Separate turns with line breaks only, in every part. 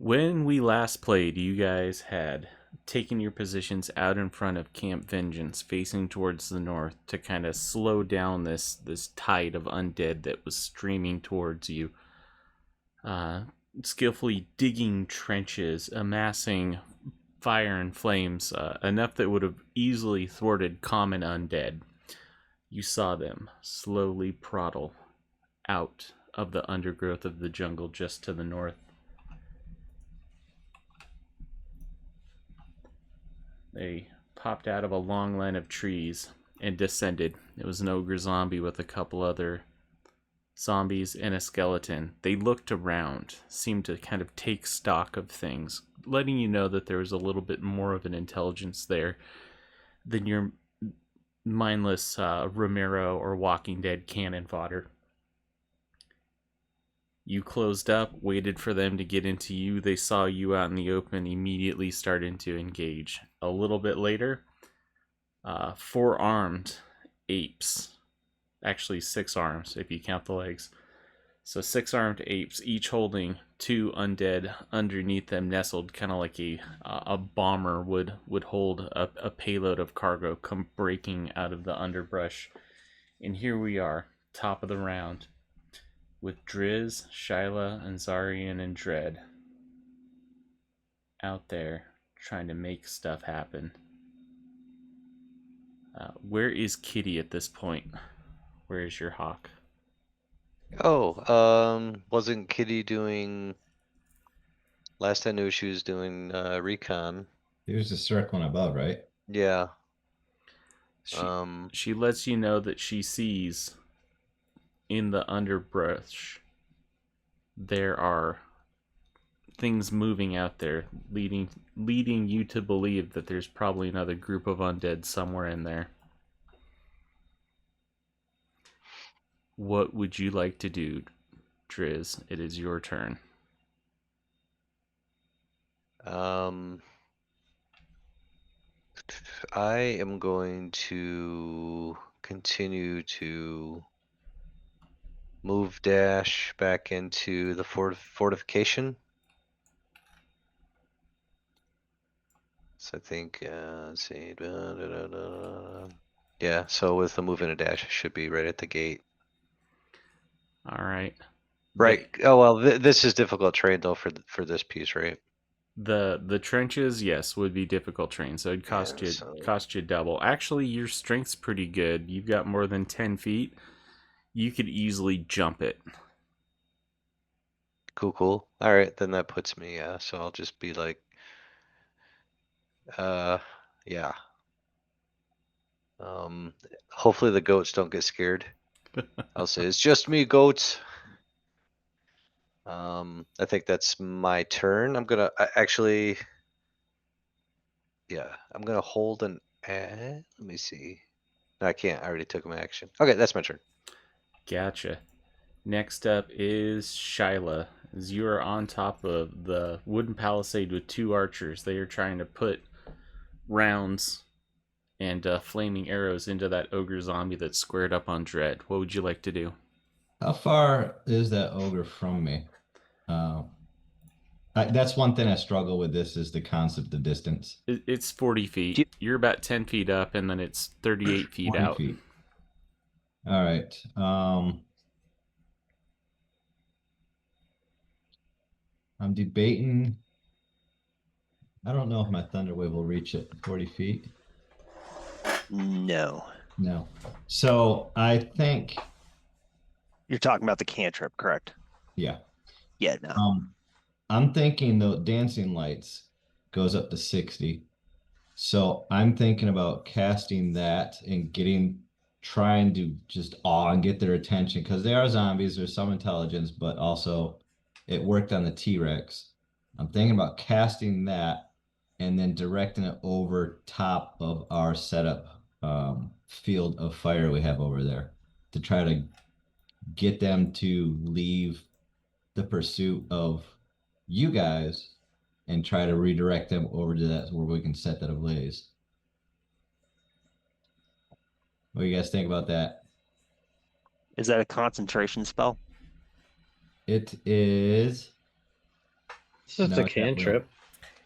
When we last played, you guys had taken your positions out in front of Camp Vengeance, facing towards the north, to kind of slow down this tide of undead that was streaming towards you. Skillfully digging trenches, amassing fire and flames, enough that would have easily thwarted common undead. You saw them slowly prodle out of the undergrowth of the jungle just to the north. They popped out of a long line of trees and descended. It was an ogre zombie with a couple other zombies and a skeleton. They looked around, seemed to kind of take stock of things, letting you know that there was a little bit more of an intelligence there than your mindless Romero or Walking Dead cannon fodder. You closed up, waited for them to get into you. They saw you out in the open, immediately started to engage. A little bit later, 4 armed apes, actually 6 arms if you count the legs. So 6 armed apes, each holding 2 undead underneath them, nestled, kind of like a bomber would hold a payload of cargo, come breaking out of the underbrush. And here we are, top of the round, with Driz, Shyla, and Zarian and Dread out there trying to make stuff happen. Where is Kitty at this point? Where is your hawk?
Wasn't Kitty doing... Last I knew she was doing recon.
There's a circling above, right?
Yeah.
She lets you know that she sees in the underbrush there are things moving out there, leading you to believe that there's probably another group of undead somewhere in there. What would you like to do, Driz? It is your turn.
I am going to continue to move dash back into the fortification. So I think, let's see. Yeah, so with the move and a dash, it should be right at the gate.
All right.
Right. Oh well, this is difficult terrain though for this piece, right?
The trenches, yes, would be difficult terrain, so it'd cost you double. Actually, your strength's pretty good. You've got more than 10 feet. You could easily jump it.
Cool. All right, then that puts me. So I'll just be like, yeah. Hopefully the goats don't get scared. I'll say it's just me, goats. I think that's my turn. I'm gonna actually, yeah, I'm gonna hold an. Let me see. No, I can't. I already took my action. Okay, that's my turn.
Gotcha. Next up is Shyla. As you are on top of the wooden palisade with 2 archers, they are trying to put rounds and flaming arrows into that ogre zombie that's squared up on Dread. What would you like to do?
How far is that ogre from me? That's one thing I struggle with. This is the concept of distance.
It's 40 feet. You're about 10 feet up, and then it's 38 feet
40
out.
feet. All right. I'm debating. I don't know if my Thunderwave will reach it 40 feet.
No.
No. So I think.
You're talking about the cantrip, correct?
Yeah.
Yeah, no.
I'm thinking the dancing lights goes up to 60. So I'm thinking about casting that and trying to just awe and get their attention, because they are zombies. There's some intelligence, but also it worked on the T-Rex. I'm thinking about casting that and then directing it over top of our setup field of fire we have over there to try to get them to leave the pursuit of you guys and try to redirect them over to that where we can set that ablaze. What do you guys think about that?
Is that a concentration spell?
It is.
It's just
No,
a
it's at will.
cantrip.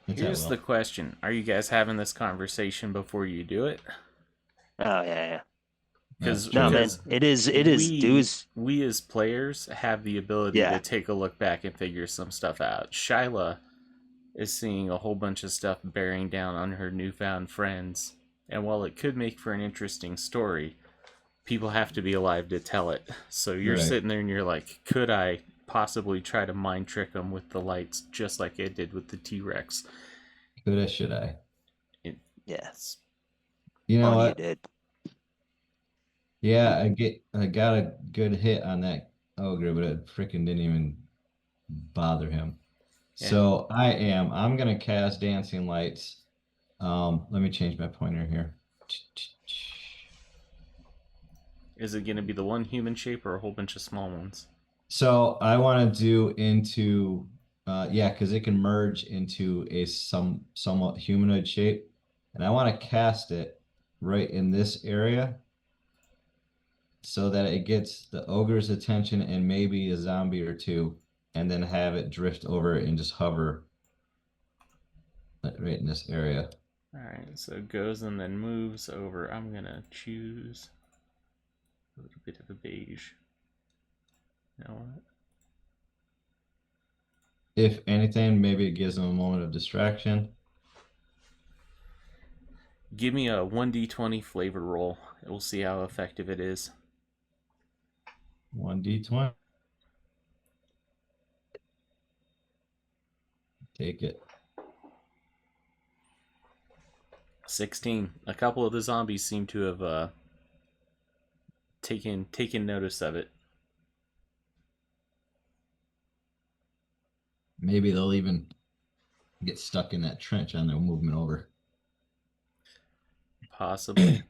It's at
Here's
will.
the question: are you guys having this conversation before you do it?
Oh yeah.
That's
Because
true.
No, man. It is. It is. It was.
we as players have the ability
Yeah.
to take a look back and figure some stuff out. Shyla is seeing a whole bunch of stuff bearing down on her newfound friends, and while it could make for an interesting story, people have to be alive to tell it. So you're
Right.
sitting there and you're like, could I possibly try to mind trick them with the lights just like I did with the T-Rex?
Could I, should I?
Yes.
You know
Funny you
what?
did.
Yeah, I got a good hit on that ogre, but it freaking didn't even bother him.
Yeah.
So I'm gonna cast Dancing Lights. Let me change my pointer here.
Is it going to be the one human shape or a whole bunch of small ones?
So I want to do into yeah, because it can merge into a somewhat humanoid shape. And I want to cast it right in this area so that it gets the ogre's attention and maybe a zombie or two, and then have it drift over and just hover right in this area.
Alright, so it goes and then moves over. I'm going to choose a little bit of a beige. You know what?
If anything, maybe it gives them a moment of distraction.
Give me a 1d20 flavor roll. We'll see how effective it is.
1d20. Take it.
16. A couple of the zombies seem to have taken notice of it.
Maybe they'll even get stuck in that trench on their movement over.
Possibly.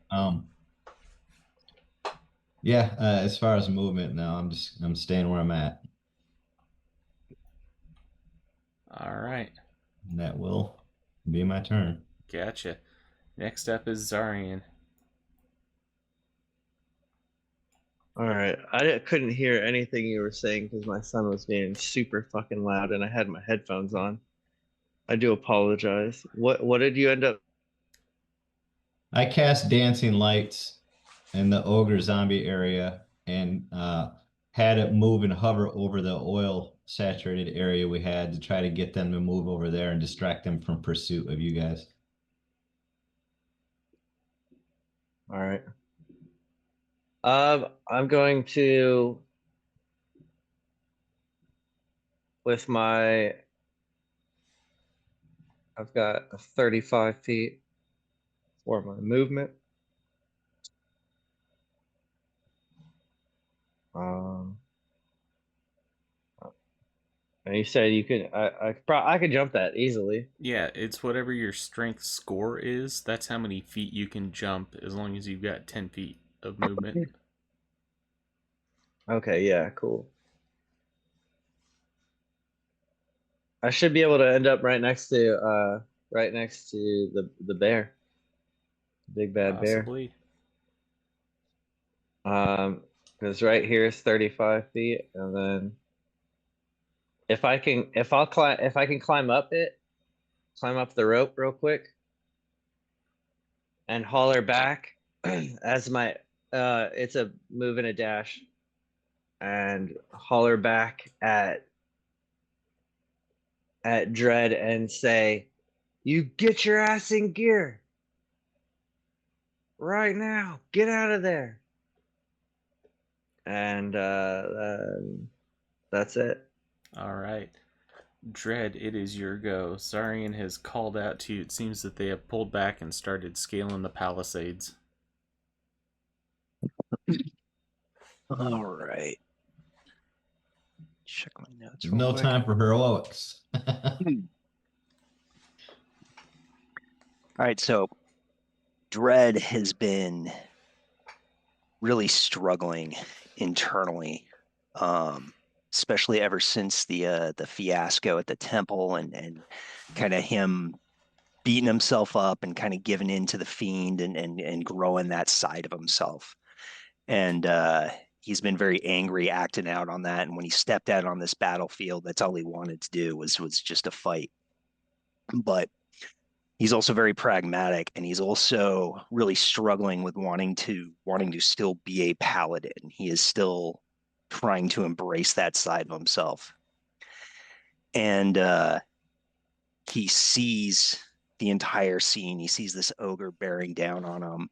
Yeah, as far as movement now, I'm staying where I'm at.
Alright.
And that will be my turn.
Gotcha. Next up is Zarian.
All right. Couldn't hear anything you were saying because my son was being super fucking loud and I had my headphones on. I do apologize. What did you end up?
I cast Dancing Lights in the ogre zombie area and had it move and hover over the oil saturated area we had to try to get them to move over there and distract them from pursuit of you guys.
All right. I'm going to with my I've got a 35 feet for my movement. And you said you could I could jump that easily.
Yeah, it's whatever your strength score is. That's how many feet you can jump as long as you've got 10 feet of movement.
Okay, yeah, cool. I should be able to end up right next to the bear. Big bad bear.
Possibly.
Because right here is 35 feet, and then if I can climb up the rope real quick and holler back as my it's a move and a dash, and holler back at Dread and say, "You get your ass in gear right now. Get out of there." And that's it.
Alright. Dread, it is your go. Zarian has called out to you. It seems that they have pulled back and started scaling the palisades.
All right. Check my notes.
There's
real
no
quick.
time for heroics.
All right, so Dread has been really struggling internally, especially ever since the fiasco at the temple and kind of him beating himself up and kind of giving in to the fiend and growing that side of himself. And he's been very angry, acting out on that. And when he stepped out on this battlefield, that's all he wanted to do was just a fight. But he's also very pragmatic, and he's also really struggling with wanting to still be a paladin. He is still trying to embrace that side of himself. And he sees the entire scene. He sees this ogre bearing down on him.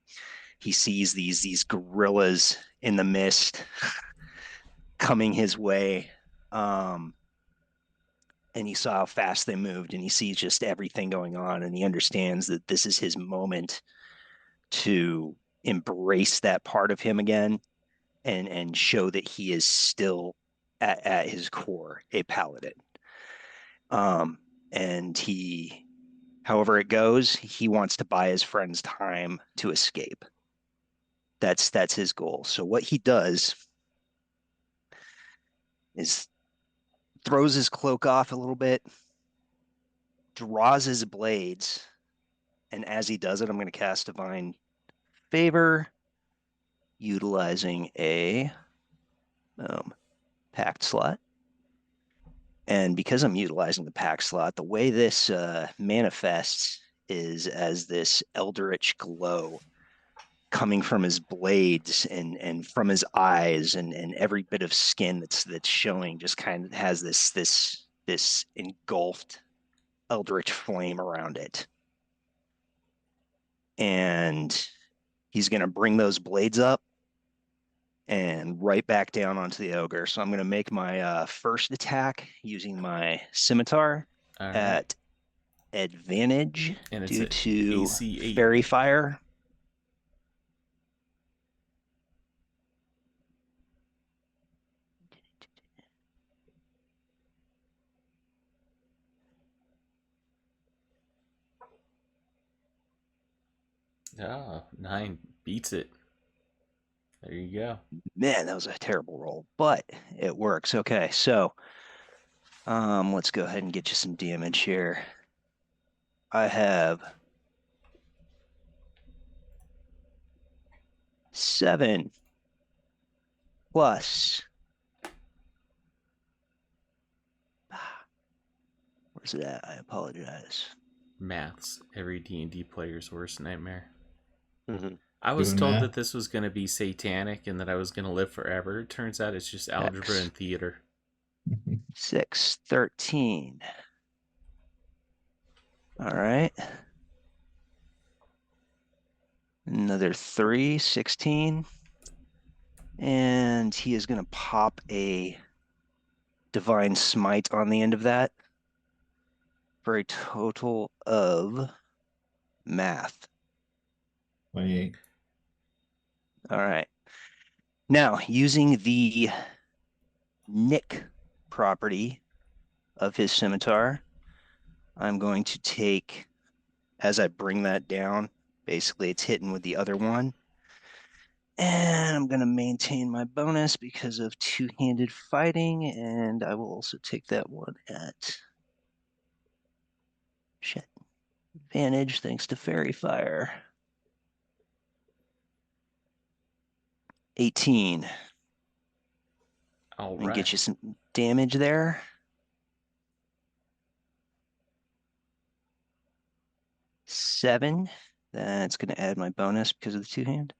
He sees these gorillas in the mist coming his way. And he saw how fast they moved, and he sees just everything going on, and he understands that this is his moment to embrace that part of him again and show that he is still at his core a paladin. And he, however it goes, he wants to buy his friends time to escape. That's his goal. So what he does is throws his cloak off a little bit, draws his blades, and as he does it, I'm going to cast Divine Favor, utilizing a pact slot. And because I'm utilizing the pack slot, the way this manifests is as this eldritch glow coming from his blades and from his eyes, and every bit of skin that's showing just kind of has this engulfed eldritch flame around it. And he's going to bring those blades up and right back down onto the ogre. So I'm going to make my first attack using my scimitar
All right.
at advantage
And it's
due
at
to
AC 8.
fairy fire.
Oh, 9 beats it. There you go.
Man, that was a terrible roll, but it works. Okay, so let's go ahead and get you some damage here. I have 7 plus. Where's it at? I apologize.
Maths, every D&D player's worst nightmare.
Mm-hmm.
I was
Doing
told
math?
that this was going to be satanic and that I was going to live forever. It turns out it's just algebra
X.
and theater.
6, 13. All right. Another 3, 16. And he is going to pop a Divine Smite on the end of that for a total of math.
28.
All right. Now, using the nick property of his scimitar, I'm going to take, as I bring that down, basically it's hitting with the other one. And I'm going to maintain my bonus because of two-handed fighting, and I will also take that one at advantage thanks to fairy fire. 18.
All
And
right.
get you some damage there. 7. That's going to add my bonus because of the two-hand.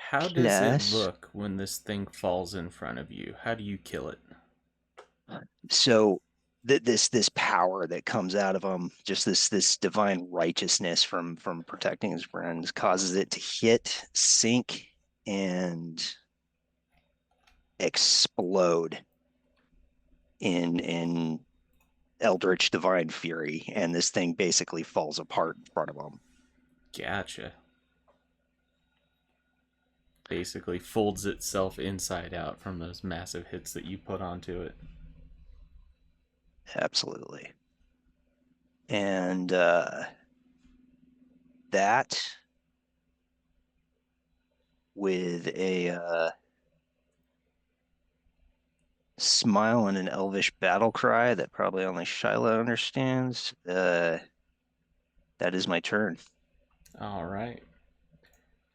How does it
Plus-
look when this thing falls in front of you? How do you kill it?
So this power that comes out of him, just this divine righteousness from protecting his friends, causes it to hit, sink, and explode in eldritch divine fury, and this thing basically falls apart in front of him.
Gotcha. Basically folds itself inside out from those massive hits that you put onto it.
Absolutely. And that with a smile and an elvish battle cry that probably only Shiloh understands, that is my turn.
All right.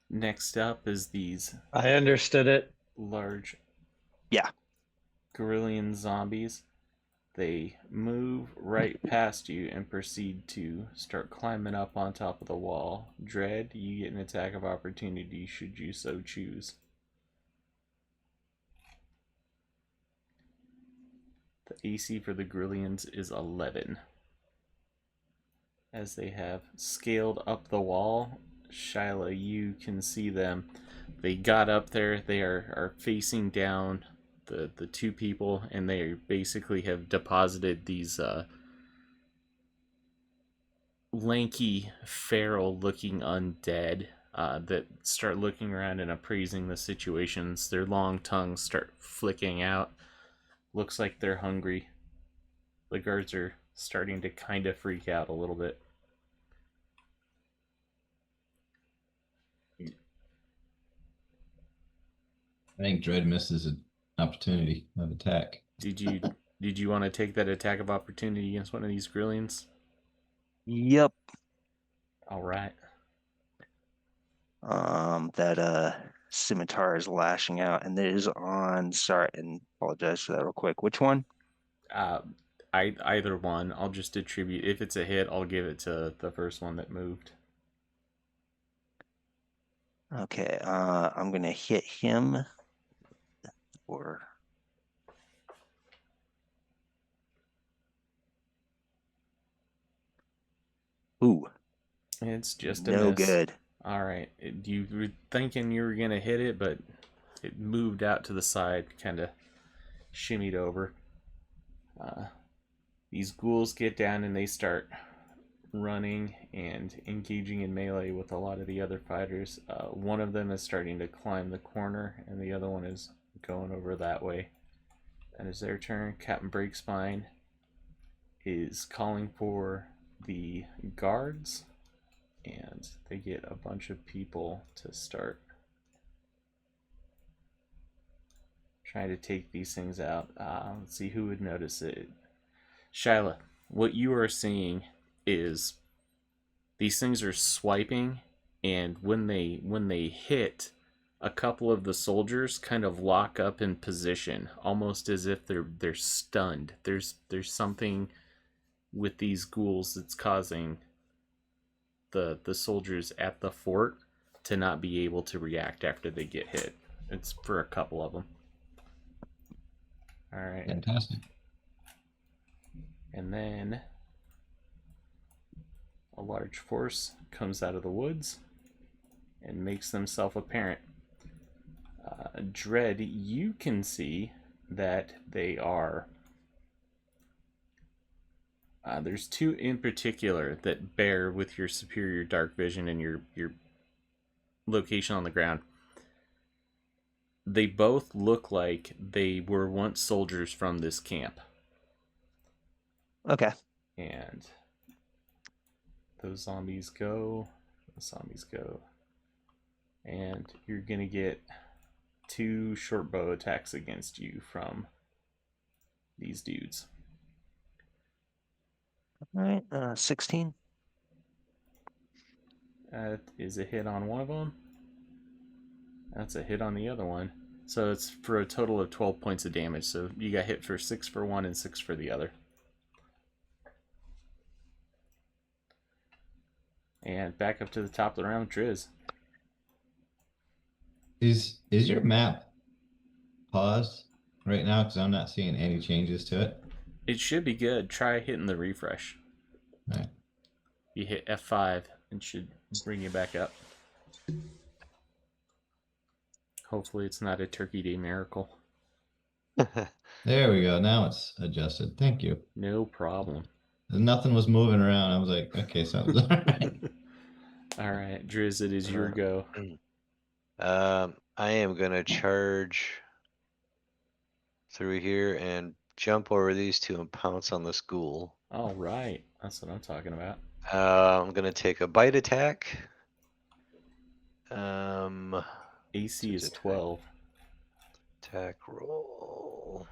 Next up is these.
I understood it.
large
Yeah.
Gorillian zombies. They move right past you and proceed to start climbing up on top of the wall. Dread, you get an attack of opportunity should you so choose. The AC for the Gorillians is 11. As they have scaled up the wall, Shyla, you can see them. They got up there. They are facing down the two people, and they basically have deposited these lanky, feral-looking undead that start looking around and appraising the situations. Their long tongues start flicking out. Looks like they're hungry. The guards are starting to kind of freak out a little bit.
I think Dread misses an opportunity of attack.
Did you want to take that attack of opportunity against one of these Grillians?
Yep.
All right.
That scimitar is lashing out, and it is on. Sorry, and apologize for that real quick. Which one?
Either one. I'll just attribute. If it's a hit, I'll give it to the first one that moved.
Okay. I'm gonna hit him. Or ooh,
It's just a
no
miss.
good.
All right. You were thinking you were gonna hit it, but it moved out to the side, kind of shimmied over. These ghouls get down and they start running and engaging in melee with a lot of the other fighters. One of them is starting to climb the corner, and the other one is going over that way. And it's their turn. Captain Breakspine is calling for the guards, and they get a bunch of people to start trying to take these things out. Let's see who would notice it. Shyla, what you are seeing is these things are swiping, and when they hit, a couple of the soldiers kind of lock up in position, almost as if they're stunned. There's something with these ghouls that's causing the soldiers at the fort to not be able to react after they get hit. It's for a couple of them. All right.
Fantastic.
And then a large force comes out of the woods and makes themselves apparent. Dread, you can see that they are. There's two in particular that bear with your superior dark vision and your location on the ground. They both look like they were once soldiers from this camp.
Okay.
And those zombies go. Those zombies go. And you're going to get 2 short bow attacks against you from these dudes.
All right. 16.
That is a hit on one of them. That's a hit on the other one. So it's for a total of 12 points of damage. So you got hit for 6 for one and 6 for the other. And back up to the top of the round, Triz.
Is your map paused right now? Because I'm not seeing any changes to it.
It should be good. Try hitting the refresh.
All right.
You hit F5 and should bring you back up. Hopefully it's not a Turkey Day miracle.
There we go. Now it's adjusted. Thank you.
No problem.
Nothing was moving around. I was like, okay, something's all right.
All right, Driz, it is your go.
I am gonna charge through here and jump over these two and pounce on this ghoul.
All right, that's what I'm talking about.
I'm gonna take a bite attack.
AC is 12.
Attack roll.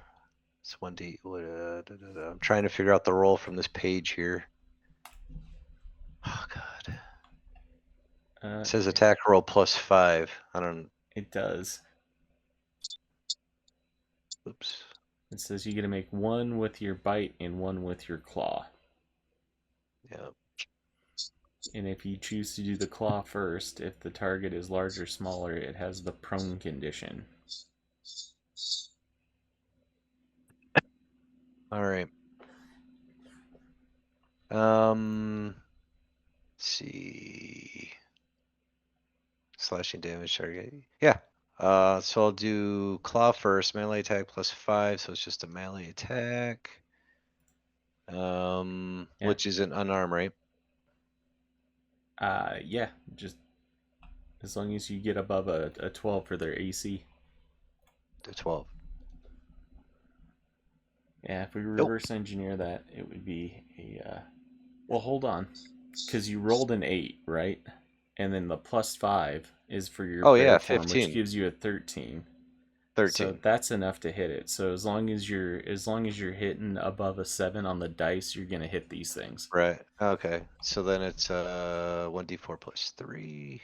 It's 1d. I'm trying to figure out the roll from this page here. Oh god. It says attack roll +5. I don't.
It does.
Oops.
It says you get to make one with your bite and one with your claw.
Yeah.
And if you choose to do the claw first, if the target is large or smaller, it has the prone condition.
All right. Let's see. Slashing damage target. Yeah. So I'll do claw first, melee attack +5, so it's just a melee attack.
Yeah.
Which is an unarmed, right?
Yeah, just as long as you get above a 12 for their AC.
To 12.
Yeah, if we
Nope.
reverse engineer that, it would be a. Well, hold on, because you rolled an 8, right? And then the +5 is for your
Oh
bear
yeah,
form, which
15.
gives you a 13.
13.
So that's enough to hit it. So as long as you're hitting above a 7 on the dice, you're gonna hit these things.
Right. Okay. So then it's 1d4 +3.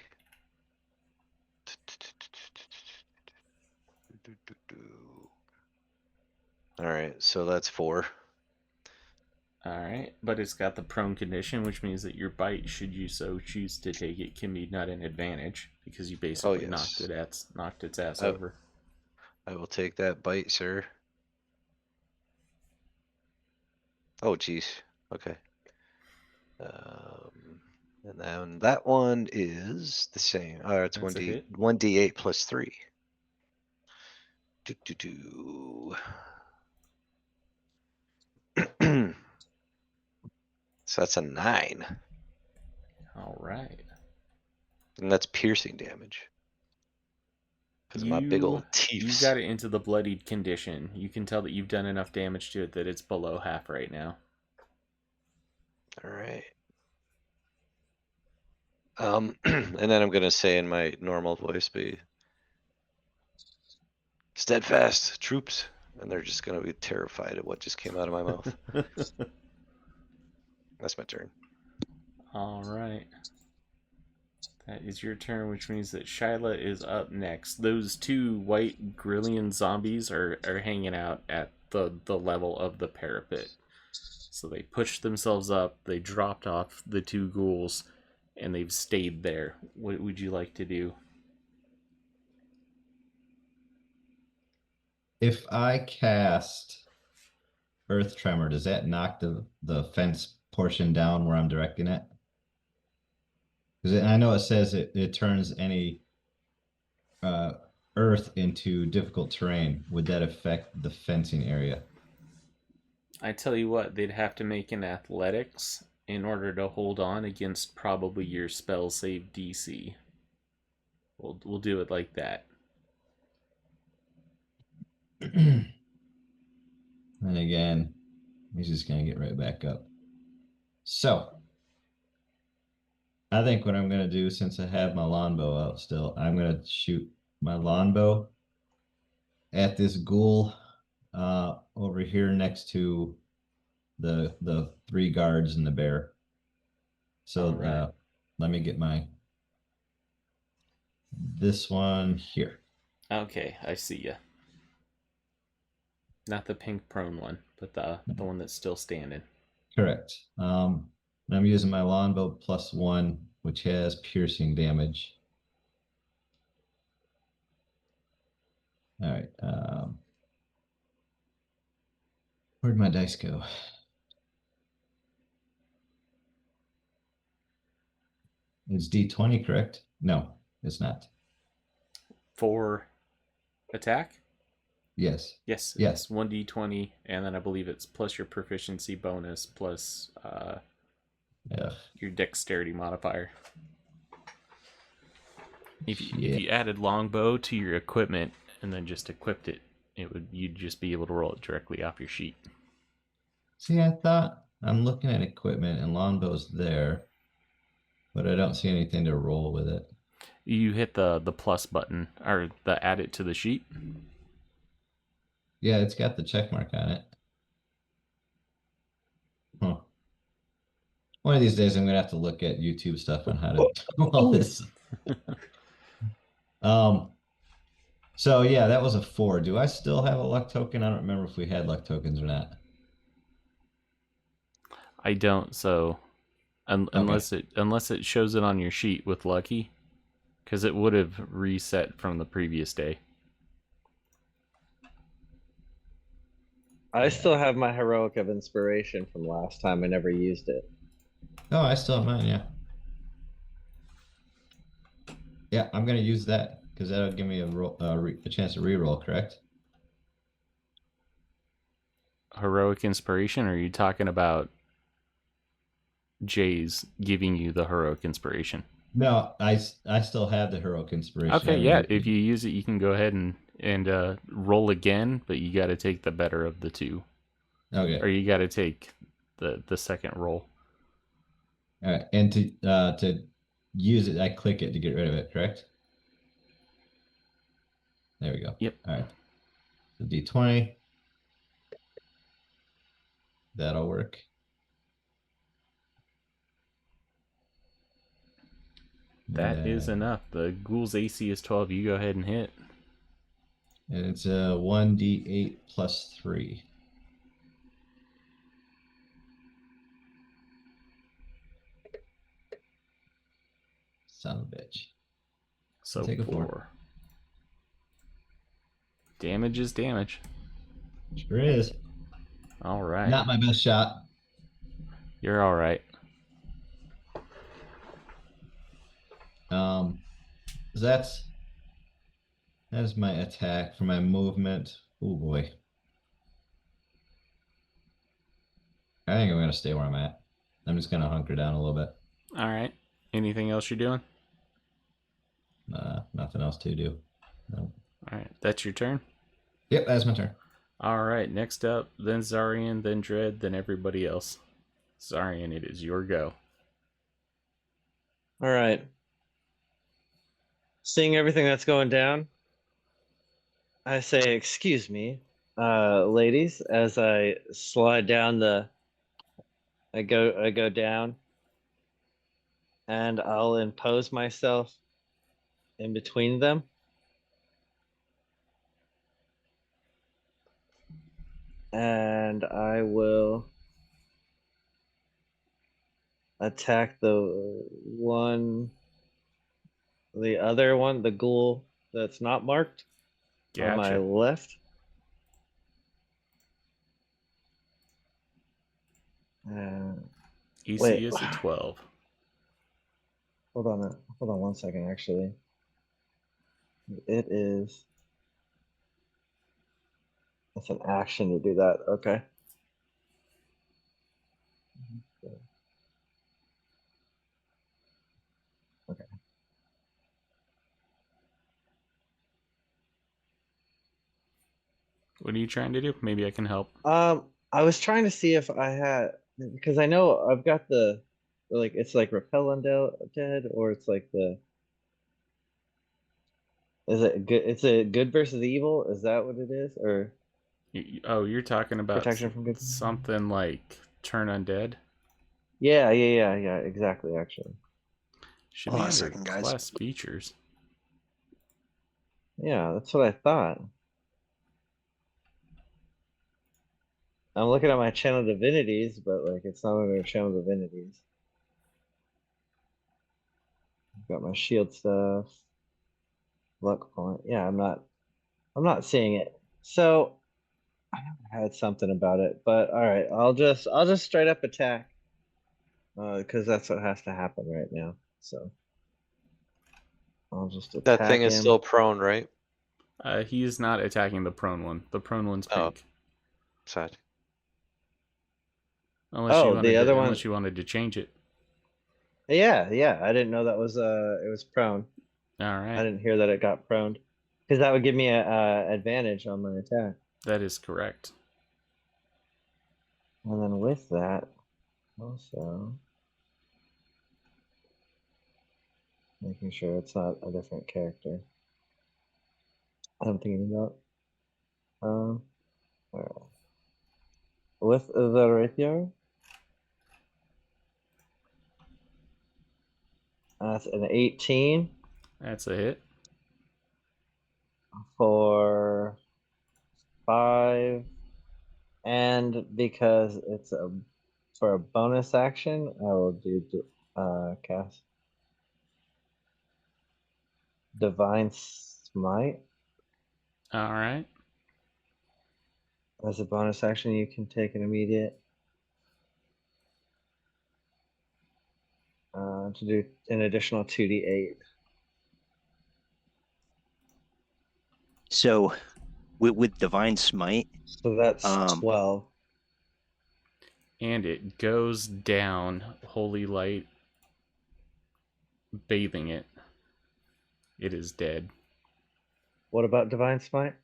All right, so that's 4.
All right, but it's got the prone condition, which means that your bite, should you so choose to take it, can be not an advantage because you basically knocked
yes.
its ass
I-
over.
I will take that bite, sir. Oh, geez. Okay. And then that one is the same. All right, it's
That's a hit.
1d8 +3. Do, do, do. So that's a 9.
All right.
And that's piercing damage. Because of my big old
You
teeth.
got it into the bloodied condition. You can tell that you've done enough damage to it that it's below half right now.
All right. And then I'm gonna say in my normal voice, be steadfast troops, and they're just gonna be terrified at what just came out of my mouth. That's my turn.
All right. That is your turn, which means that Shyla is up next. Those two white Grillian zombies are hanging out at the level of the parapet. So they pushed themselves up, they dropped off the two ghouls, and they've stayed there. What would you like to do?
If I cast Earth Tremor, does that knock the fence portion down where I'm directing it? Because I know it says it turns any earth into difficult terrain. Would that affect the fencing area?
I tell you what, they'd have to make an athletics in order to hold on against probably your spell save DC. We'll do it like that.
And again, he's just gonna get right back up. So I think what I'm gonna do, since I have my longbow out still, I'm gonna shoot my longbow at this ghoul over here next to the 3 guards and the bear. So
Alright.
let me get this one here.
Okay, I see ya. Not the pink prone one, but the one that's still standing.
Correct. I'm using my longbow +1, which has piercing damage. All right. Where'd my dice go? It's D20, correct? No, it's not.
For attack?
Yes.
Yes,
Yeah.
it's 1d20, and then I believe it's plus your proficiency bonus plus your dexterity modifier. If you added longbow to your equipment and then just equipped it, you'd just be able to roll it directly off your sheet.
See, I thought I'm looking at equipment and longbow's there, but I don't see anything to roll with it.
You hit the plus button or the add it to the sheet.
Yeah, it's got the check mark on it. Huh. One of these days I'm gonna have to look at YouTube stuff on how to do all this. So yeah, that was a 4. Do I still have a luck token? I don't remember if we had luck tokens or not.
I don't, so
Okay.
unless it shows it on your sheet with lucky, because it would have reset from the previous day.
I
Yeah.
still have my heroic of inspiration from last time. I never used it.
Oh, I still have mine, yeah. Yeah, I'm gonna use that because that'll give me a chance to reroll, correct?
Heroic inspiration, or are you talking about Jay's giving you the heroic inspiration?
No, I still have the heroic inspiration. I
Okay,
haven't
yeah.
used
If
it.
you use it, you can go ahead and roll again, but you got to take the better of the two, or
Okay.
you got to take the second roll.
All right. And to use it, I click it to get rid of it, correct? There we go.
Yep,
All right. The D20. That'll work. And
that is
then
enough. The ghoul's AC is 12. You go ahead and hit.
and it's a 1d8 plus 3. Son of a bitch. I'll
So
take a 4.
4. Damage is damage.
Sure is.
All right,
Not my best shot.
you're all right.
Um, that's that's my attack for my movement. Oh boy. I think I'm gonna stay where I'm at. I'm just gonna hunker down a little bit.
All right. Anything else you're doing?
Nothing else to do. No.
All right, that's your turn.
Yep, that's my turn.
All right, next up, then Zarian, then Dread, then everybody else. Zarian, it is your go.
All right. Seeing everything that's going down, I say, excuse me, ladies, as I slide down I go down, and I'll impose myself in between them. And I will attack the other one, the ghoul that's not marked on my
Gotcha.
left. Uh,
AC
wait,
is a 12.
hold on 1 second. Actually, it is. It's an action to do that. Okay. Okay.
What are you trying to do? Maybe I can help.
I was trying to see if I had because I know I've got it's like repel undead or it's like the is it good? It's a good versus evil. Is that what it is or
Oh, you're talking about
protection from good?
something like Turn Undead?
Yeah. Exactly. Actually,
Should
Hold
be
on a
under
second, guys.
class features.
yeah, that's what I thought. I'm looking at my channel divinities, but like it's not under channel divinities. I've got my shield stuff, luck point. Yeah, I'm not seeing it. So I had something about it, but all right, I'll just straight up attack. Because that's what has to happen right now. So I'll just
That thing
attack
is
him.
still prone, right?
He is not attacking the prone one. The prone one's
Oh,
pink.
sad.
Oh, the other one.
Unless you wanted to change it.
Yeah. I didn't know that was it was prone.
All
I
right,
didn't hear that it got prone. Because that would give me a advantage on my attack.
that is correct.
And then with that, also making sure it's not a different character. I'm thinking about alright. With the rapier, that's an 18.
That's a hit.
for 5, and because it's for a bonus action, I will cast Divine Smite.
All right.
As a bonus action, you can take an immediate to do an additional 2d8.
So with Divine Smite,
So that's
um,
12.
And it goes down, holy light bathing it. It is dead.
What about Divine Smite?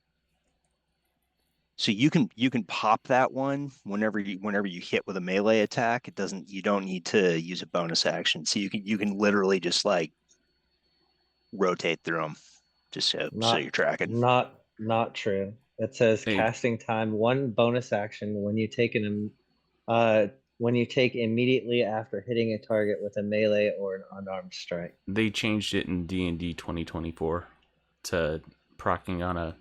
so you can pop that one whenever you hit with a melee attack. You don't need to use a bonus action. So you can literally just like rotate through them, just so you're tracking.
Not true. It says
Hey,
casting time 1 bonus action when you take immediately after hitting a target with a melee or an unarmed strike.
they changed it in D&D 2024 to proccing on a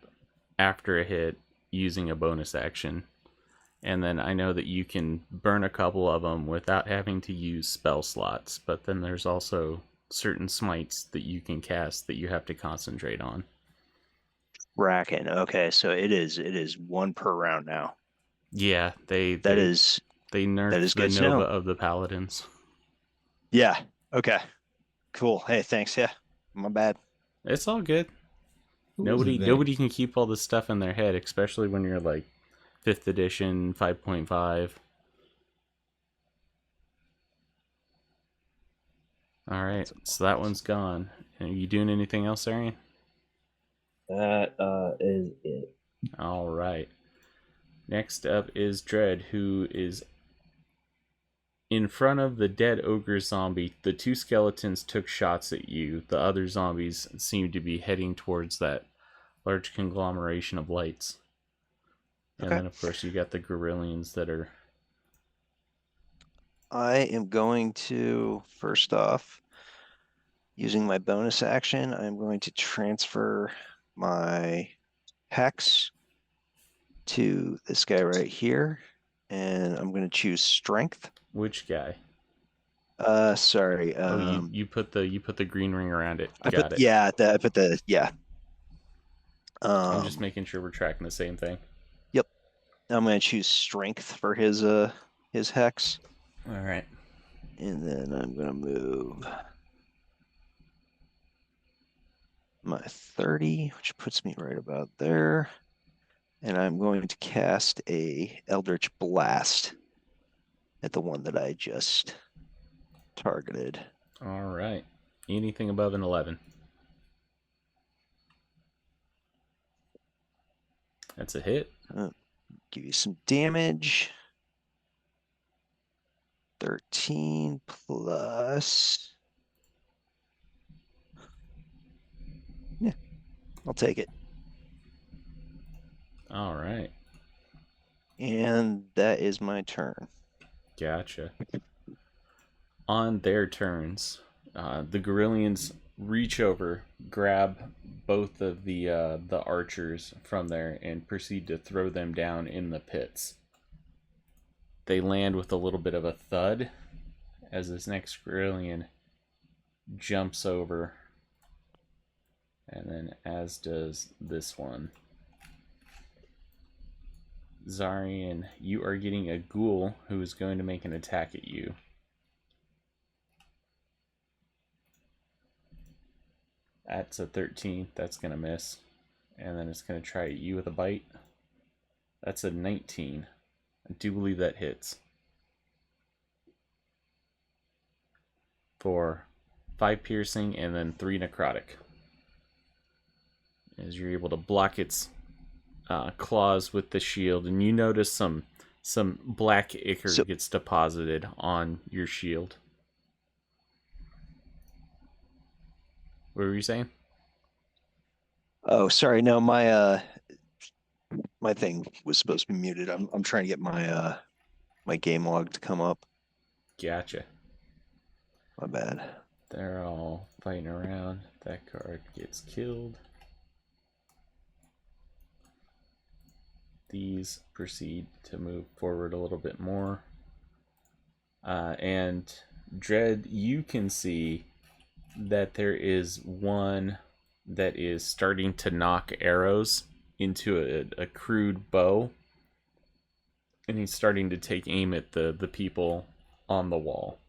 after a hit using a bonus action. And then I know that you can burn a couple of them without having to use spell slots, but then there's also certain smites that you can cast that you have to concentrate on.
Racking. Okay, so it is 1 per round now.
Yeah, they
That
they
is
they nerfed the
good to
Nova
know.
of the Paladins.
Yeah. Okay. Cool. Hey, thanks. Yeah. My bad.
It's all good.
Who was it
Nobody can keep all this stuff in their head, especially when you're like 5th edition, 5.5. All right, so that one's gone. Are you doing anything else, Arian?
That is it.
All right. Next up is Dread, who is in front of the dead ogre zombie. The 2 skeletons took shots at you. The other zombies seem to be heading towards that large conglomeration of lights. And
Okay.
then, of course, you got the Gorillians that are.
I am going to, first off, using my bonus action, I'm going to transfer my hex to this guy right here, and I'm going to choose strength.
Which guy?
Sorry.
Oh, you put the green ring around it. Got it.
I put the yeah.
I'm just making sure we're tracking the same thing.
Yep. I'm going to choose strength for his hex,
All right.
and then I'm going to move my 30, which puts me right about there. And I'm going to cast a Eldritch Blast at the one that I just targeted.
All right. Anything above an 11. That's a hit.
Give you some damage. 13 plus. Yeah, I'll take it.
All right.
And that is my turn.
Gotcha. On their turns, the Gorillians reach over, grab both of the archers from there, and proceed to throw them down in the pits. They land with a little bit of a thud as this next Gorillian jumps over, and then as does this one. Zarian, you are getting a ghoul who is going to make an attack at you. That's a 13. That's going to miss. And then it's going to try you with a bite. That's a 19. I do believe that hits. For 5 piercing and then 3 necrotic. As you're able to block its claws with the shield. And you notice some black ichor gets deposited on your shield. What were you saying?
Oh, sorry. No, my thing was supposed to be muted. I'm trying to get my my game log to come up.
Gotcha.
My bad.
They're all fighting around. That card gets killed. these proceed to move forward a little bit more. And Dread, you can see that there is one that is starting to knock arrows into a crude bow. And he's starting to take aim at the people on the wall.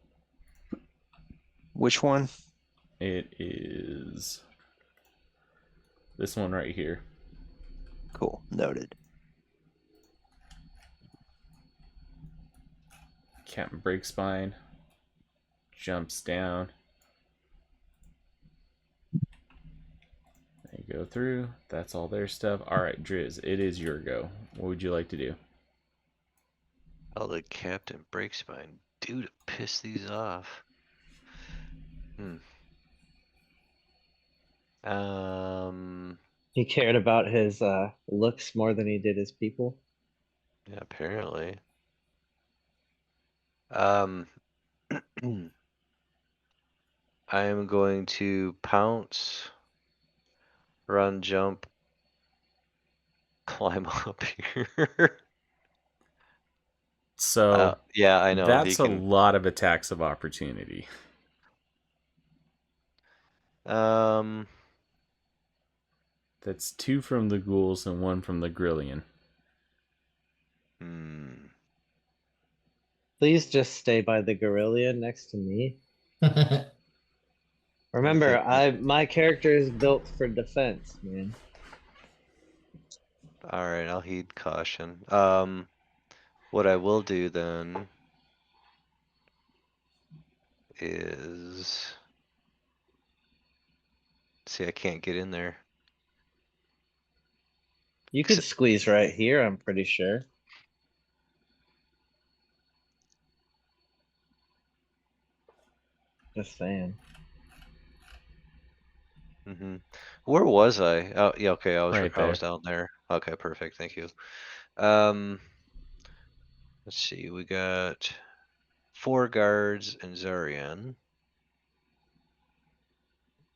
Which one?
It is this one right here.
Cool. Noted.
Captain Breakspine jumps down. They go through. That's all their stuff. Alright, Driz, it is your go. What would you like to do?
How did Captain Breakspine do to piss these off?
He cared about his looks more than he did his people.
Yeah, apparently. I am going to pounce, run, jump, climb up here.
So
yeah, I know.
that's
He
a
can.
lot of attacks of opportunity. That's 2 from the ghouls and 1 from the Grillion.
Please just stay by the gorilla next to me. Remember, my character is built for defense, man.
All right, I'll heed caution. What I will do then is see, I can't get in there.
You could squeeze right here, I'm pretty sure. Just saying.
Where was I? Oh, yeah, okay, I was
Right
I was
there.
down there. Okay, perfect, thank you. Let's see, we got 4 guards and Zarian.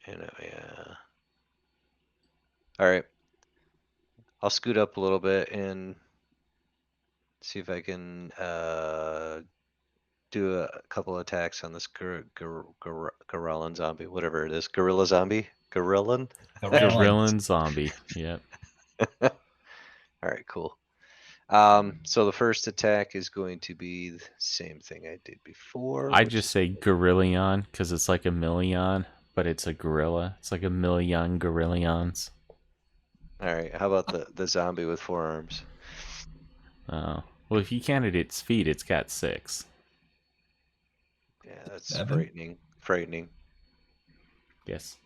And yeah. All right. I'll scoot up a little bit and see if I can do a couple attacks on this Gorilla zombie, whatever it is. Gorilla zombie? Gorillan?
Gorillan zombie. Yep.
Alright, cool. So the first attack is going to be the same thing I did before.
I just say Gorillion because it's like a million, but it's a gorilla. It's like a million Gorillions.
Alright, how about the zombie with 4 arms?
Oh. Well, if you counted its feet, it's got 6.
Yeah, that's
7?
frightening.
Yes.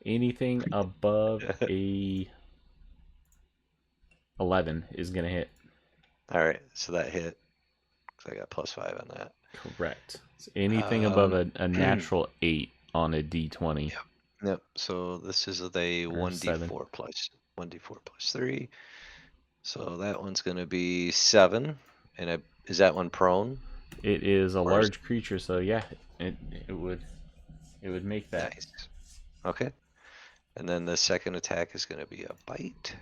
Anything above a 11 is going to hit.
Alright, so that hit. So I got +5 on that.
Correct. So anything above a natural 8 on a d20.
Yep. So this is a 1d4 plus 3. So that one's gonna be 7. And is that one prone?
It is a large creature, so yeah, it would make that.
Nice. Okay. And then the second attack is gonna be a bite.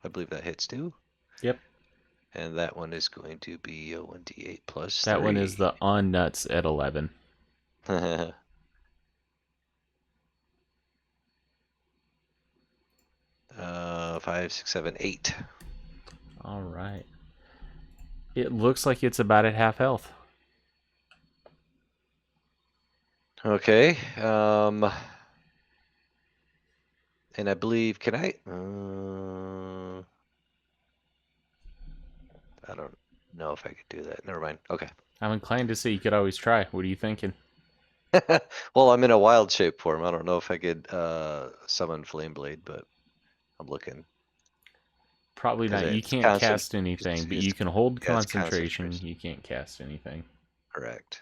I believe that hits too.
Yep.
And that one is going to be a 1d8 plus 3.
That one is the on nuts at 11.
5, 6, 7, 8.
All right. It looks like it's about at half health.
Okay. And I believe, can I don't know if I could do that. Never mind. Okay.
I'm inclined to say you could always try. What are you thinking?
Well, I'm in a wild shape form. I don't know if I could summon Flame Blade, but I'm looking.
Probably not. You can't cast anything, but you can hold concentration. You can't cast anything.
Correct.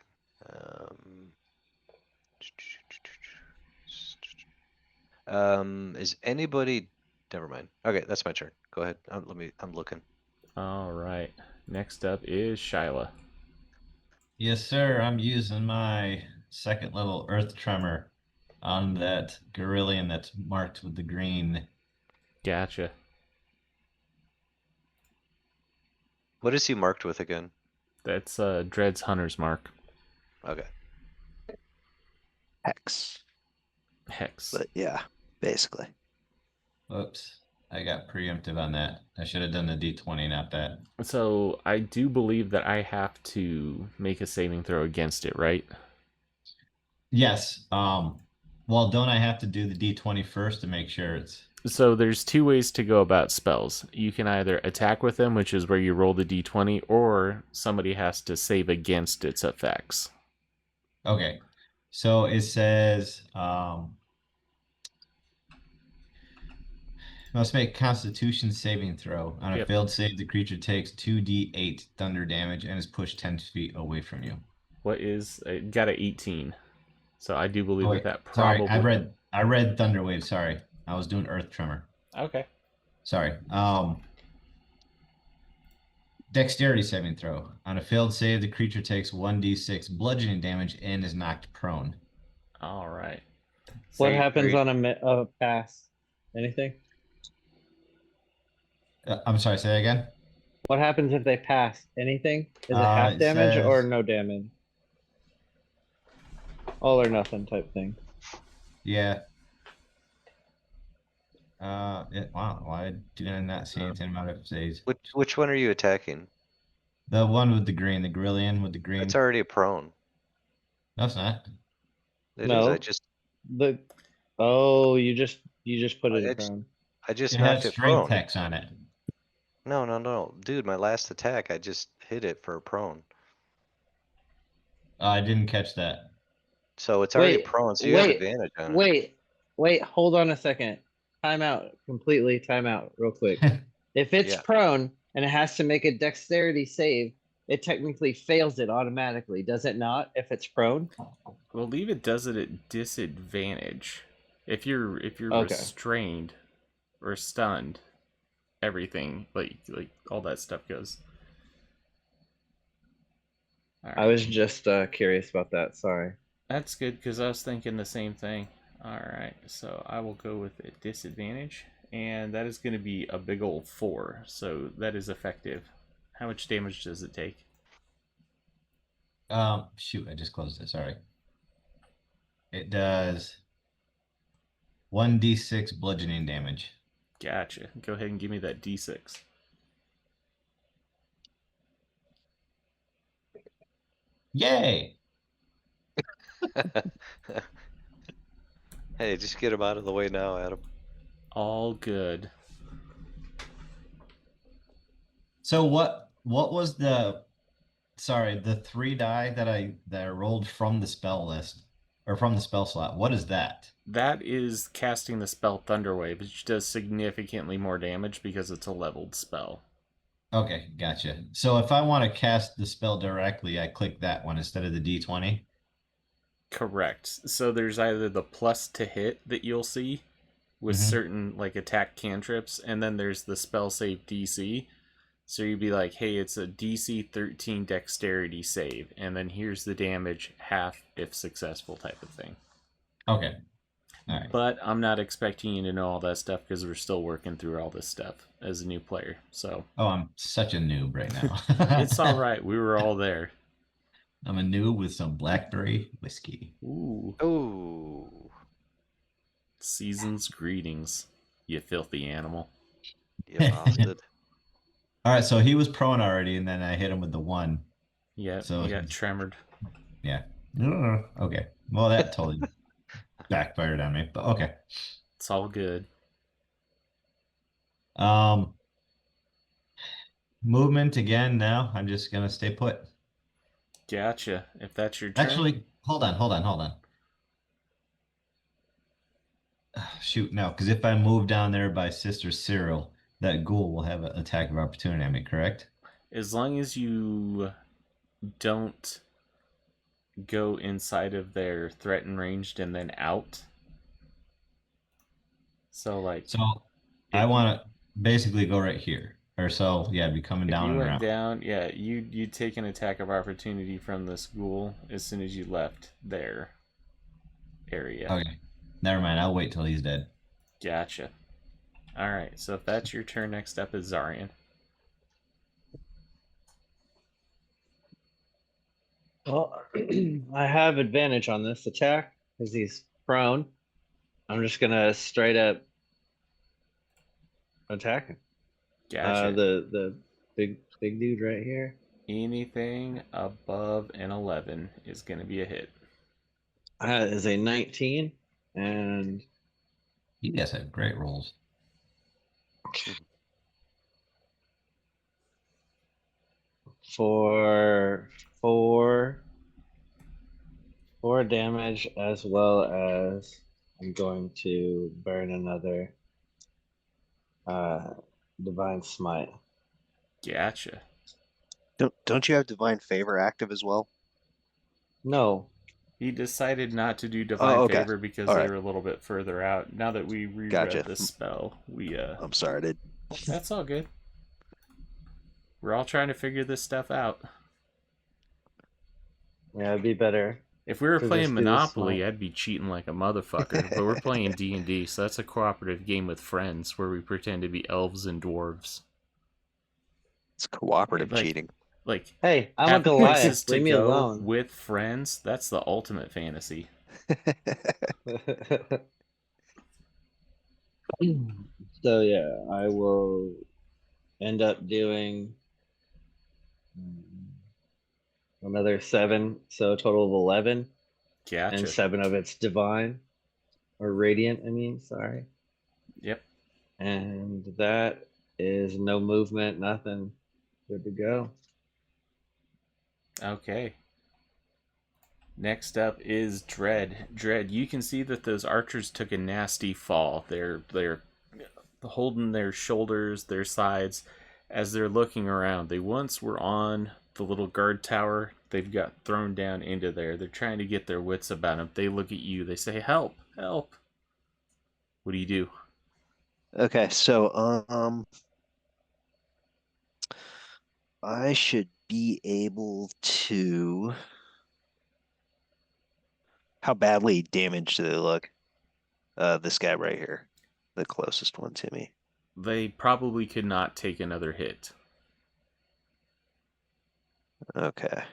Is anybody? Never mind. Okay, that's my turn. Go ahead. I'm looking.
All right. Next up is Shyla.
Yes, sir. I'm using my second level Earth Tremor on that Gorillion that's marked with the green.
Gotcha.
What is he marked with again?
That's Dread's Hunter's Mark.
Okay.
Hex.
Hex.
But yeah, basically.
Whoops. I got preemptive on that. I should have done the D20, not that.
So I do believe that I have to make a saving throw against it, right?
Yes. Well, don't I have to do the D20 first to make sure it's...
So there's two ways to go about spells. You can either attack with them, which is where you roll the d20, or somebody has to save against its effects.
Okay. So it says, must make Constitution saving throw. On a
Yep.
failed save, the creature takes 2d8 thunder damage and is pushed 10 feet away from you.
What is... It got a 18. So I do believe
Oh, wait.
that
Sorry,
probably...
I read Thunderwave, sorry. I was doing Earth Tremor.
Okay.
Sorry. Dexterity saving throw. On a failed save, the creature takes 1d6 bludgeoning damage and is knocked prone.
All right.
What
Say
happens
great-
on a pass? Anything?
I'm sorry, say that again?
What happens if they pass? Anything? Is it half
It
damage or
says-
no damage? All or nothing type thing.
Yeah. Wow, why did I not see anything about it saves?
Which one are you attacking?
The one with the green, the Grillion with the green.
It's already a prone.
No, it's not.
It is.
No. You just put it in
It's-
prone.
I just
It
knocked
has
it
strength
prone.
text on it.
No. Dude, my last attack, I just hit it for a prone.
I didn't catch that.
So it's already
Wait,
prone, so you have
wait,
advantage on it.
Wait, hold on a second. Time out, real quick. If it's
Yeah.
prone and it has to make a dexterity save, it technically fails it automatically, does it not, if it's prone?
I believe it does it at disadvantage. If you're
Okay.
restrained or stunned, everything like all that stuff goes. All
I was just curious about that, sorry.
That's good because I was thinking the same thing. All right, so I will go with a disadvantage, and that is going to be a big old 4. So that is effective. How much damage does it take?
Shoot, I just closed it. Sorry. It does 1d6 bludgeoning damage.
Gotcha. Go ahead and give me that d6.
Yay!
Hey, just get him out of the way now, Adam.
All good.
So what was the 3 die that I rolled from the spell list or from the spell slot? What is that?
That is casting the spell Thunderwave, which does significantly more damage because it's a leveled spell.
Okay, gotcha. So if I want to cast the spell directly, I click that one instead of the D20?
Correct. So there's either the plus to hit that you'll see with certain like attack cantrips, and then there's the spell save DC. So you'd be like, hey, it's a DC 13 dexterity save, and then here's the damage, half if successful type of thing.
Okay. All right.
But I'm not expecting you to know all that stuff because we're still working through all this stuff as a new player. So
Oh, I'm such a noob right now.
it's all right. We were all there.
I'm a noob with some blackberry whiskey.
Ooh.
Ooh.
Season's greetings, you filthy animal.
You bastard.
All right, so he was prone already, and then I hit him with the 1.
Yeah,
So
you got
he's-
tremored.
Yeah. Okay. Well, that totally backfired on me, but okay.
It's all good.
Movement again now. I'm just gonna stay put.
Gotcha. If that's your turn.
Actually, hold on. Shoot, no, because if I move down there by Sister Cyril, that ghoul will have an attack of opportunity on me, correct?
As long as you don't go inside of their threatened ranged and then out. So like
So I want to basically go right here. Or so, yeah, be coming
if
down
you
and
went
around.
down, yeah, you take an attack of opportunity from this ghoul as soon as you left their area.
Okay. Never mind. I'll wait till he's dead.
Gotcha. Alright, so if that's your turn, next up is Zarian.
Well, I have advantage on this attack because he's prone. I'm just gonna straight up attack him.
Gotcha.
The big dude right here.
Anything above an 11 is going to be a hit.
Is a 19, and
You guys have great rolls.
for four damage, as well as I'm going to burn another divine smite.
Gotcha.
Don't you have divine favor active as well?
No,
He decided not to do Divine
Oh, okay.
Favor because
All
they
right.
were a little bit further out. Now that we reread
Gotcha.
the spell,
I'm sorry, dude.
that's all good. We're all trying to figure this stuff out.
yeah, it'd be better.
If we were
To
playing
just do this
Monopoly,
smite.
I'd be cheating like a motherfucker. But we're playing D&D, so that's a cooperative game with friends where we pretend to be elves and dwarves.
It's cooperative
Like-
cheating.
Like,
Hey, I'm a
have
Goliath.
places to
Leave me
go
alone.
with friends, that's the ultimate fantasy.
So yeah, I will end up doing another 7, so a total of 11, and
Gotcha.
7 of it's divine or radiant. I mean, sorry.
Yep.
And that is no movement, nothing. Good to go.
Okay. Next up is Dread. Dread, you can see that those archers took a nasty fall. They're holding their shoulders, their sides, as they're looking around. They once were on the little guard tower. They've got thrown down into there. They're trying to get their wits about them. They look at you. They say, "Help! Help!" What do you do?
Okay, so I should be able to. How badly damaged do they look? This guy right here, the closest one to me.
They probably could not take another hit.
Okay.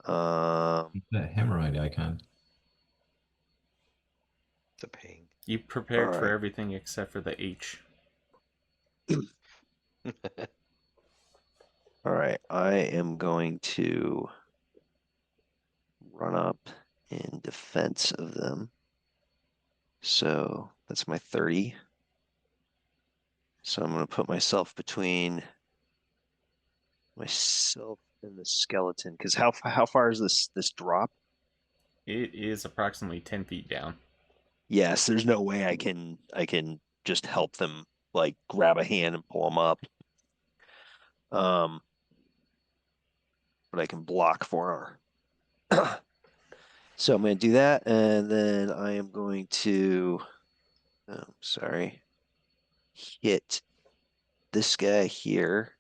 That hemorrhoid icon.
It's a pain.
You prepared for
Alright.
everything except for the H.
All right, I am going to run up in defense of them. So that's my 30. So I'm going to put myself between myself and the skeleton. Because how far is this drop?
It is approximately 10 feet down.
Yes, there's no way I can just help them, like grab a hand and pull them up. But I can block for her. So I'm going to do that, and then I am going to, hit this guy here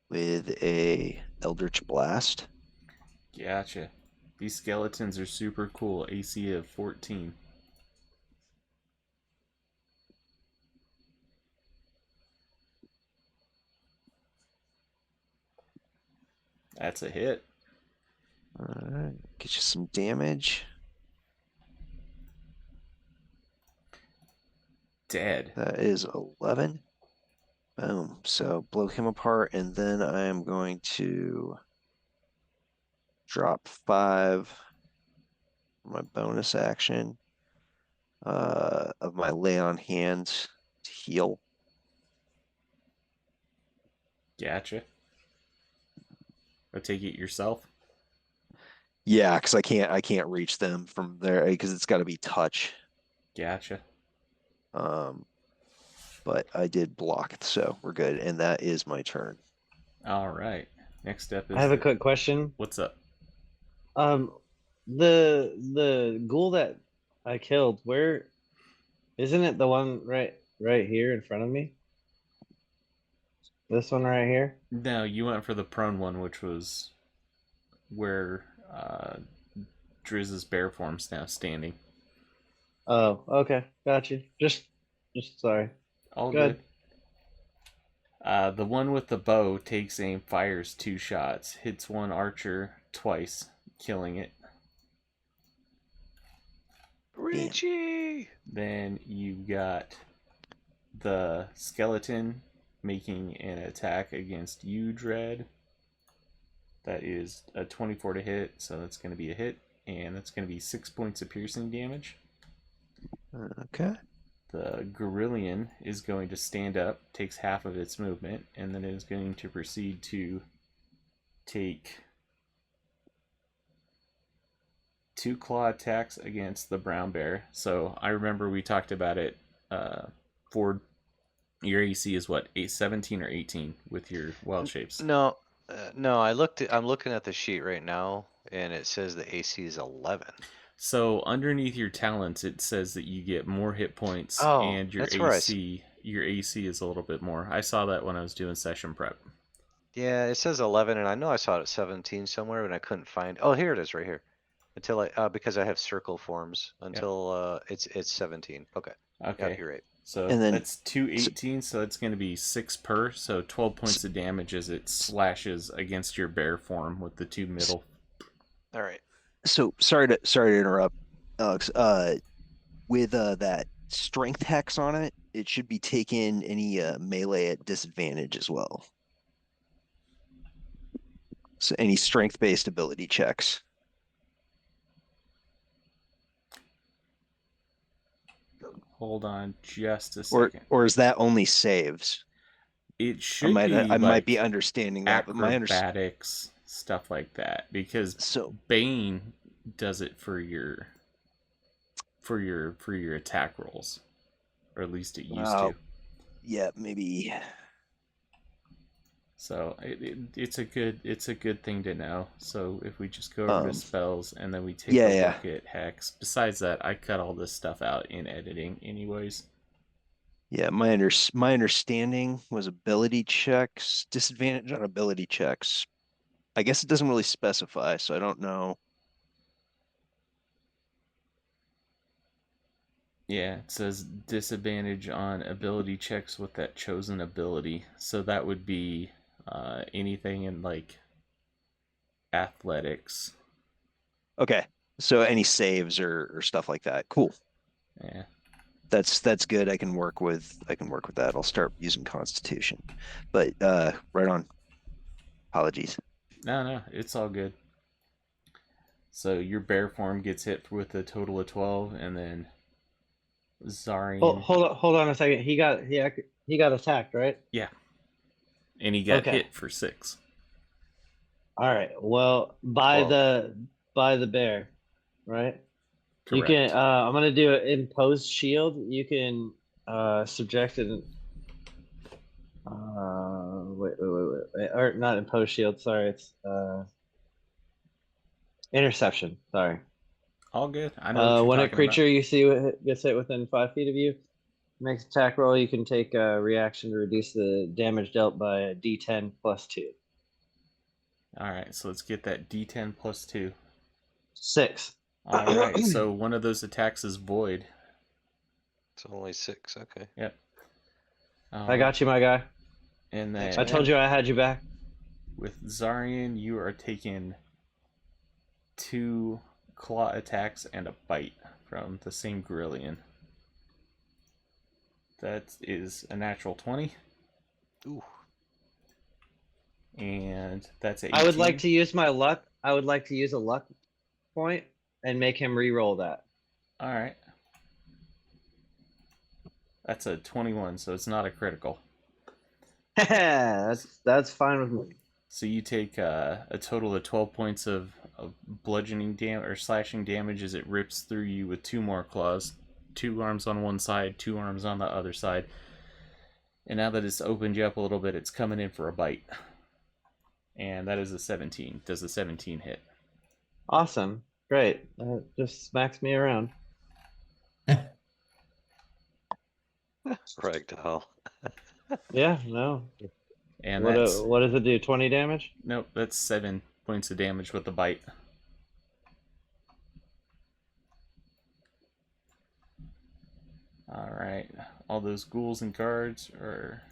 with a Eldritch Blast.
Gotcha. These skeletons are super cool. AC of 14. That's a hit.
Alright, get you some damage.
Dead.
That is 11. Boom. So blow him apart, and then I am going to drop 5 for my bonus action of my lay on hands to heal.
Gotcha. I take it yourself?
Yeah, because I can't reach them from there because it's got to be touch.
Gotcha.
But I did block, so we're good, and that is my turn.
All right. Next up is.
I have a quick question.
What's up?
The ghoul that I killed, where isn't it the one right here in front of me? This one right here?
No, you went for the prone one, which was where Drizz's bear form's now standing.
Oh, okay, got you. Just sorry.
All
Good.
good. The one with the bow takes aim, fires 2 shots, hits one archer twice, killing it.
Richie!
Then you got the skeleton making an attack against you, Dread. That is a 24 to hit, so that's going to be a hit, and that's going to be 6 points of piercing damage.
Okay.
The Gorillion is going to stand up, takes half of its movement, and then it is going to proceed to take 2 claw attacks against the brown bear. So I remember we talked about it. For your AC is what, 17 or 18 with your wild shapes?
No, no, I'm looking at the sheet right now and it says the AC is 11.
So underneath your talents, it says that you get more hit points,
Oh,
and your
that's where
your AC is a little bit more. I saw that when I was doing session prep.
Yeah, it says 11 and I know I saw it at 17 somewhere and I couldn't find. Oh, here it is right here. Until because I have circle forms until it's 17. Okay.
Okay.
Yep, you're right.
So
And then-
that's 218, so that's going to be 6 per, so 12 points of damage as it slashes against your bear form with the 2 middle.
All right.
So sorry to interrupt, Alex. With that strength hex on it, it should be taking any melee at disadvantage as well. So any strength-based ability checks.
Hold on just a
Or
second.
is that only saves?
It should be
I might be
like
understanding that, but my
acrobatics, stuff like that, because
so
Bane does it for your attack rolls, or at least it used to.
Yeah, maybe.
So it's a good thing to know. So if we just go over to spells and then we take a look at hex. Besides that, I cut all this stuff out in editing, anyways.
Yeah, my understanding was ability checks, disadvantage on ability checks. I guess it doesn't really specify, so I don't know.
Yeah, it says disadvantage on ability checks with that chosen ability. So that would be anything in like athletics.
Okay, so any saves or stuff like that. Cool.
Yeah.
That's good. I can work with that. I'll start using Constitution. But right on. Apologies.
No, it's all good. So your bear form gets hit with a total of 12, and then Zarian.
Hold on a second. He got attacked, right?
Yeah. And he got
Okay.
hit for 6.
All right. Well, by the bear, right? You
Correct.
can I'm gonna do an imposed shield. You can subject it. Wait, or not imposed shield. Sorry, it's interception. Sorry.
All good. I know what you're
When a
talking
creature
about.
you see gets hit within 5 feet of you, makes attack roll, you can take a reaction to reduce the damage dealt by a D10 plus 2.
All right, so let's get that D10 plus 2.
6.
All right, so one of those attacks is void.
It's only 6. Okay.
Yep.
I got you, my guy.
And then
I told you I had you back.
with Zarian, you are taking 2 claw attacks and a bite from the same Gorillion. That is a natural 20.
Ooh.
And that's 18.
I would like to use my luck. I would like to use a luck point and make him re-roll that.
All right. That's a 21, so it's not a critical.
that's fine with me.
So you take a total of 12 points of bludgeoning damage or slashing damage as it rips through you with 2 more claws. 2 arms on one side, 2 arms on the other side. And now that it's opened you up a little bit, it's coming in for a bite. And that is a 17. Does a 17 hit?
Awesome. Great. Just smacks me around.
Ragdoll.
Yeah, no.
And
what
that's
does it do? 20 damage?
Nope, that's 7 points of damage with the bite. All right, all those ghouls and guards are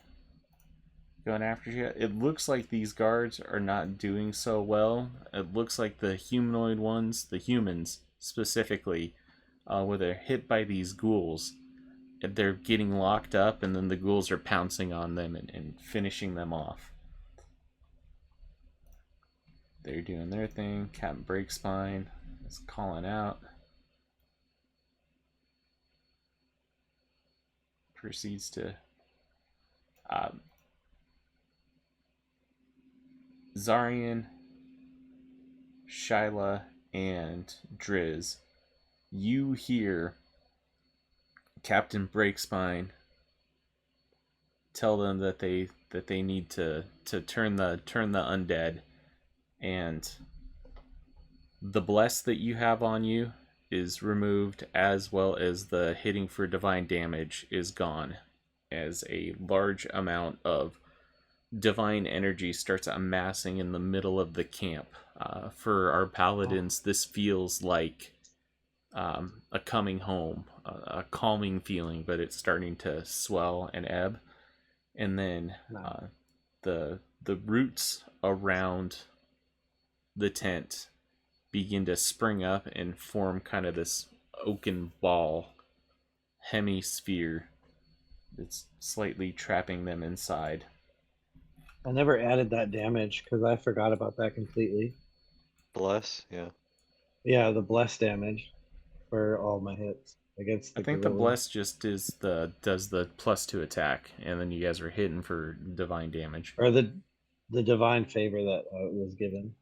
going after you. It looks like these guards are not doing so well. It looks like the humanoid ones, the humans specifically, where they're hit by these ghouls, they're getting locked up, and then the ghouls are pouncing on them and finishing them off. They're doing their thing. Captain Breakspine is calling out. Proceeds to Zarian, Shyla, and Driz. You hear Captain Breakspine tell them that they need to turn the undead, and the bless that you have on you is removed, as well as the hitting for divine damage is gone, as a large amount of divine energy starts amassing in the middle of the camp. For our paladins, this feels like a coming home, a calming feeling, but it's starting to swell and ebb. And then the roots around the tent begin to spring up and form kind of this oaken ball hemisphere that's slightly trapping them inside.
I never added that damage because I forgot about that completely.
Bless, yeah.
Yeah, the bless damage for all my hits against the
I think the
gorilla.
bless just does the +2 attack, and then you guys are hitting for divine damage.
Or the divine favor that was given.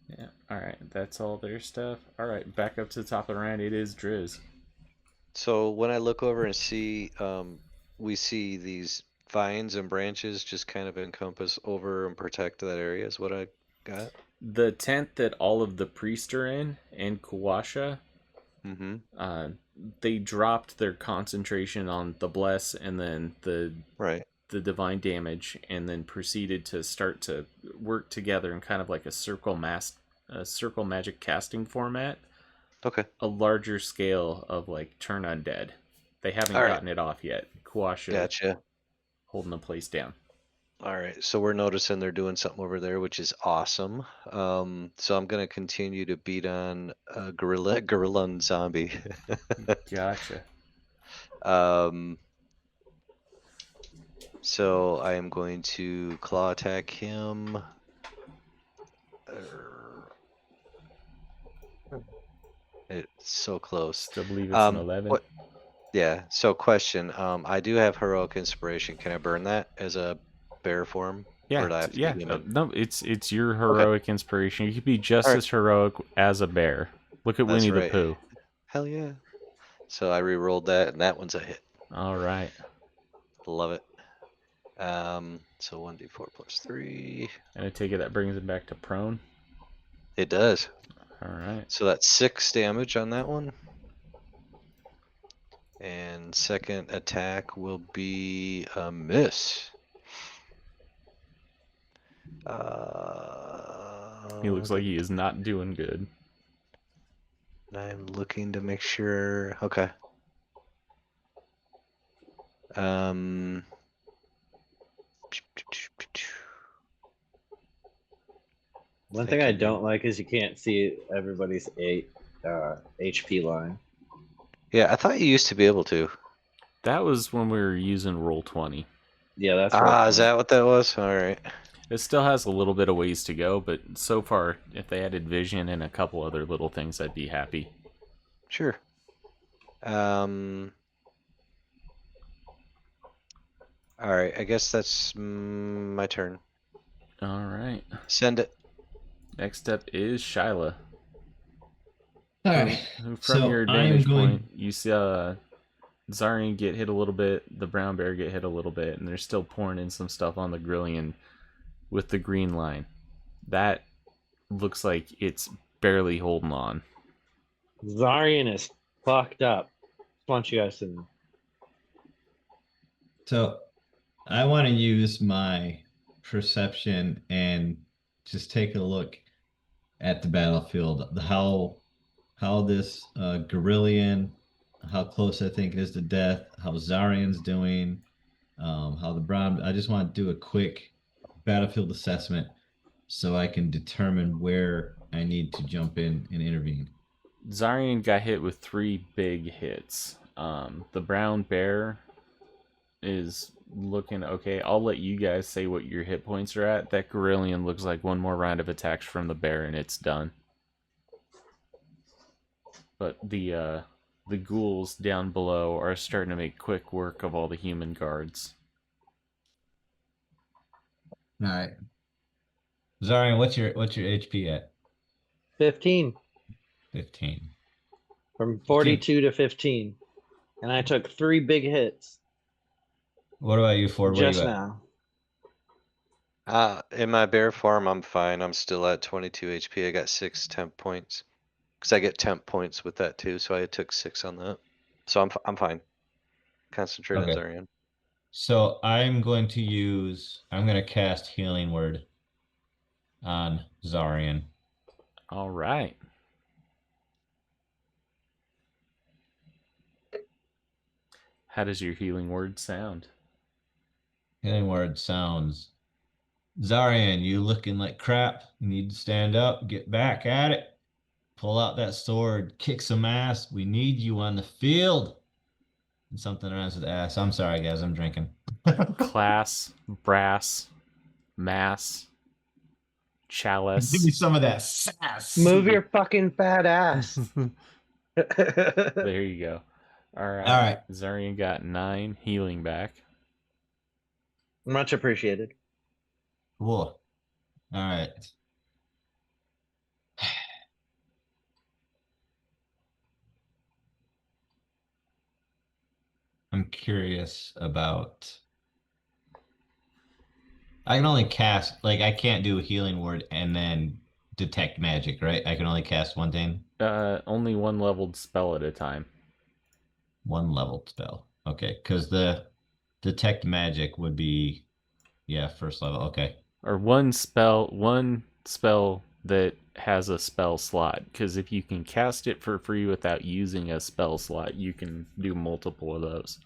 Yeah. All right. That's all their stuff. All right. Back up to the top of the round. It is Driz.
So when I look over and see, we see these vines and branches just kind of encompass over and protect that area is what I got.
The tent that all of the priests are in Kawasha, they dropped their concentration on the bless and then the divine damage, and then proceeded to start to work together in kind of like a circle magic casting format.
Okay.
A larger scale of like turn undead. They haven't gotten it off yet. Kawasha
Gotcha.
holding the place down.
All right, so we're noticing they're doing something over there, which is awesome. So I'm gonna continue to beat on gorilla and zombie.
Gotcha.
So I am going to claw attack him. It's so close.
Still believe it's an 11.
Yeah. So question. I do have heroic inspiration. Can I burn that as a bear form?
Yeah. No, it's your heroic inspiration. You could be just as heroic as a bear. Look at Winnie the Pooh.
Hell yeah. So I re-rolled that, and that one's a hit.
All right.
Love it. So 1d4 plus 3.
And I take it that brings it back to prone.
It does.
All right.
So that's 6 damage on that one. And second attack will be a miss.
He looks like he is not doing good.
I'm looking to make sure. Okay.
One thing I don't like is you can't see everybody's HP line.
Yeah, I thought you used to be able to.
That was when we were using Roll20.
Yeah, that's
is that what that was? All right.
It still has a little bit of ways to go, but so far, if they added vision and a couple other little things, I'd be happy.
Sure. All right, I guess that's my turn.
All right.
Send it.
Next up is Shyla.
All right.
From your advantage point, you see Zarian get hit a little bit, the brown bear get hit a little bit, and they're still pouring in some stuff on the Grillion with the green line. That looks like it's barely holding on.
Zarian is fucked up. Just want you guys to.
So I want to use my perception and just take a look at the battlefield. How how this Guerrillian, how close I think it is to death, how Zaryan's doing, how the Brown. I just want to do a quick battlefield assessment so I can determine where I need to jump in and intervene.
Zaryan got hit with 3 big hits. The brown bear is looking okay. I'll let you guys say what your hit points are at. That Gorillion looks like one more round of attacks from the bear and it's done. But the ghouls down below are starting to make quick work of all the human guards.
All right. Zaryan, what's your HP at?
15
15.
from 42 to 15, and I took 3 big hits
What about you, Ford? What are
just
you at?
now.
In my bear form, I'm fine. I'm still at 22 HP. I got 6 temp points. Cause I get temp points with that too, so I took 6 on that. So I'm fine. Concentrate on
Okay.
Zaryan.
So I'm going to cast Healing Word on Zaryan.
All right. How does your healing word sound?
Healing Word sounds, Zaryan, you looking like crap. You need to stand up, get back at it, pull out that sword, kick some ass. We need you on the field. And something rhymes with ass. I'm sorry, guys. I'm drinking.
Class, brass, mass,
Give
chalice.
me some of that sass.
Move your fucking fat ass.
There you go. All right.
All right.
Zaryan got 9 healing back.
Much appreciated.
Cool. All right. I'm curious about. I can only cast, like, I can't do a healing word and then detect magic, right? I can only cast one thing,
Only 1 leveled spell at a time.
one leveled spell. Okay, because the detect magic would be, yeah, first level. Okay.
Or one spell that has a spell slot. Because if you can cast it for free without using a spell slot, you can do multiple of those.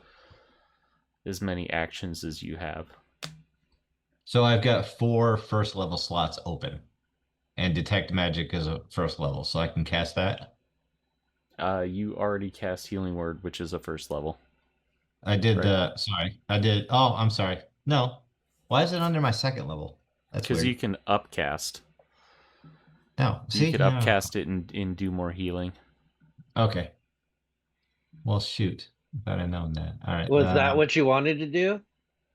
As many actions as you have.
So I've got 4 first level slots open, and detect magic is a first level, so I can cast that.
You already cast Healing Word, which is a first level.
I did
Right.
sorry. I did. Oh, I'm sorry. No. Why is it under my second level? That's
Because you
weird.
can upcast.
No,
You
see?
could
No.
upcast it and do more healing.
Okay. Well, shoot. If I'd have known that. All right.
Was that what you wanted to do?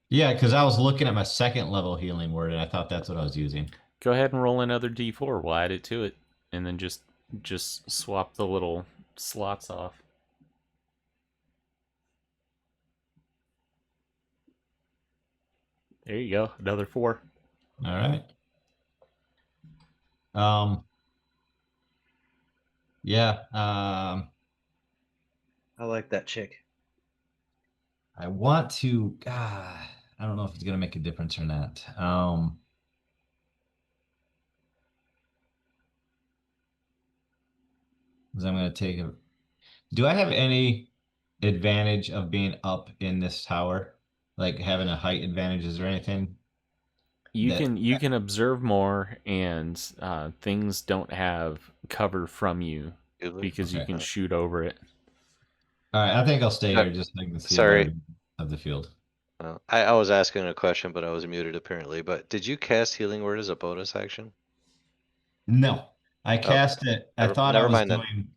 Yeah, because I was looking at my second level healing word, and I thought that's what I was using.
Go ahead and roll another d4. We'll add it to it. And then just swap the little slots off. There you go. Another 4.
All right. Yeah.
I like that chick.
I want to. I don't know if it's gonna make a difference or not. 'Cause I'm gonna take a. Do I have any advantage of being up in this tower? Like having a height advantage? Is there anything
You
that?
can observe more, and things don't have cover from you because you
Okay.
can shoot over it.
All right. I think I'll stay
Uh,
here just so I can see a
Sorry.
better view of the field.
I was asking a question, but I was muted apparently. But did you cast Healing Word as a bonus action?
No, I cast it. I thought I
Never
was
mind then.
doing
Never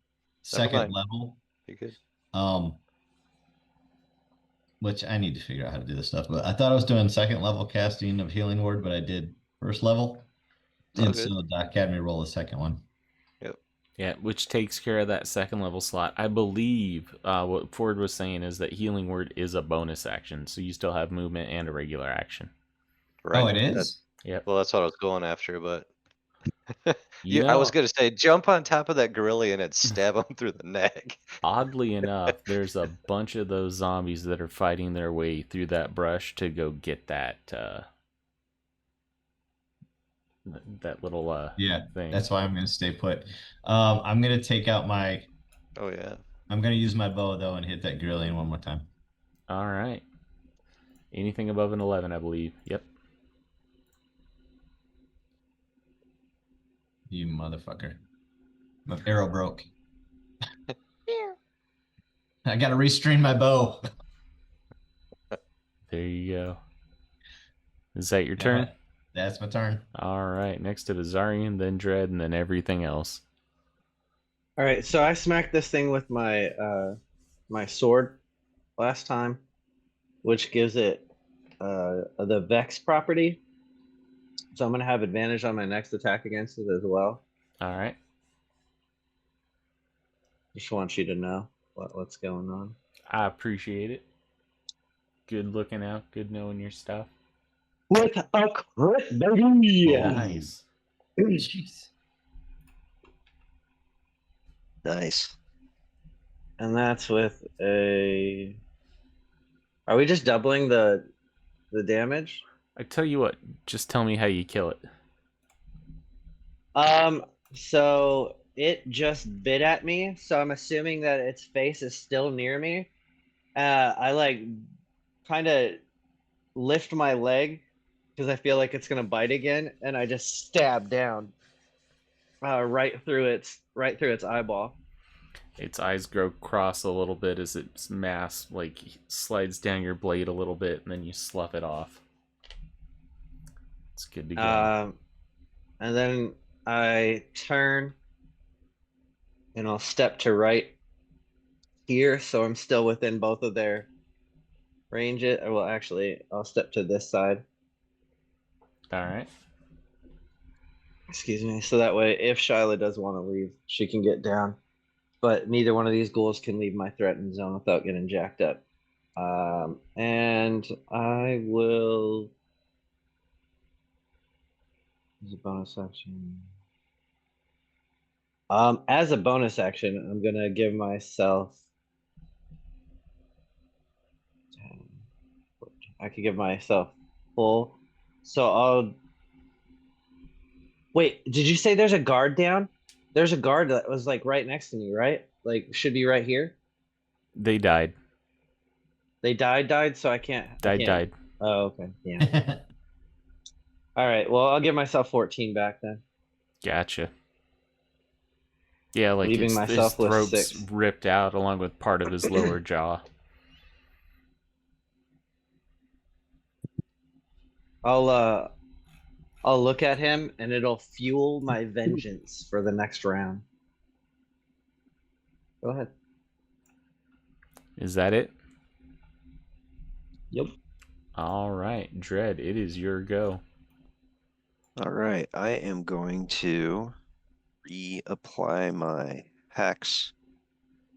second
mind.
level.
You good?
Which I need to figure out how to do this stuff. But I thought I was doing second level casting of healing word, but I did first level.
It's all
And
good.
so the academy roll the second one.
Yep.
Yeah, which takes care of that second level slot. I believe what Ford was saying is that Healing Word is a bonus action, so you still have movement and a regular action.
Right.
Oh, it is?
Yep.
Well, that's what I was going after, but
You
I was
know,
gonna say jump on top of that gorilla and stab him through the neck.
oddly enough, there's a bunch of those zombies that are fighting their way through that brush to go get that that little
Yeah,
thing.
that's why I'm gonna stay put. I'm gonna take out my.
Oh yeah.
I'm gonna use my bow though and hit that Grillion one more time.
All right. Anything above an 11, I believe. Yep.
You motherfucker! My arrow broke. I gotta restring my bow.
There you go. Is that your
Yeah,
turn?
that's my turn.
All right. Next to the Zarian, then Dread, and then everything else.
All right, so I smacked this thing with my my sword last time, which gives it the Vex property. So I'm gonna have advantage on my next attack against it as well.
All right.
Just want you to know what's going on.
I appreciate it. Good looking out. Good knowing your stuff.
With a crit, baby!
Nice.
Jeez.
Nice.
And that's with a. Are we just doubling the damage?
I tell you what. Just tell me how you kill it.
So it just bit at me, so I'm assuming that its face is still near me. I like kind of lift my leg because I feel like it's gonna bite again, and I just stab down right through its eyeball.
Its eyes grow cross a little bit as its mass like slides down your blade a little bit, and then you slough it off. It's good to go.
And then I turn and I'll step to right here, so I'm still within both of their range. Well, actually, I'll step to this side.
All right.
Excuse me. So that way, if Shyla does want to leave, she can get down. But neither one of these ghouls can leave my threatened zone without getting jacked up. And I will. As a bonus action. As a bonus action, I'm gonna give myself. 10, 14. I could give myself full. So I'll. Wait, did you say there's a guard down? There's a guard that was like right next to me, right? Like should be right here.
They died.
They died, so I can't.
Died.
Oh, okay. Yeah. All right. Well, I'll give myself 14 back then,
Gotcha. Yeah, like
leaving
his
myself with
throat's
6.
ripped out along with part of his lower jaw.
I'll look at him and it'll fuel my vengeance for the next round. Go ahead.
Is that it?
Yep.
All right, Dread, it is your go.
All right, I am going to reapply my hex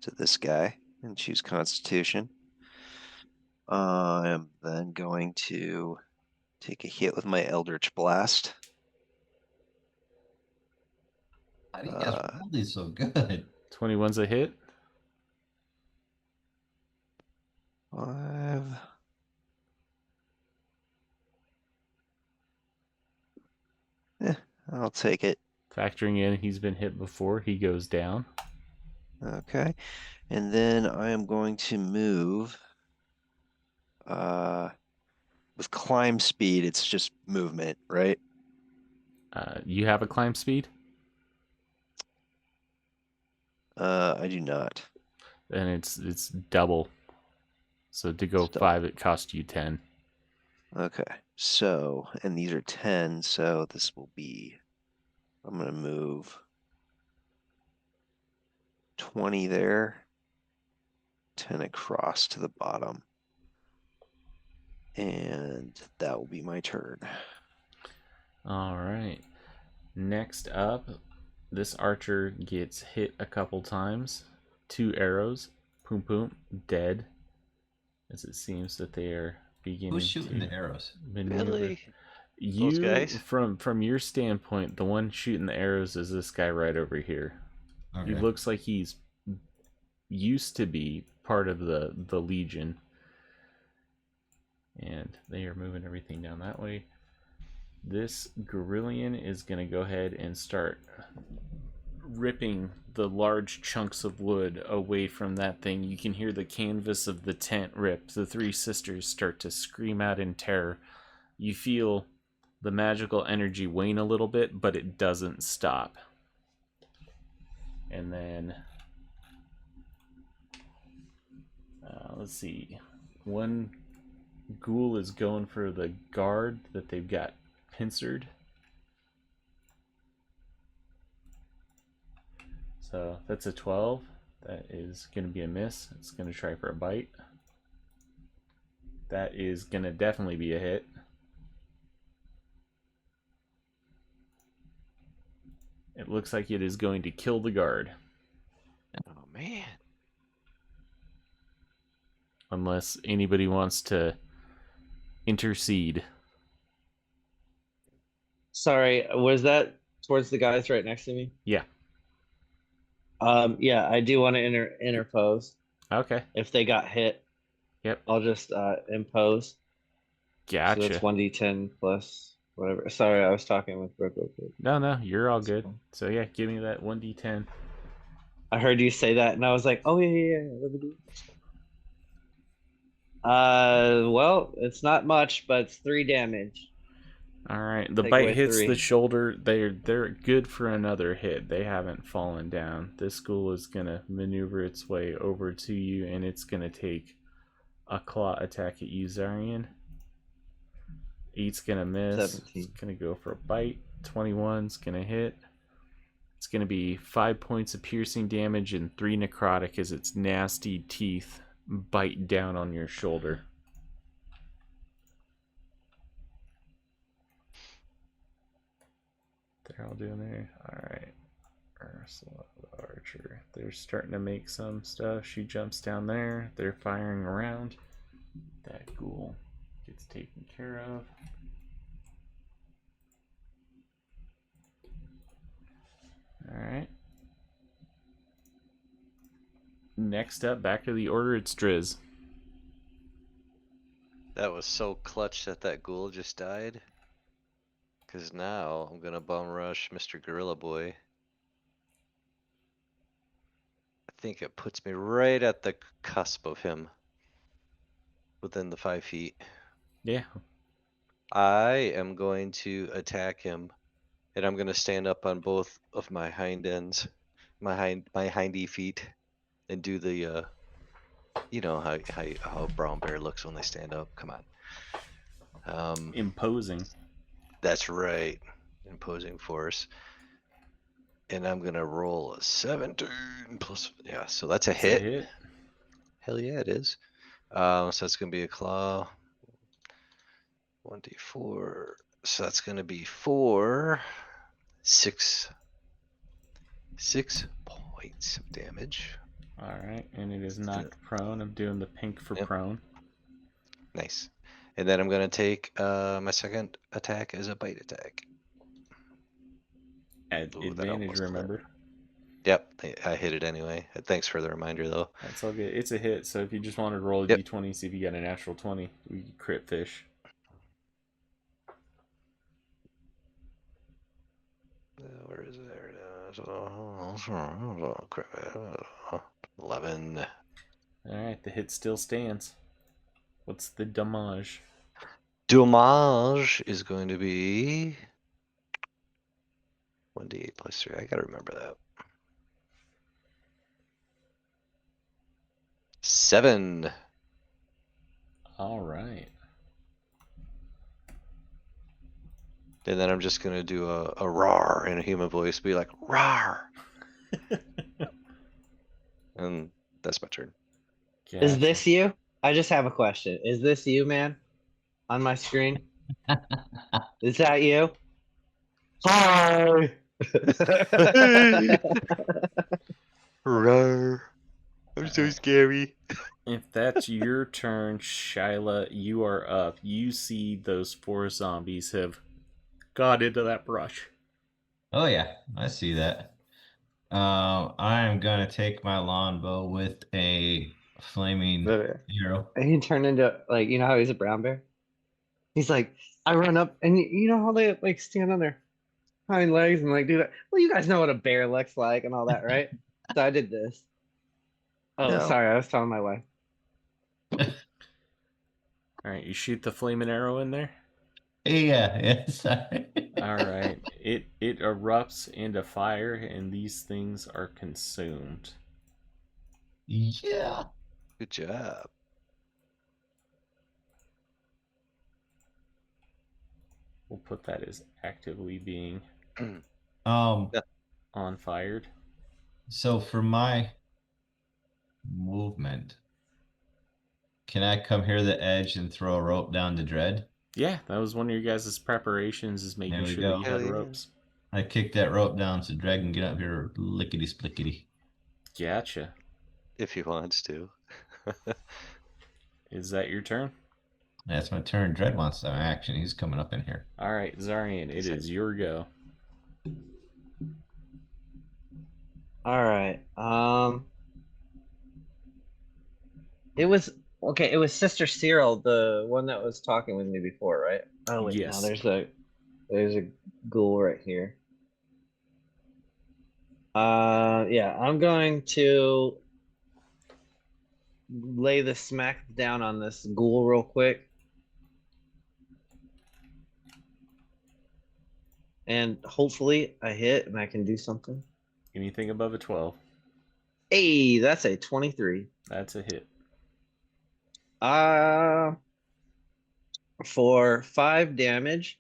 to this guy and choose Constitution. I am then going to take a hit with my Eldritch Blast.
How do you guys roll these so good?
21's a hit.
5. I'll take it.
Factoring in he's been hit before, he goes down.
Okay. And then I am going to move. With climb speed, it's just movement, right?
You have a climb speed?
I do not.
Then it's double. So to go
It's double.
5, it costs you 10.
Okay. So, and these are 10, so this will be, I'm going to move 20 there, 10 across to the bottom. And that will be my turn.
All right. Next up, this archer gets hit a couple times. 2 arrows. Poom poom. Dead. As it seems that they are beginning
Who's shooting
to
the arrows?
maneuver.
Really?
You,
guys?
from your standpoint, the one shooting the arrows is this guy right over here.
Okay.
He looks like he's used to be part of the Legion. And they are moving everything down that way. This Gorillion is going to go ahead and start ripping the large chunks of wood away from that thing. You can hear the canvas of the tent rip. The three sisters start to scream out in terror. You feel the magical energy wane a little bit, but it doesn't stop. And then, let's see. One ghoul is going for the guard that they've got pincered. So that's a 12. That is going to be a miss. It's going to try for a bite. That is going to definitely be a hit. It looks like it is going to kill the guard.
Oh, man.
Unless anybody wants to intercede.
Sorry, was that towards the guys right next to me?
Yeah.
Yeah, I do want to interpose.
Okay.
If they got hit,
Yep.
I'll just impose. So
Gotcha.
that's 1d10 plus whatever. Sorry, I was talking with Brooke real quick.
No, you're all good. So yeah, give me that 1d10.
I heard you say that, and I was like, "Oh yeah. Let me do it." Well, it's not much, but it's 3 damage.
All right, the
Take
bite
away
hits
3.
the shoulder. They're good for another hit. They haven't fallen down. This ghoul is gonna maneuver its way over to you, and it's gonna take a claw attack at you, Zarian. 8's gonna miss.
17.
It's gonna go for a bite. 21's gonna hit. It's gonna be 5 points of piercing damage and 3 necrotic as its nasty teeth bite down on your shoulder. They're all doing there. Alright. Ursula the Archer. They're starting to make some stuff. She jumps down there. They're firing around. That ghoul gets taken care of. Alright. Next up, back to the order, it's Driz.
That was so clutch that that ghoul just died. Cause now I'm gonna bum rush Mr. Gorilla Boy. I think it puts me right at the cusp of him. Within the 5 feet.
Yeah.
I am going to attack him. And I'm gonna stand up on both of my hind ends. My hindy feet. And do the you know how a brown bear looks when they stand up. Come on.
Imposing.
That's right. Imposing force. And I'm gonna roll a 17 plus, yeah, so that's a
It's
hit.
a hit.
Hell yeah, it is. So that's gonna be a claw. 1d4. So that's gonna be 6 points of damage.
Alright, and it is knocked prone. I'm doing the pink for
Yep.
prone.
Nice. And then I'm gonna take my second attack as a bite attack.
At
Ooh, that
advantage,
almost
remember?
crit. Yep, I hit it anyway. Thanks for the reminder though.
That's all good. It's a hit, so if you just want to roll a
Yep.
d20, see if you got a natural 20, we crit fish.
Where is it? There it is. 11.
Alright, the hit still stands. What's the damage?
Dommage is going to be 1d8 plus 3. I gotta remember that. 7.
Alright.
And then I'm just gonna do a roar in a human voice, be like, roar! And that's my turn.
Is this you? I just have a question. Is this you, man? On my screen? Is that you? Hi.
Roar. I'm so scary.
If that's your turn, Shyla, you are up. You see those 4 zombies have got into that brush.
Oh yeah, I see that. I am gonna take my longbow with a flaming arrow.
He turned into, like, you know how he's a brown bear? He's like, I run up, and you know how they like stand on their hind legs and like do that. Well, you guys know what a bear looks like and all that, right? So I did this. Oh,
No.
sorry, I was telling my wife.
All right, you shoot the flaming arrow in there.
Yeah, yeah, sorry.
All right, it erupts into fire, and these things are consumed.
Yeah.
Good job.
We'll put that as actively being
Um,
Yeah.
on fired.
so for my movement, can I come here to the edge and throw a rope down to Dread?
Yeah, that was one of your guys' preparations, is making
There we
sure that
go.
you
Hell
had
yeah.
ropes.
I kick that rope down so Dread can get up here lickety splickety.
Gotcha.
If he wants to.
Is that your turn?
That's my turn. Dread wants some action. He's coming up in here.
All right, Zarian, it is your go.
All right. It was okay. It was Sister Cyril, the one that was talking with me before, right? Oh wait, no,
Yes.
there's a ghoul right here. Yeah, I'm going to lay the smack down on this ghoul real quick. And hopefully I hit and I can do something.
Anything above a 12,
Hey, that's a 23.
that's a hit.
Uh, for 5 damage.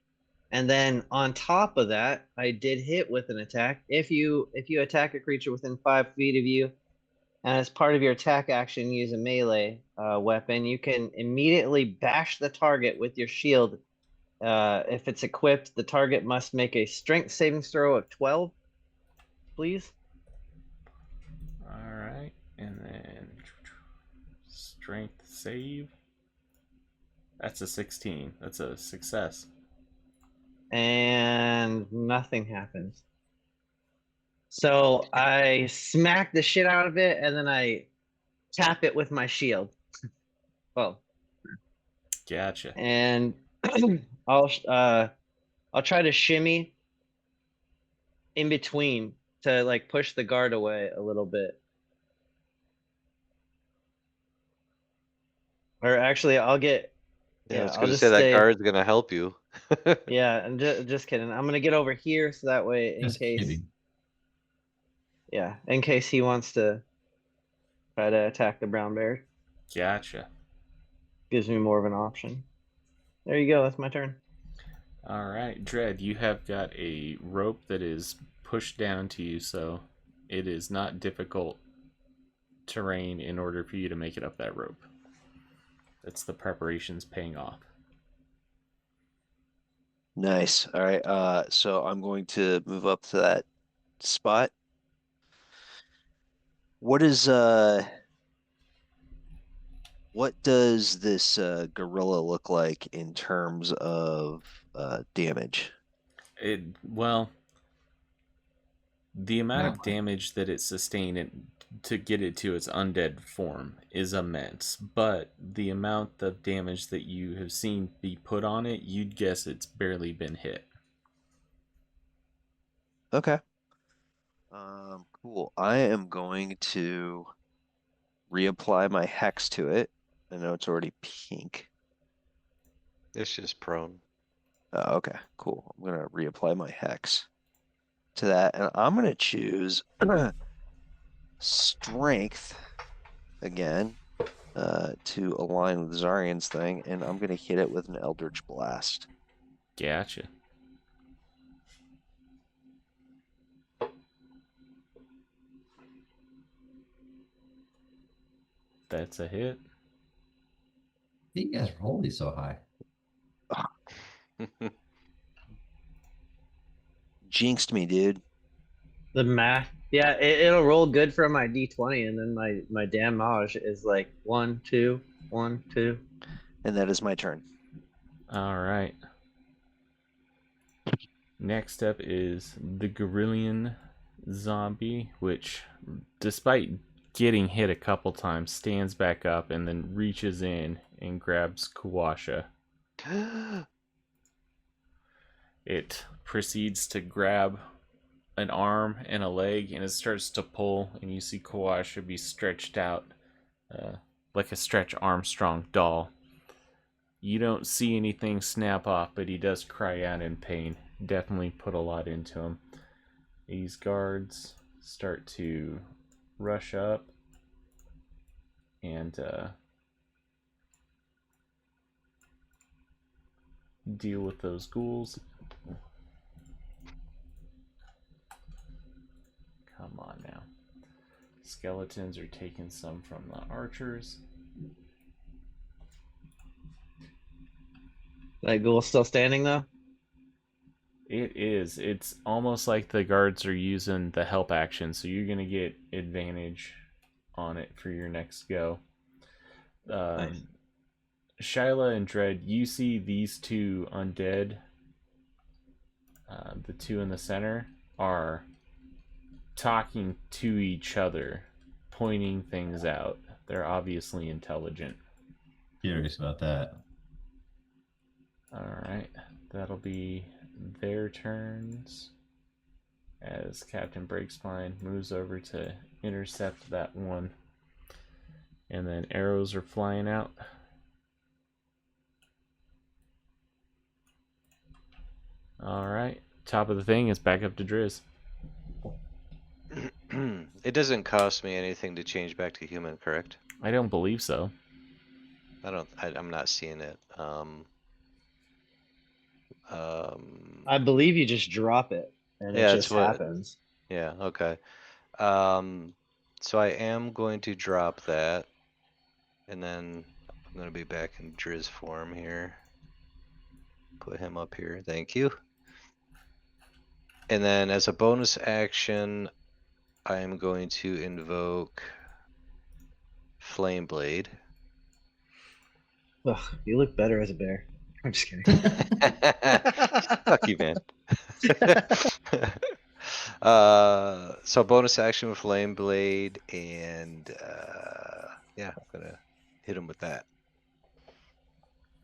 And then on top of that, I did hit with an attack. If you attack a creature within 5 feet of you, and as part of your attack action, use a melee weapon, you can immediately bash the target with your shield. If it's equipped, the target must make a strength saving throw of 12, please.
All right, and then strength save. That's a 16. That's a success.
And nothing happens. So I smack the shit out of it, and then I tap it with my shield. Oh,
Gotcha.
and I'll try to shimmy in between to like push the guard away a little bit. Or actually,
Yeah, I
yeah,
was
I'll
gonna
just
say that
stay.
guard's gonna help you.
Yeah, I'm just kidding. I'm gonna get over here so that way, in
Just
case,
kidding.
yeah, in case he wants to try to attack the brown bear,
Gotcha.
gives me more of an option. There you go. That's my turn.
All right, Dread, you have got a rope that is pushed down to you, so it is not difficult terrain in order for you to make it up that rope. That's the preparations paying off.
Nice. All right. So I'm going to move up to that spot. What is what does this gorilla look like in terms of damage?
Well, the amount
Not
of damage that it sustained to get it to its undead form is immense, but the amount of damage that you have seen be put on it, you'd guess it's barely been hit.
Okay. Cool. I am going to reapply my hex to it. I know it's already pink.
It's just prone.
Okay, cool. I'm gonna reapply my hex to that, and I'm gonna choose strength again to align with Zarian's thing, and I'm gonna hit it with an Eldritch Blast.
Gotcha. That's a hit.
You guys are holding so high.
Jinxed me, dude.
The math, yeah, it'll roll good for my d20, and then my damage is like 1, 2, 1, 2.
And that is my turn.
All right. Next up is the Gorillion zombie, which, despite getting hit a couple times, stands back up and then reaches in and grabs Kuwasha. It proceeds to grab an arm and a leg, and it starts to pull, and you see Kawasha be stretched out like a Stretch Armstrong doll. You don't see anything snap off, but he does cry out in pain. Definitely put a lot into him. These guards start to rush up and deal with those ghouls. Come on now. Skeletons are taking some from the archers.
That ghoul's still standing though?
It is. It's almost like the guards are using the help action, so you're going to get advantage on it for your next go.
Nice.
Shyla and Dread, you see these two undead, the two in the center, are talking to each other, pointing things out. They're obviously intelligent.
Curious about that.
Alright, that'll be their turns as Captain Breakspine moves over to intercept that one. And then arrows are flying out. Alright, top of the thing is back up to Driz.
It doesn't cost me anything to change back to human, correct?
I don't believe so.
I'm not seeing it.
I believe you just drop it and it
Yeah, that's
just
what.
happens.
Yeah, okay. So I am going to drop that, and then I'm gonna be back in Driz form here. Put him up here, thank you. And then as a bonus action, I am going to invoke Flame Blade.
Ugh, you look better as a bear. I'm just kidding.
Fuck you, man. So bonus action with Flame Blade, and yeah, I'm gonna hit him with that.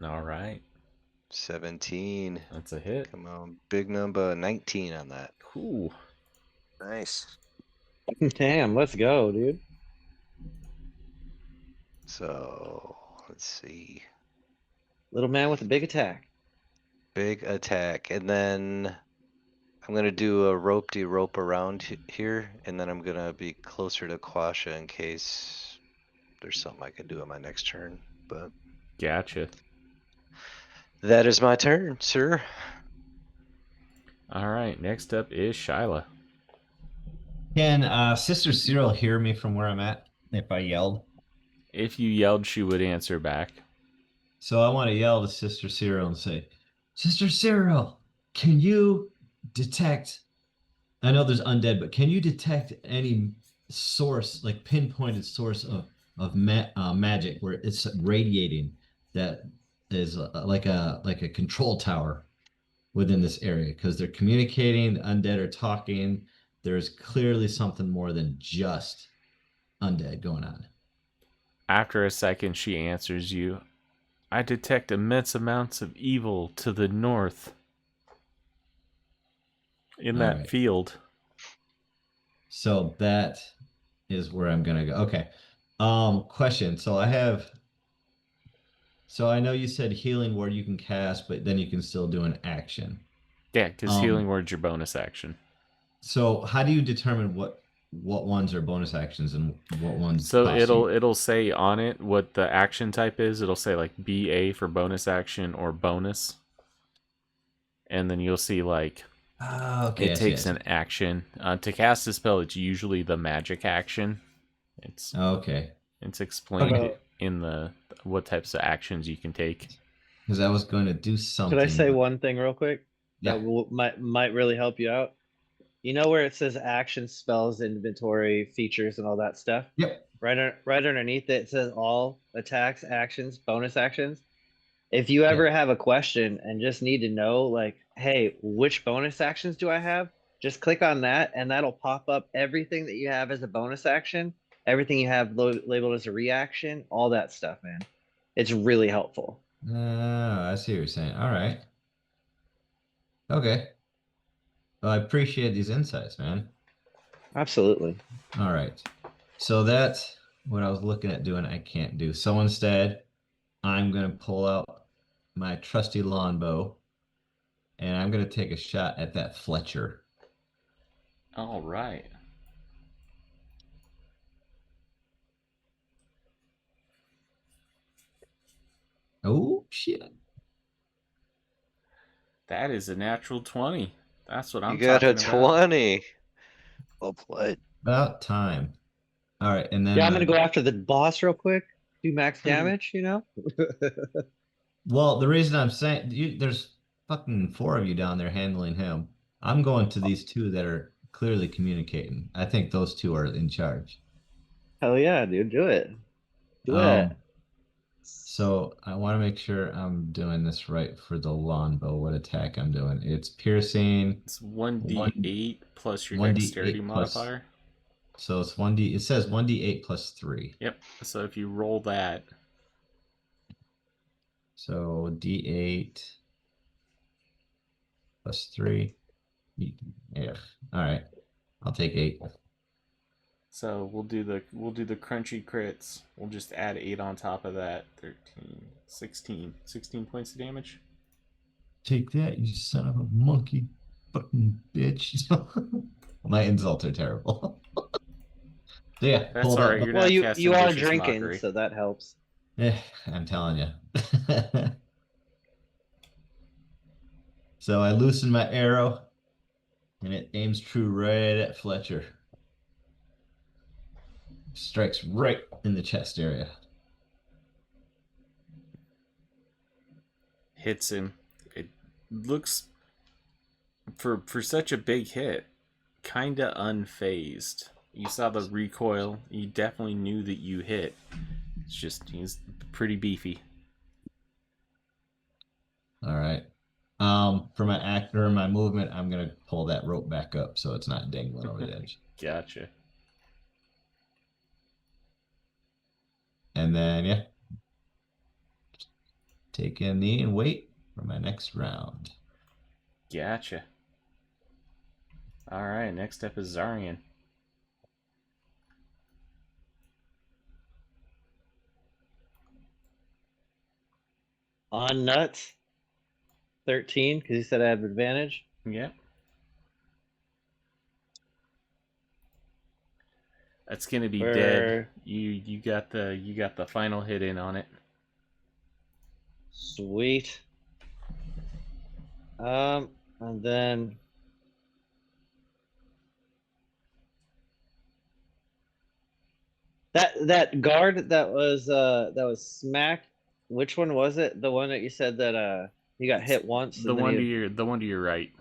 Alright,
17.
that's a hit.
Come on, big number, 19 on that.
Cool.
Nice.
Damn, let's go, dude.
So let's see.
Little man with a big attack.
Big attack, and then I'm gonna do a rope around here, and then I'm gonna be closer to Quasha in case there's something I can do on my next turn. But
Gotcha.
that is my turn, sir.
Alright, next up is Shyla.
Can Sister Cyril hear me from where I'm at if I yelled?
If you yelled, she would answer back.
So I want to yell to Sister Cyril and say, Sister Cyril, can you detect? I know there's undead, but can you detect any source, like pinpointed source of magic where it's radiating that is like a control tower within this area? Because they're communicating, the undead are talking. There's clearly something more than just undead going on.
After a second, she answers you. I detect immense amounts of evil to the north. In that
Alright.
field.
So that is where I'm gonna go. Okay. Question. So I know you said healing word you can cast, but then you can still do an action.
Yeah, because healing word's your bonus action.
So how do you determine what ones are bonus actions and what ones
So
cost you?
it'll say on it what the action type is. It'll say like BA for bonus action or bonus. And then you'll see like
Okay,
it takes an action. To cast a spell, it's usually the magic action. It's
okay.
It's explained
Okay.
in the what types of actions you can take.
Because I was going to do something.
Could I say one thing real quick?
Yeah.
That might really help you out. You know where it says action, spells, inventory, features, and all that stuff?
Yep.
Right underneath it, it says all attacks, actions, bonus actions. If you ever have a question and just need to know, like, hey, which bonus actions do I have? Just click on that, and that'll pop up everything that you have as a bonus action, everything you have labeled as a reaction, all that stuff, man. It's really helpful.
I see what you're saying. All right. Okay. Well, I appreciate these insights, man.
Absolutely.
All right. So that's what I was looking at doing. I can't do. So instead, I'm gonna pull out my trusty longbow and I'm gonna take a shot at that Fletcher.
All right.
Oh shit.
That is a natural 20. That's what
You
I'm
got a
talking about.
20.
Well played.
About time. All right, and then
Yeah, I'm gonna go after the boss real quick. Do max damage, you know?
well, the reason I'm saying there's fucking four of you down there handling him. I'm going to these two that are clearly communicating. I think those two are in charge.
Hell yeah, dude, do it. Do it.
Um, so I want to make sure I'm doing this right for the longbow. What attack I'm doing? It's piercing
It's
one
1d8 plus your
one
dexterity
d8 plus.
modifier.
So it's 1d. It says 1d8 plus 3.
Yep. So if you roll that,
So d8 plus 3. Yeah. All right. I'll take 8.
so we'll do the crunchy crits. We'll just add 8 on top of that. 13, 16 points of damage.
Take that, you son of a monkey, fucking bitch. My insults are terrible. So yeah,
That's
pull
all
that.
right. You're
Well,
not
you
casting
are
vicious
drinking,
mockery.
so that helps.
I'm telling you. So I loosen my arrow, and it aims true right at Fletcher. Strikes right in the chest area.
Hits him. It looks for such a big hit, kinda unfazed. You saw the recoil. You definitely knew that you hit. It's just he's pretty beefy.
All right. For my actor, my movement, I'm gonna pull that rope back up so it's not dangling over the edge.
Gotcha.
And then yeah, take a knee and wait for my next round.
Gotcha. All right. Next up is Zarian.
On nuts, 13, because you said I have advantage.
Yep. That's gonna be dead.
For
You got the final hit in on it.
sweet. And then that guard that was smacked. Which one was it? The one that you said that he got hit once
The
and then
one to
he
your right.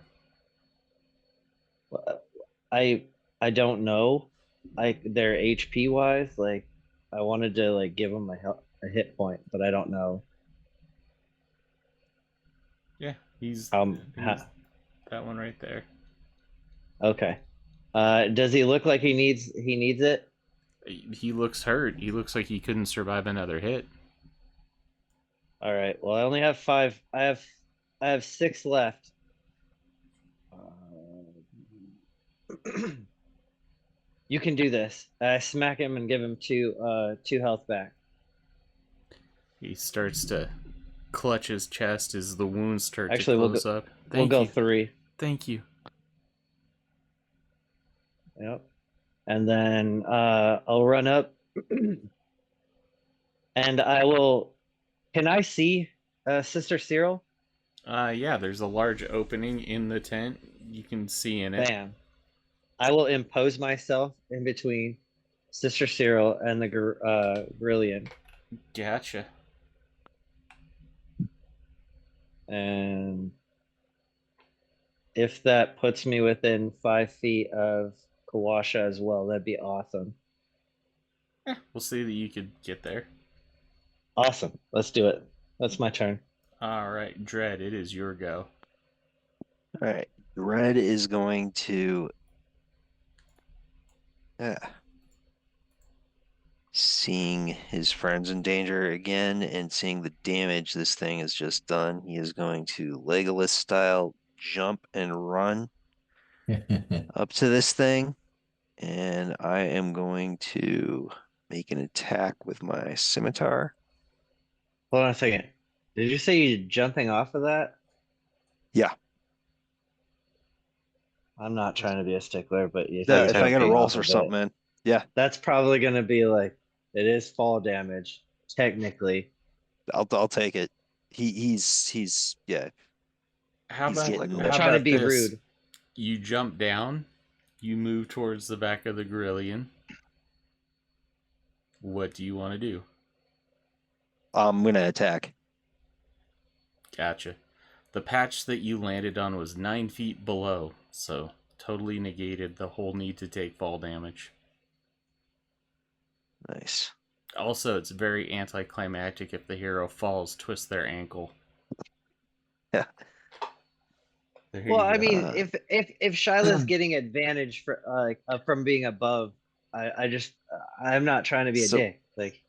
I don't know. Their HP wise, like I wanted to like give him a hit point, but I don't know.
Yeah, he's
Ha-
that one right there.
okay. Does he look like he needs it?
He looks hurt. He looks like he couldn't survive another hit.
All right. Well, I only have 5. I have 6 left. You can do this. I smack him and give him 2 health back.
He starts to clutch his chest as the wounds start
Actually,
to
we'll
close
go
up.
we'll
Thank
go
you.
3.
Thank you.
Yep. And then I'll run up and I will. Can I see Sister Cyril?
Yeah, there's a large opening in the tent. You can see in it.
Bam. I will impose myself in between Sister Cyril and the Grillion.
Gotcha.
And if that puts me within 5 feet of Kawasha as well, that'd be awesome.
We'll see that you could get there.
Awesome. Let's do it. That's my turn.
All right, Dread, it is your go.
All right. Red is going to Seeing his friends in danger again and seeing the damage this thing has just done, he is going to Legolas style jump and run up to this thing. And I am going to make an attack with my scimitar.
Hold on a second. Did you say you're jumping off of that?
Yeah.
I'm not trying to be a stickler, but if
If
you're
I got to
jumping
roll
off
for
of
something,
it,
man. Yeah,
that's probably gonna be like it is fall damage, technically.
I'll take it. He's yeah.
How
He's
about
getting
I'm
how
not trying to
about
be
this?
rude.
You jump down, you move towards the back of the Grillion. What do you want to do?
I'm gonna attack.
Gotcha. The patch that you landed on was 9 feet below, so totally negated the whole need to take fall damage.
Nice.
Also, it's very anticlimactic if the hero falls, twists their ankle.
Yeah.
There
Well,
you
I
go.
mean, if Shyla's getting advantage from being above, I'm not trying to be a
So
dick. Like,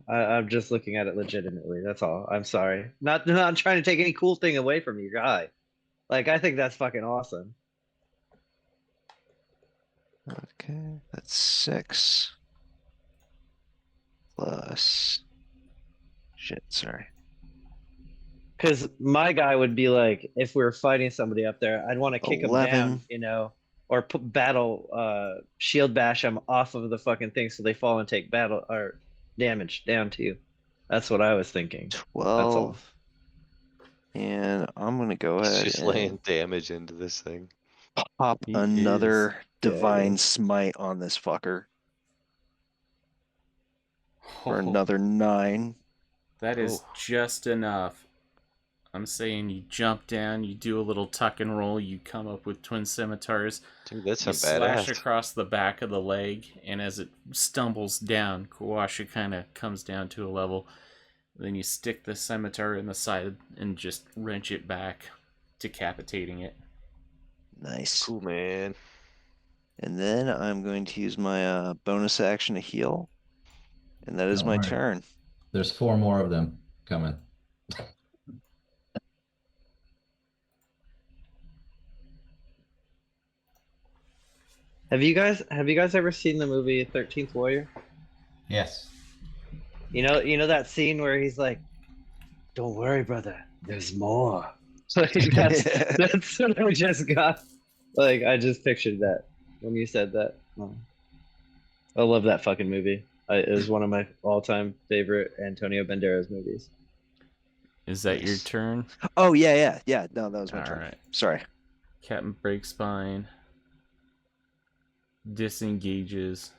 I'm just looking at it legitimately. That's all. I'm sorry. Not trying to take any cool thing away from your guy. Like, I think that's fucking awesome.
okay, that's 6 plus. Shit, sorry.
Because my guy would be like, if we were fighting somebody up there, I'd want to kick him
11.
down, or put shield bash them off of the fucking thing so they fall and take battle or damage down to you. That's what I was thinking. That's all.
12. And I'm gonna go
He's
ahead
just
and
laying damage into this thing.
pop
He
another
Yeah,
divine
it is.
smite on this fucker for
Oh,
another 9.
that is
Oh.
just enough. I'm saying you jump down, you do a little tuck and roll, you come up with twin scimitars,
Dude, that's
you
some
slash
badass.
across the back of the leg, and as it stumbles down, Kawasha kind of comes down to a level. Then you stick the scimitar in the side and just wrench it back, decapitating it.
Nice.
Cool, man.
And then I'm going to use my bonus action to heal. And that is
Don't
my
worry.
turn.
There's 4 more of them coming.
Have you guys ever seen the movie 13th Warrior?
Yes.
You know that scene where he's like, "Don't worry, brother, there's more." Like that's what I just got. Like I just pictured that when you said that. I love that fucking movie. It was one of my all-time favorite Antonio Banderas movies.
Is that your
Nice.
turn?
Oh, yeah. No, that was my
All
turn.
right.
Sorry.
Captain Breakspine disengages.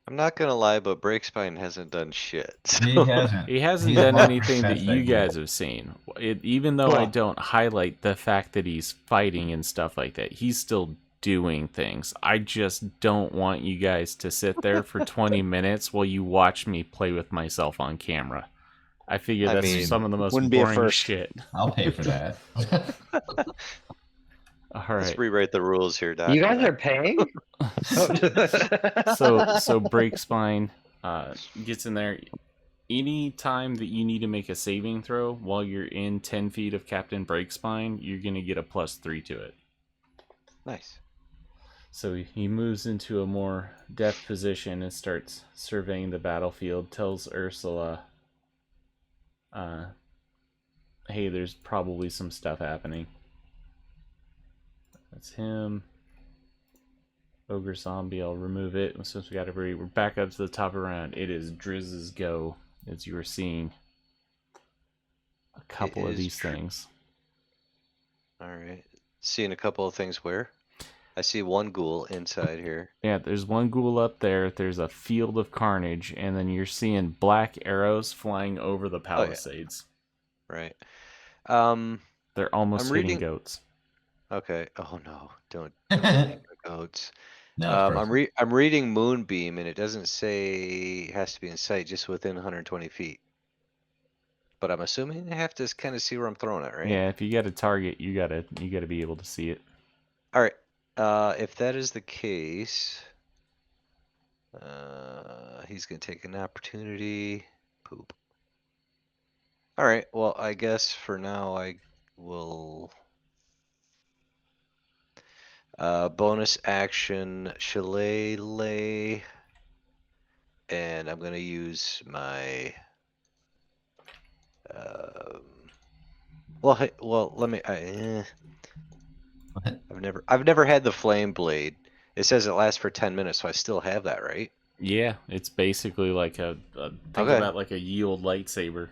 I'm not gonna lie, but Breakspine hasn't done shit.
He
so-
hasn't.
He hasn't
He's
done
walked
anything that
past
you
goal.
guys have seen. Even though I
Well-
don't highlight the fact that he's fighting and stuff like that, he's still doing things. I just don't want you guys to sit there for 20 minutes while you watch me play with myself on camera. I figure
I
that's
mean,
some of the most
wouldn't be a
boring
first.
shit.
I'll pay for that.
All
Let's
right.
rewrite the rules here, Doc.
You guys are paying?
So Breakspine gets in there. Any time that you need to make a saving throw while you're in 10 feet of Captain Breakspine, you're going to get a +3 to it.
Nice.
So he moves into a more depth position and starts surveying the battlefield, tells Ursula, hey, there's probably some stuff happening. That's him. Ogre Zombie, I'll remove it. Since we got everybody, we're back up to the top of the round. It is Drizz's go, as you were seeing a couple of
is
these things.
All right. Seeing a couple of things where? I see one ghoul inside here.
Yeah, there's one ghoul up there. There's a field of carnage, and then you're seeing black arrows flying over the palisades.
Right.
They're almost
I'm
hitting
reading-
goats.
Okay. Oh no, don't hit the goats.
No,
I'm reading Moonbeam, and it doesn't say it has to be in sight, just within 120 feet. But I'm assuming I have to kind of see where I'm throwing it, right?
Yeah, if you got a target, you gotta be able to see it.
All right. If that is the case, He's gonna take an opportunity. Poop. All right. Well, I guess for now I will. Bonus action shillelagh, and I'm gonna use my. Well, let me.
What?
I've never had the flame blade. It says it lasts for 10 minutes, so I still have that, right?
Yeah, it's basically like think
Okay.
about like a yield lightsaber.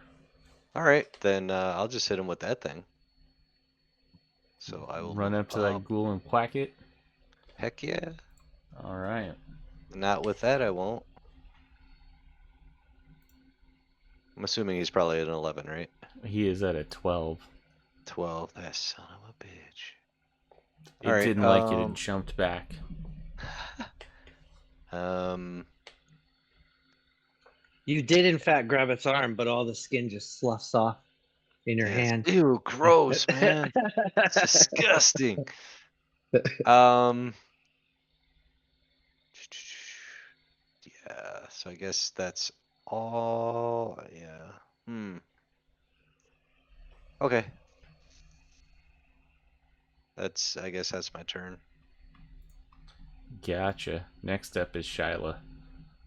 All right, then I'll just hit him with that thing. So I will
Run
move
up to
up.
that ghoul and whack it.
Heck yeah.
All right.
Not with that, I won't. I'm assuming he's probably at an 11, right?
He is at a 12.
12. That son of a bitch.
It
All right.
didn't like it and jumped back.
You did in fact grab its arm, but all the skin just sloughs off in your
Yes.
hand.
Ew, gross, man. It's disgusting. Yeah, so I guess that's all. Yeah. Okay. I guess that's my turn.
Gotcha. Next up is Shyla.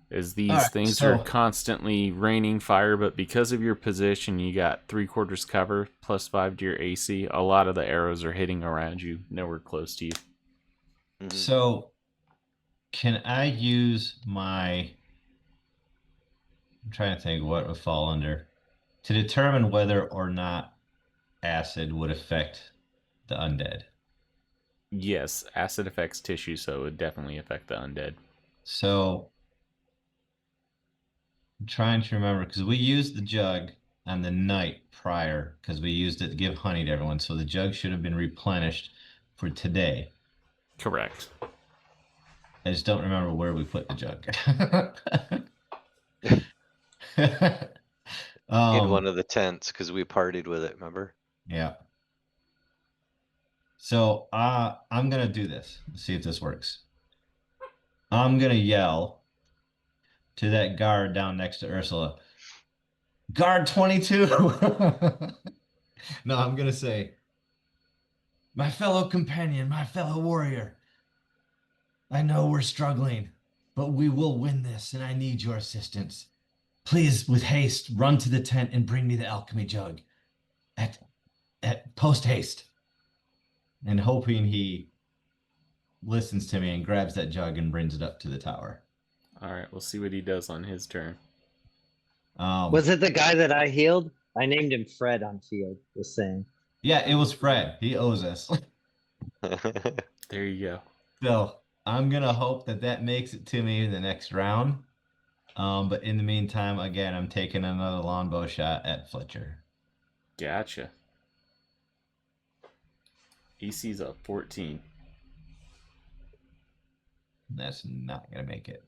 As these
Alright,
things are
so-
constantly raining fire, but because of your position, you got 3/4 cover, +5 to your AC. A lot of the arrows are hitting around you, nowhere close to you.
Mhm.
So, can I use my? I'm trying to think what would fall under to determine whether or not acid would affect the undead.
Yes, acid affects tissue, so it would definitely affect the undead.
So, I'm trying to remember because we used the jug on the night prior because we used it to give honey to everyone. So the jug should have been replenished for today.
Correct.
I just don't remember where we put the jug.
In one of the tents, because we partied with it, remember?
Yeah. So I'm gonna do this. Let's see if this works. I'm gonna yell to that guard down next to Ursula. Guard 22. No, I'm gonna say, my fellow companion, my fellow warrior. I know we're struggling, but we will win this, and I need your assistance. Please, with haste, run to the tent and bring me the alchemy jug. At post haste. And hoping he listens to me and grabs that jug and brings it up to the tower.
All right, we'll see what he does on his turn.
Was it the guy that I healed? I named him Fred on field, just saying.
Yeah, it was Fred. He owes us.
There you go.
So I'm going to hope that that makes it to me the next round. But in the meantime, again, I'm taking another longbow shot at Fletcher.
Gotcha. EC's a 14.
That's not going to make it.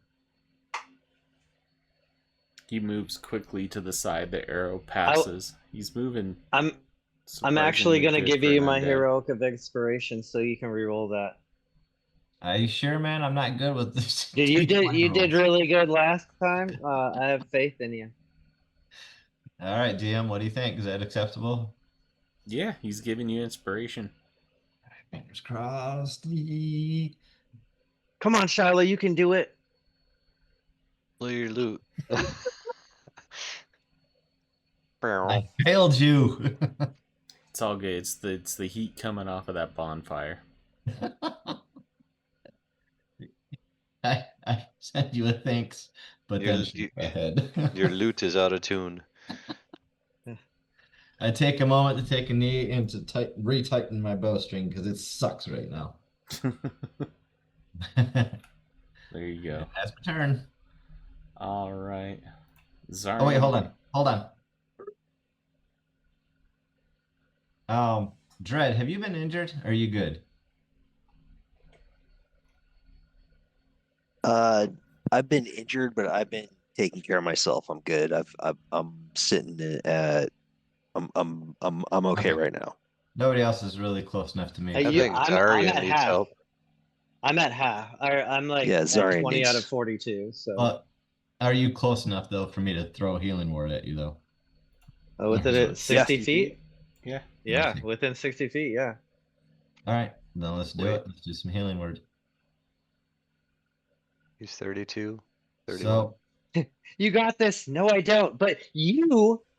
He moves quickly to the side. The arrow passes. He's moving.
I'm
surprisingly
actually gonna
good
give
for
you
an
my
undead.
heroic of inspiration so you can reroll that.
Are you sure, man? I'm not good with this.
Dude, you did
rolls.
really good last time. I have faith in you.
All right, DM, what do you think? Is that acceptable?
Yeah, he's giving you inspiration.
Fingers crossed.
Come on, Shiloh, you can do it.
Blow your loot.
I failed you.
It's all good. It's the heat coming off of that bonfire.
I sent you a thanks, but
Your-
then shoot ahead.
Your loot is out of tune.
I take a moment to take a knee and to retighten my bowstring because it sucks right now.
There you go.
That's my turn.
All right. Zarn.
Oh wait, hold on. Dread, have you been injured? Are you good?
I've been injured, but I've been taking care of myself. I'm good. I'm sitting at. I'm okay
Okay.
right now.
Nobody else is really close enough to me.
Hey,
I think
I'm
Zarya
at
needs
half.
help.
I'm at half. I'm like
Yeah,
at
Zarya
20 out
needs-
of 42. So
But are you close enough though for me to throw a healing word at you though?
within
Okay.
it 60 feet.
Yeah.
Yeah,
see.
within 60 feet. Yeah.
All right, then let's do
Wait.
it. Let's do some healing word.
He's 32, 31.
So
You got this. No, I don't. But you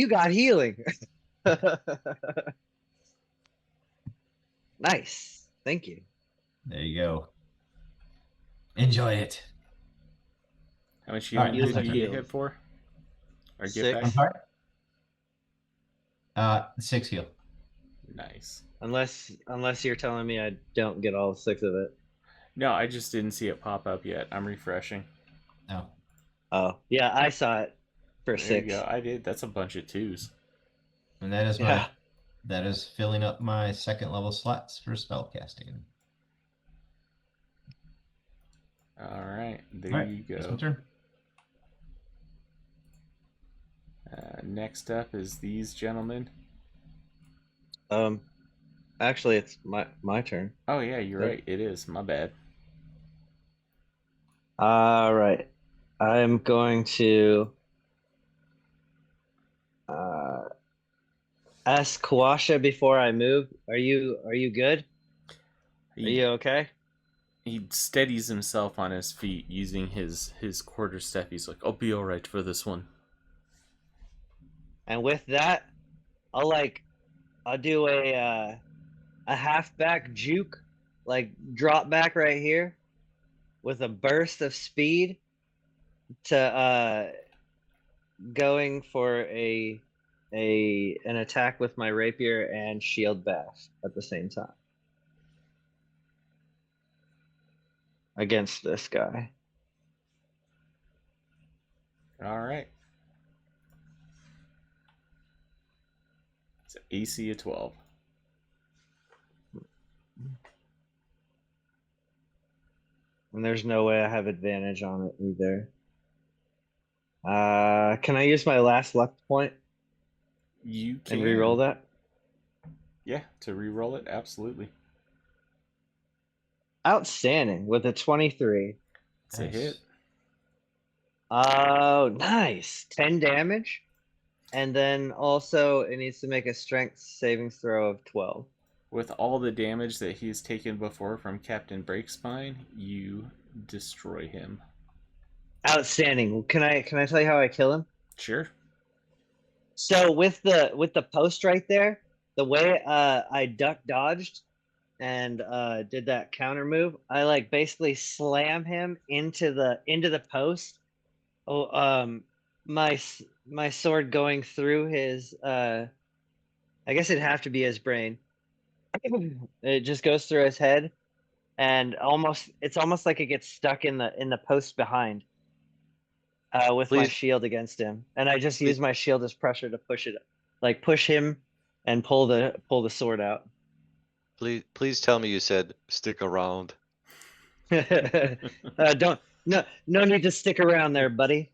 got healing. Nice. Thank you.
there you go. Enjoy it.
How much
All right,
healing
heals
did
are
you get
healed.
hit for? Or get
6.
I'm
back?
sorry. 6 heal.
Nice.
Unless you're telling me I don't get all 6 of it.
No, I just didn't see it pop up yet. I'm refreshing.
No.
Oh, yeah, I saw it for
There
6.
you go. I did. That's a bunch of 2s.
And that is
Yeah.
that is filling up my second level slots for spell casting.
All right. There
All right,
you
that's
go.
my turn.
Next up is these gentlemen.
Actually, it's my turn.
Oh, yeah, you're
Yeah.
right. It is. My bad.
All right. I'm going to ask Kawasha before I move. Are you good? Are
He,
you okay?
he steadies himself on his feet using his quarter step. He's like, I'll be all right for this one.
And with that, I'll do a halfback juke, like drop back right here with a burst of speed to going for an attack with my rapier and shield bash at the same time against this guy.
All right. It's AC of 12.
And there's no way I have advantage on it either. Can I use my last luck point
You can.
and re-roll that?
Yeah, to re-roll it, absolutely.
Outstanding with a 23.
It's a hit.
Oh, nice. 10 damage. And then also it needs to make a strength savings throw of 12.
With all the damage that he's taken before from Captain Breakspine, you destroy him.
Outstanding. Can I tell you how I kill him?
Sure.
So with the post right there, the way I duck dodged and did that counter move, I like basically slam him into the post. Oh, my sword going through his I guess it'd have to be his brain. It just goes through his head, and it's almost like it gets stuck in the post behind. With my
Please-
shield against him, and I just
please-
use my shield as pressure to push it, like push him, and pull the sword out.
Please tell me you said stick around.
Don't no need to stick around there, buddy.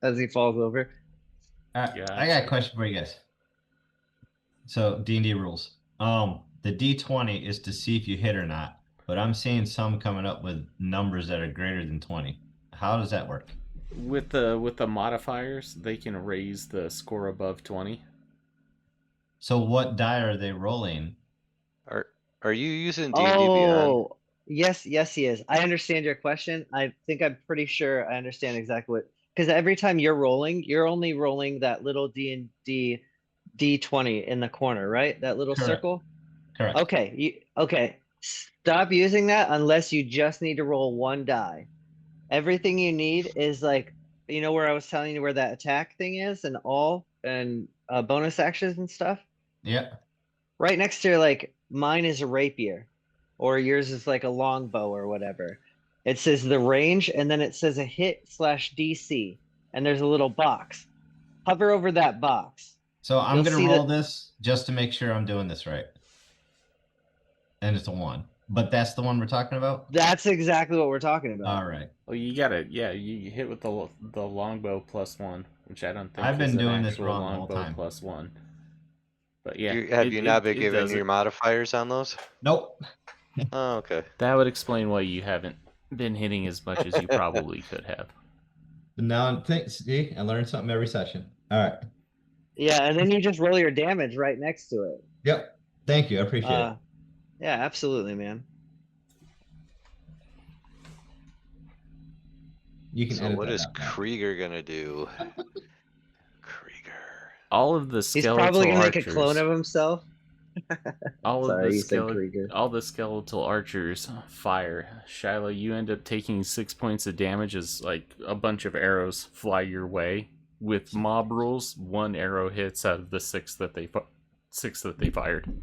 As he falls over.
I got
Gotcha.
a question for you guys. So D&D rules. The D20 is to see if you hit or not, but I'm seeing some coming up with numbers that are greater than 20. How does that work?
With the modifiers, they can raise the score above 20.
So what die are they rolling?
Are you using D&D Beyond?
Oh, yes, he is. I understand your question. I think I'm pretty sure I understand exactly what, because every time you're rolling, you're only rolling that little D&D D20 in the corner, right? That little
Correct.
circle.
Correct.
Okay. Stop using that unless you just need to roll one die. Everything you need is like, you know where I was telling you where that attack thing is and bonus actions and stuff?
Yeah.
Right next to like mine is a rapier or yours is like a longbow or whatever. It says the range and then it says a hit / DC and there's a little box. Hover over that box.
So I'm
You'll
going to
see
roll
that-
this just to make sure I'm doing this right. And it's a 1. But that's the one we're talking about?
That's exactly what we're talking about.
All right.
Well, you gotta, yeah, you hit with the longbow +1, which I don't think
I've been
is an
doing this
actual
wrong the whole
longbow
time.
+1. But yeah,
Have you not been
it
given
does
your
it.
modifiers on those?
Nope.
Oh, okay.
That would explain why you haven't been hitting as much as you probably could have.
But now, see, I learned something every session. All right.
Yeah, and then you just roll your damage right next to it.
Yep. Thank you. I appreciate it.
Yeah, absolutely, man.
You can
So
edit
what
that
is
out, Matt.
Krieger gonna do? Krieger.
All of the
He's probably
skeletal
gonna make a clone
archers,
of himself. Sorry, you said Krieger.
all the skeletal archers fire. Shiloh, you end up taking 6 points of damage as like a bunch of arrows fly your way. With mob rules, 1 arrow hits out of the 6 that they fired.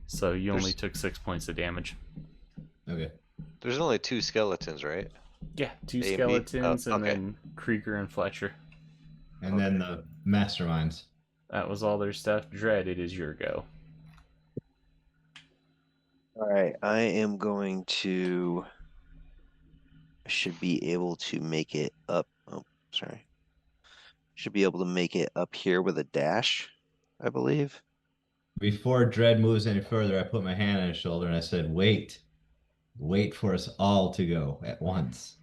So you only
There's
took 6 points of damage.
Okay.
there's only 2 skeletons, right?
Yeah, 2
A and B?
skeletons
Oh,
and
okay.
then Krieger and Fletcher.
And then the masterminds.
That was all their stuff. Dread, it is your go.
All right, I am going to. I should be able to make it up. Oh, sorry. Should be able to make it up here with a dash, I believe.
Before Dread moves any further, I put my hand on his shoulder and I said, wait. Wait for us all to go at once.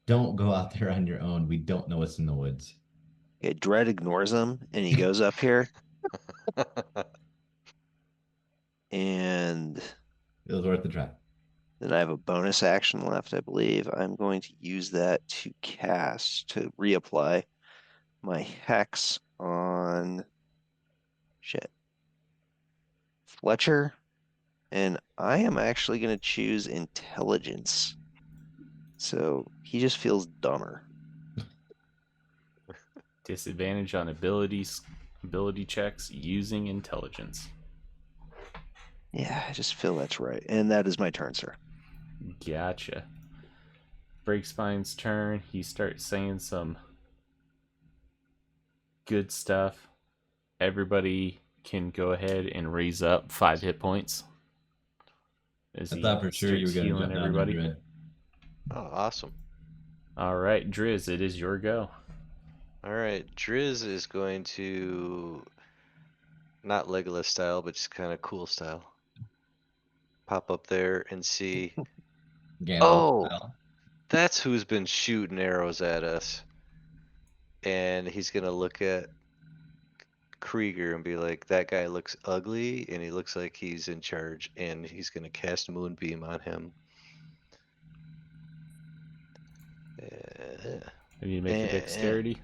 Don't go out there on your own. We don't know what's in the woods.
Okay, Dread ignores him and he goes up here and
It was worth the try.
then I have a bonus action left, I believe. I'm going to use that to reapply my hex on Fletcher. And I am actually going to choose intelligence. So he just feels dumber.
Disadvantage on ability checks using intelligence.
Yeah, I just feel that's right. And that is my turn, sir.
Gotcha. Breakspine's turn. He starts saying some good stuff. Everybody can go ahead and raise up 5 hit points. As
I
he
thought for sure you were
starts
going to
healing
jump down to
everybody.
Dread.
Oh, awesome.
Alright, Driz, it is your go.
Alright, Driz is going to, not Legolas style, but just kind of cool style. Pop up there and see,
Gandalf
oh,
style.
that's who's been shooting arrows at us. And he's gonna look at Krieger and be like, that guy looks ugly and he looks like he's in charge, and he's gonna cast Moonbeam on him.
I need to make a dexterity.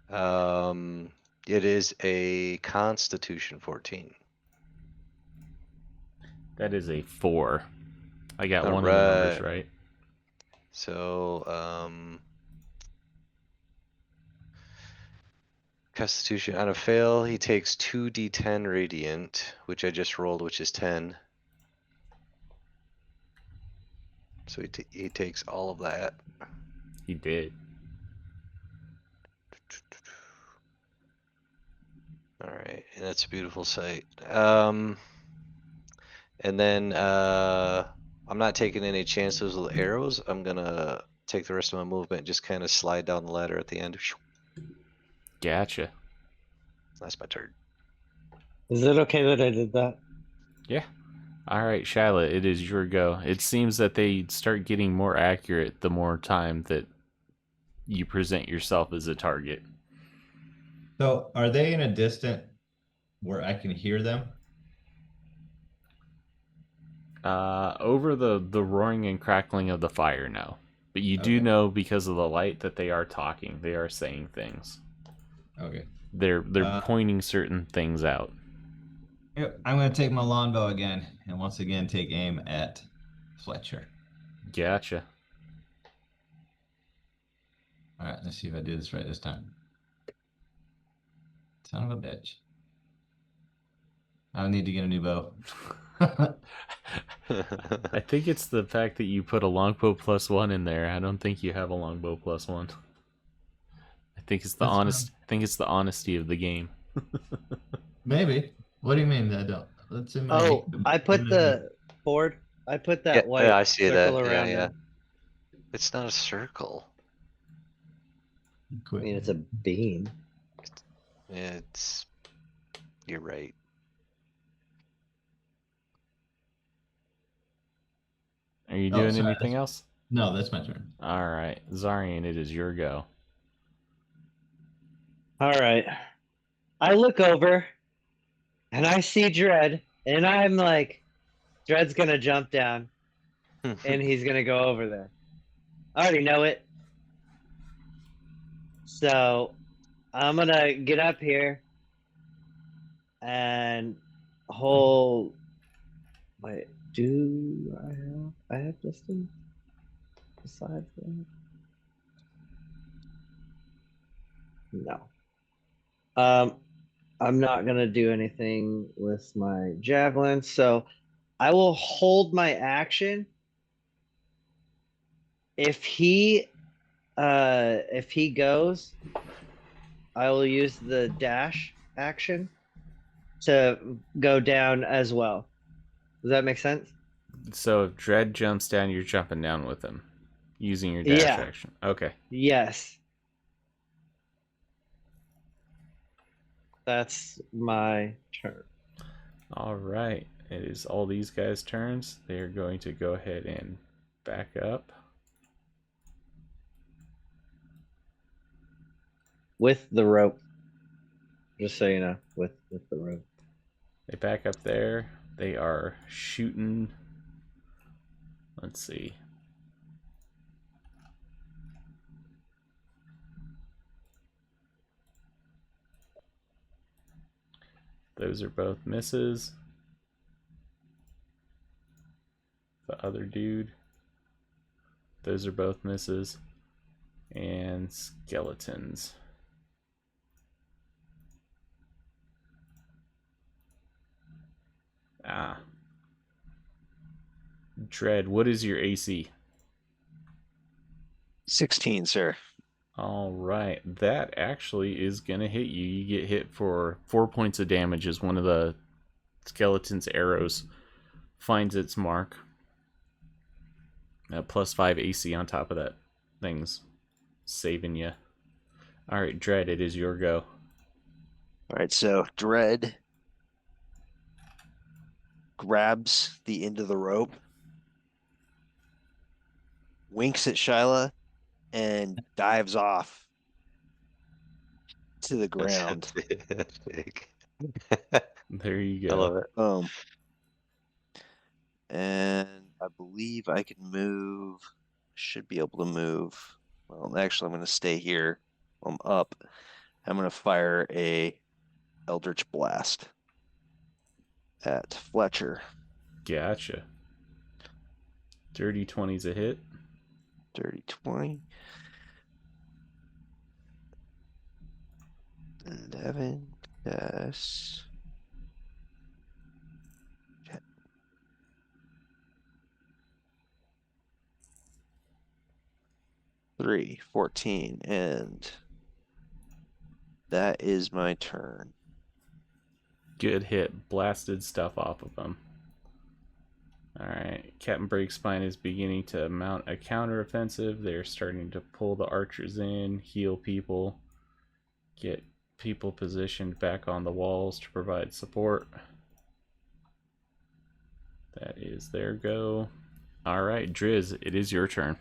It is a Constitution 14.
That is a 4. I got one of the numbers
Alright.
right.
So, Constitution on a fail, he takes 2d10 radiant, which I just rolled, which is 10. So he takes all of that.
He did.
Alright, and that's a beautiful sight. And then I'm not taking any chances with arrows. I'm gonna take the rest of my movement and just kind of slide down the ladder at the end.
Gotcha.
That's my turn.
Is it okay that I did that?
Yeah. Alright, Shiloh, it is your go. It seems that they start getting more accurate the more time that you present yourself as a target.
So are they in a distant where I can hear them?
Over the roaring and crackling of the fire, no. But you do
Okay.
know because of the light that they are talking. They are saying things.
Okay.
They're
Uh,
pointing certain things out.
Yep, I'm going to take my longbow again and once again take aim at Fletcher.
Gotcha.
All right, let's see if I do this right this time. Son of a bitch. I need to get a new bow.
I think it's the fact that you put a longbow +1 in there. I don't think you have a longbow +1. I think it's the
That's
I think it's the honesty of the game.
Maybe. What do you mean I don't? That's in my.
Oh, I put the board. I put that white
I see
circle
that.
around
Yeah.
it.
It's not a circle.
I mean, it's a beam.
It's. You're right.
Are you
Oh,
doing
sorry,
anything else?
No, that's my turn.
All right, Zarian, it is your go.
All right. I look over and I see Dread, and I'm like, Dread's gonna jump down and he's gonna go over there. I already know it. So I'm gonna get up here and hold. Wait, do I have distance besides that? No. I'm not gonna do anything with my javelin, so I will hold my action. If he goes, I will use the dash action to go down as well. Does that make sense?
So if Dread jumps down, you're jumping down with him using your dash
Yeah.
action. Okay.
Yes. That's my turn.
All right. It is all these guys' turns. They're going to go ahead and back up.
With the rope. Just so you know, with the rope.
They back up there. They are shooting. Let's see. Those are both misses. The other dude. Those are both misses. And skeletons. Ah. Dread, what is your AC?
16, sir.
All right. That actually is going to hit you. You get hit for 4 points of damage as one of the skeleton's arrows finds its mark. +5 AC on top of that thing's saving you. All right, Dread, it is your go.
All right, so Dread grabs the end of the rope, winks at Shyla, and dives off to the ground.
That's big.
There you
I
go.
love it.
And I believe I can move. Should be able to move. Well, actually, I'm going to stay here. I'm up. I'm going to fire a Eldritch Blast at Fletcher.
Gotcha. Dirty 20's a hit.
Dirty 20. 11. Yes. 3, 14, and that is my turn.
Good hit. Blasted stuff off of them. Alright, Captain Breakspine is beginning to mount a counteroffensive. They're starting to pull the archers in, heal people, get people positioned back on the walls to provide support. That is their go. Alright, Driz, it is your turn.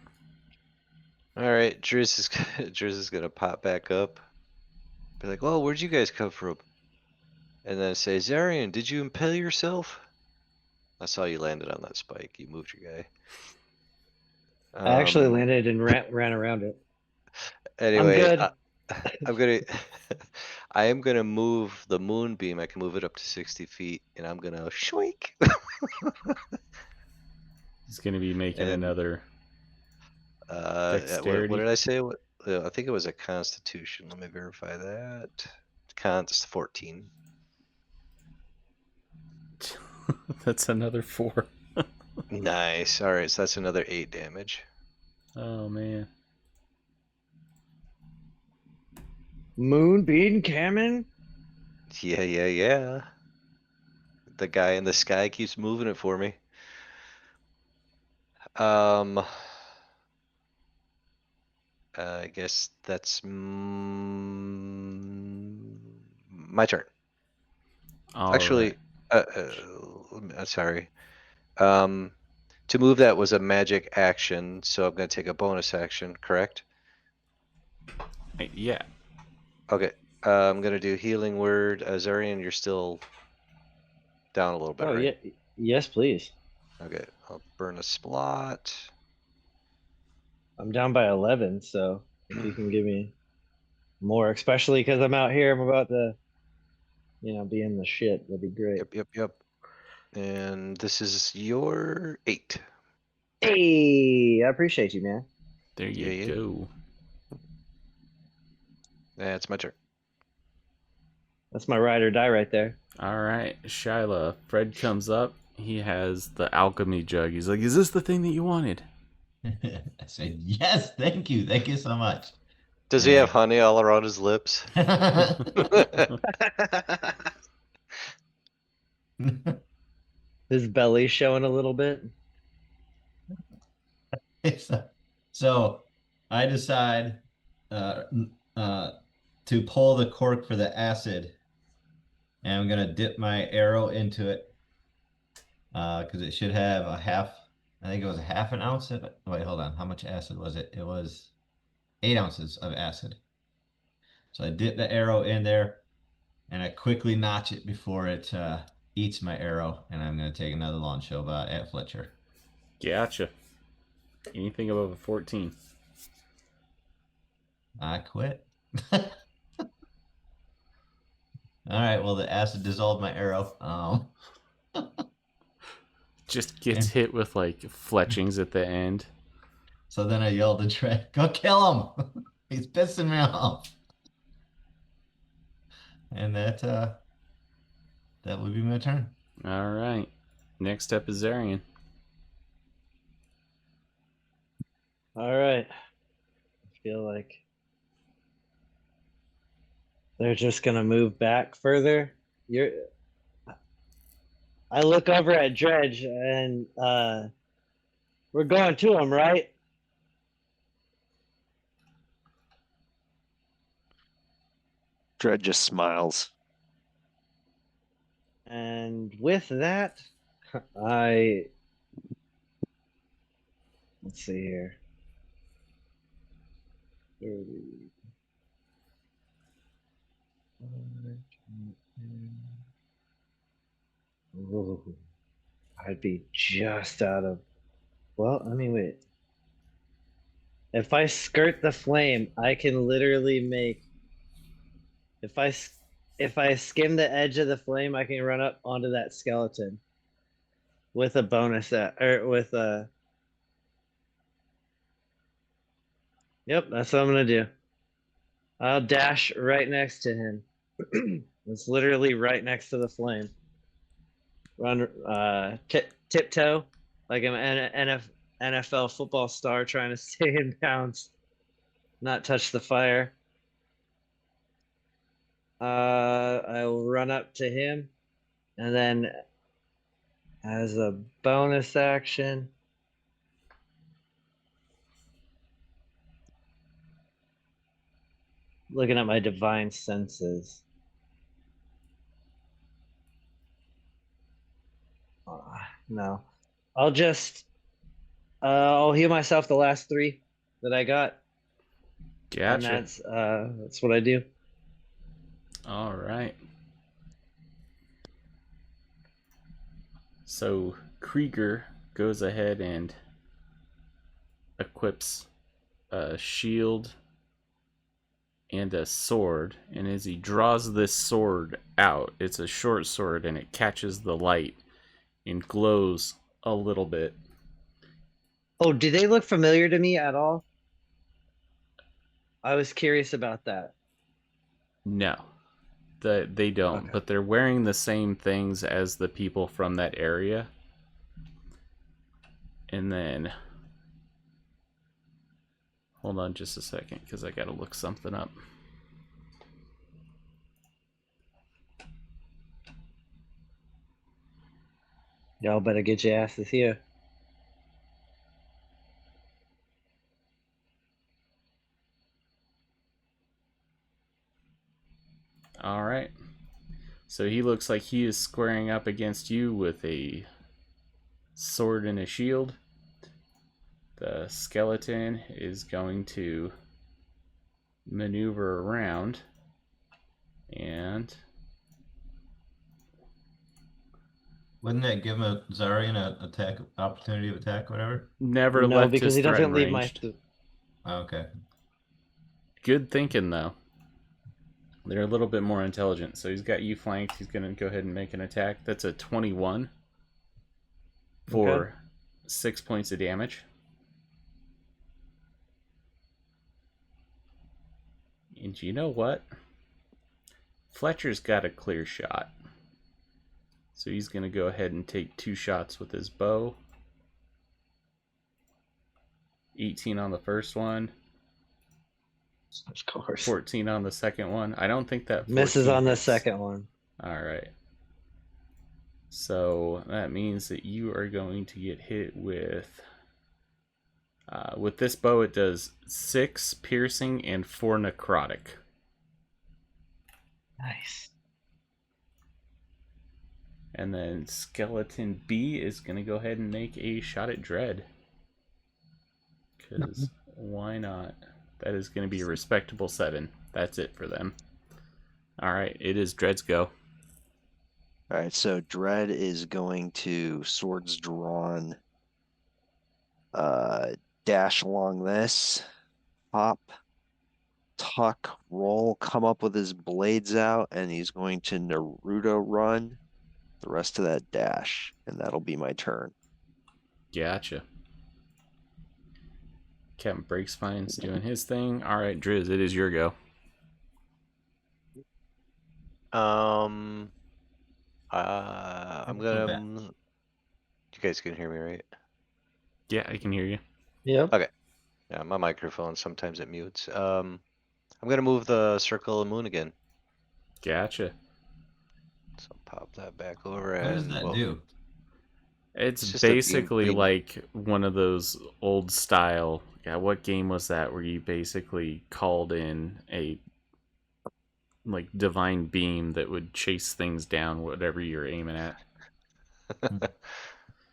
All right, Driz is gonna pop back up. Be like, "Well, where'd you guys come from?" And then say, "Zarian, did you impale yourself? I saw you landed on that spike. You moved your guy."
I actually
Um,
landed and ran around it.
Anyway,
good.
I'm gonna, I am gonna move the moonbeam. I can move it up to 60 feet, and I'm gonna shwink.
He's going to be making
And
another
what
dexterity.
did I say? I think it was a Constitution. Let me verify that. Con's 14.
That's another 4.
Nice. All right, so that's another 8 damage.
Oh, man.
Moonbeam coming.
Yeah. The guy in the sky keeps moving it for me. I guess that's my turn.
All
Actually,
right.
sorry. Um, To move that was a magic action, so I'm gonna take a bonus action, correct?
Yeah.
Okay, I'm gonna do healing word. Azarian, you're still down a little bit,
Oh
right?
yeah, yes, please.
Okay, I'll burn a splot.
I'm down by 11, so if you can give me more, especially because I'm out here, I'm about to, be in the shit. That'd be great.
Yep. And this is your 8.
Hey, I appreciate you, man.
There you
Yeah.
go.
That's my turn.
That's my ride or die right there.
All right, Shyla. Fred comes up. He has the alchemy jug. He's like, "Is this the thing that you wanted?"
I said, yes, thank you so much.
Does he have honey all around his lips?
His belly's showing a little bit.
So I decide uh, to pull the cork for the acid, and I'm gonna dip my arrow into it because it should have a half. I think it was a half an ounce of it. Wait, hold on. How much acid was it? It was 8 ounces of acid. So I dip the arrow in there, and I quickly notch it before it eats my arrow, and I'm gonna take another long shot at Fletcher.
Gotcha. Anything above a 14.
I quit. All right. Well, the acid dissolved my arrow.
Just gets hit with like fletchings at the end.
So then I yelled to Trey, "Go kill him! He's pissing me off." And that would be my turn.
All right. Next up is Zarian.
All right. I feel like they're just gonna move back further. I look over at Dredge and we're going to him, right?
Dredd just smiles.
And with that, I let's see here. Ooh, I'd be just out of. Well, I mean, wait. If I skirt the flame, I can literally make. If I if I skim the edge of the flame, I can run up onto that skeleton with a bonus or with a. Yep, that's what I'm gonna do. I'll dash right next to him. It's literally right next to the flame. Run, tiptoe, like I'm an NFL football star trying to stay in bounds, not touch the fire. I'll run up to him, and then as a bonus action, looking at my divine senses. No, I'll just I'll heal myself the last 3 that I got, and
Gotcha.
that's what I do.
All right. So Krieger goes ahead and equips a shield and a sword, and as he draws this sword out, it's a short sword and it catches the light and glows a little bit.
Oh, do they look familiar to me at all? I was curious about that.
No, they don't,
Okay.
but they're wearing the same things as the people from that area. And then hold on just a second because I gotta look something up.
Y'all better get your asses here.
All right. So he looks like he is squaring up against you with a sword and a shield. The skeleton is going to maneuver around and
Wouldn't that give a Zarian an attack opportunity of attack, whatever?
never
No,
left
because
his
he
threat
doesn't leave my.
ranged.
Oh, okay.
Good thinking, though. They're a little bit more intelligent. So he's got you flanked. He's going to go ahead and make an attack. That's a 21 for
Okay.
6 points of damage. And you know what? Fletcher's got a clear shot. So he's going to go ahead and take 2 shots with his bow. 18 on the first one.
Of course.
14 on the second one. I don't think that
Misses
14
on the
hits.
second one.
All right. So that means that you are going to get hit with this bow. It does 6 piercing and 4 necrotic.
Nice.
And then Skeleton B is going to go ahead and make a shot at Dread. Because why not? That is going to be a respectable 7. That's it for them. Alright, it is Dread's go.
All right, so Dread is going to swords drawn, dash along this, hop, tuck, roll, come up with his blades out, and he's going to Naruto run the rest of that dash, and that'll be my turn.
Gotcha. Captain Breakspine's doing his thing. Alright, Driz, it is your go.
I'm
Go back.
gonna. You guys can hear me, right?
Yeah, I can hear you.
Yep.
Okay. Yeah, my microphone sometimes it mutes. I'm gonna move the circle and moon again.
Gotcha.
So pop that back over
What
and
does that do?
It's
just a beam-
basically
beam.
like one of those old style. Yeah, what game was that where you basically called in a like divine beam that would chase things down, whatever you're aiming at?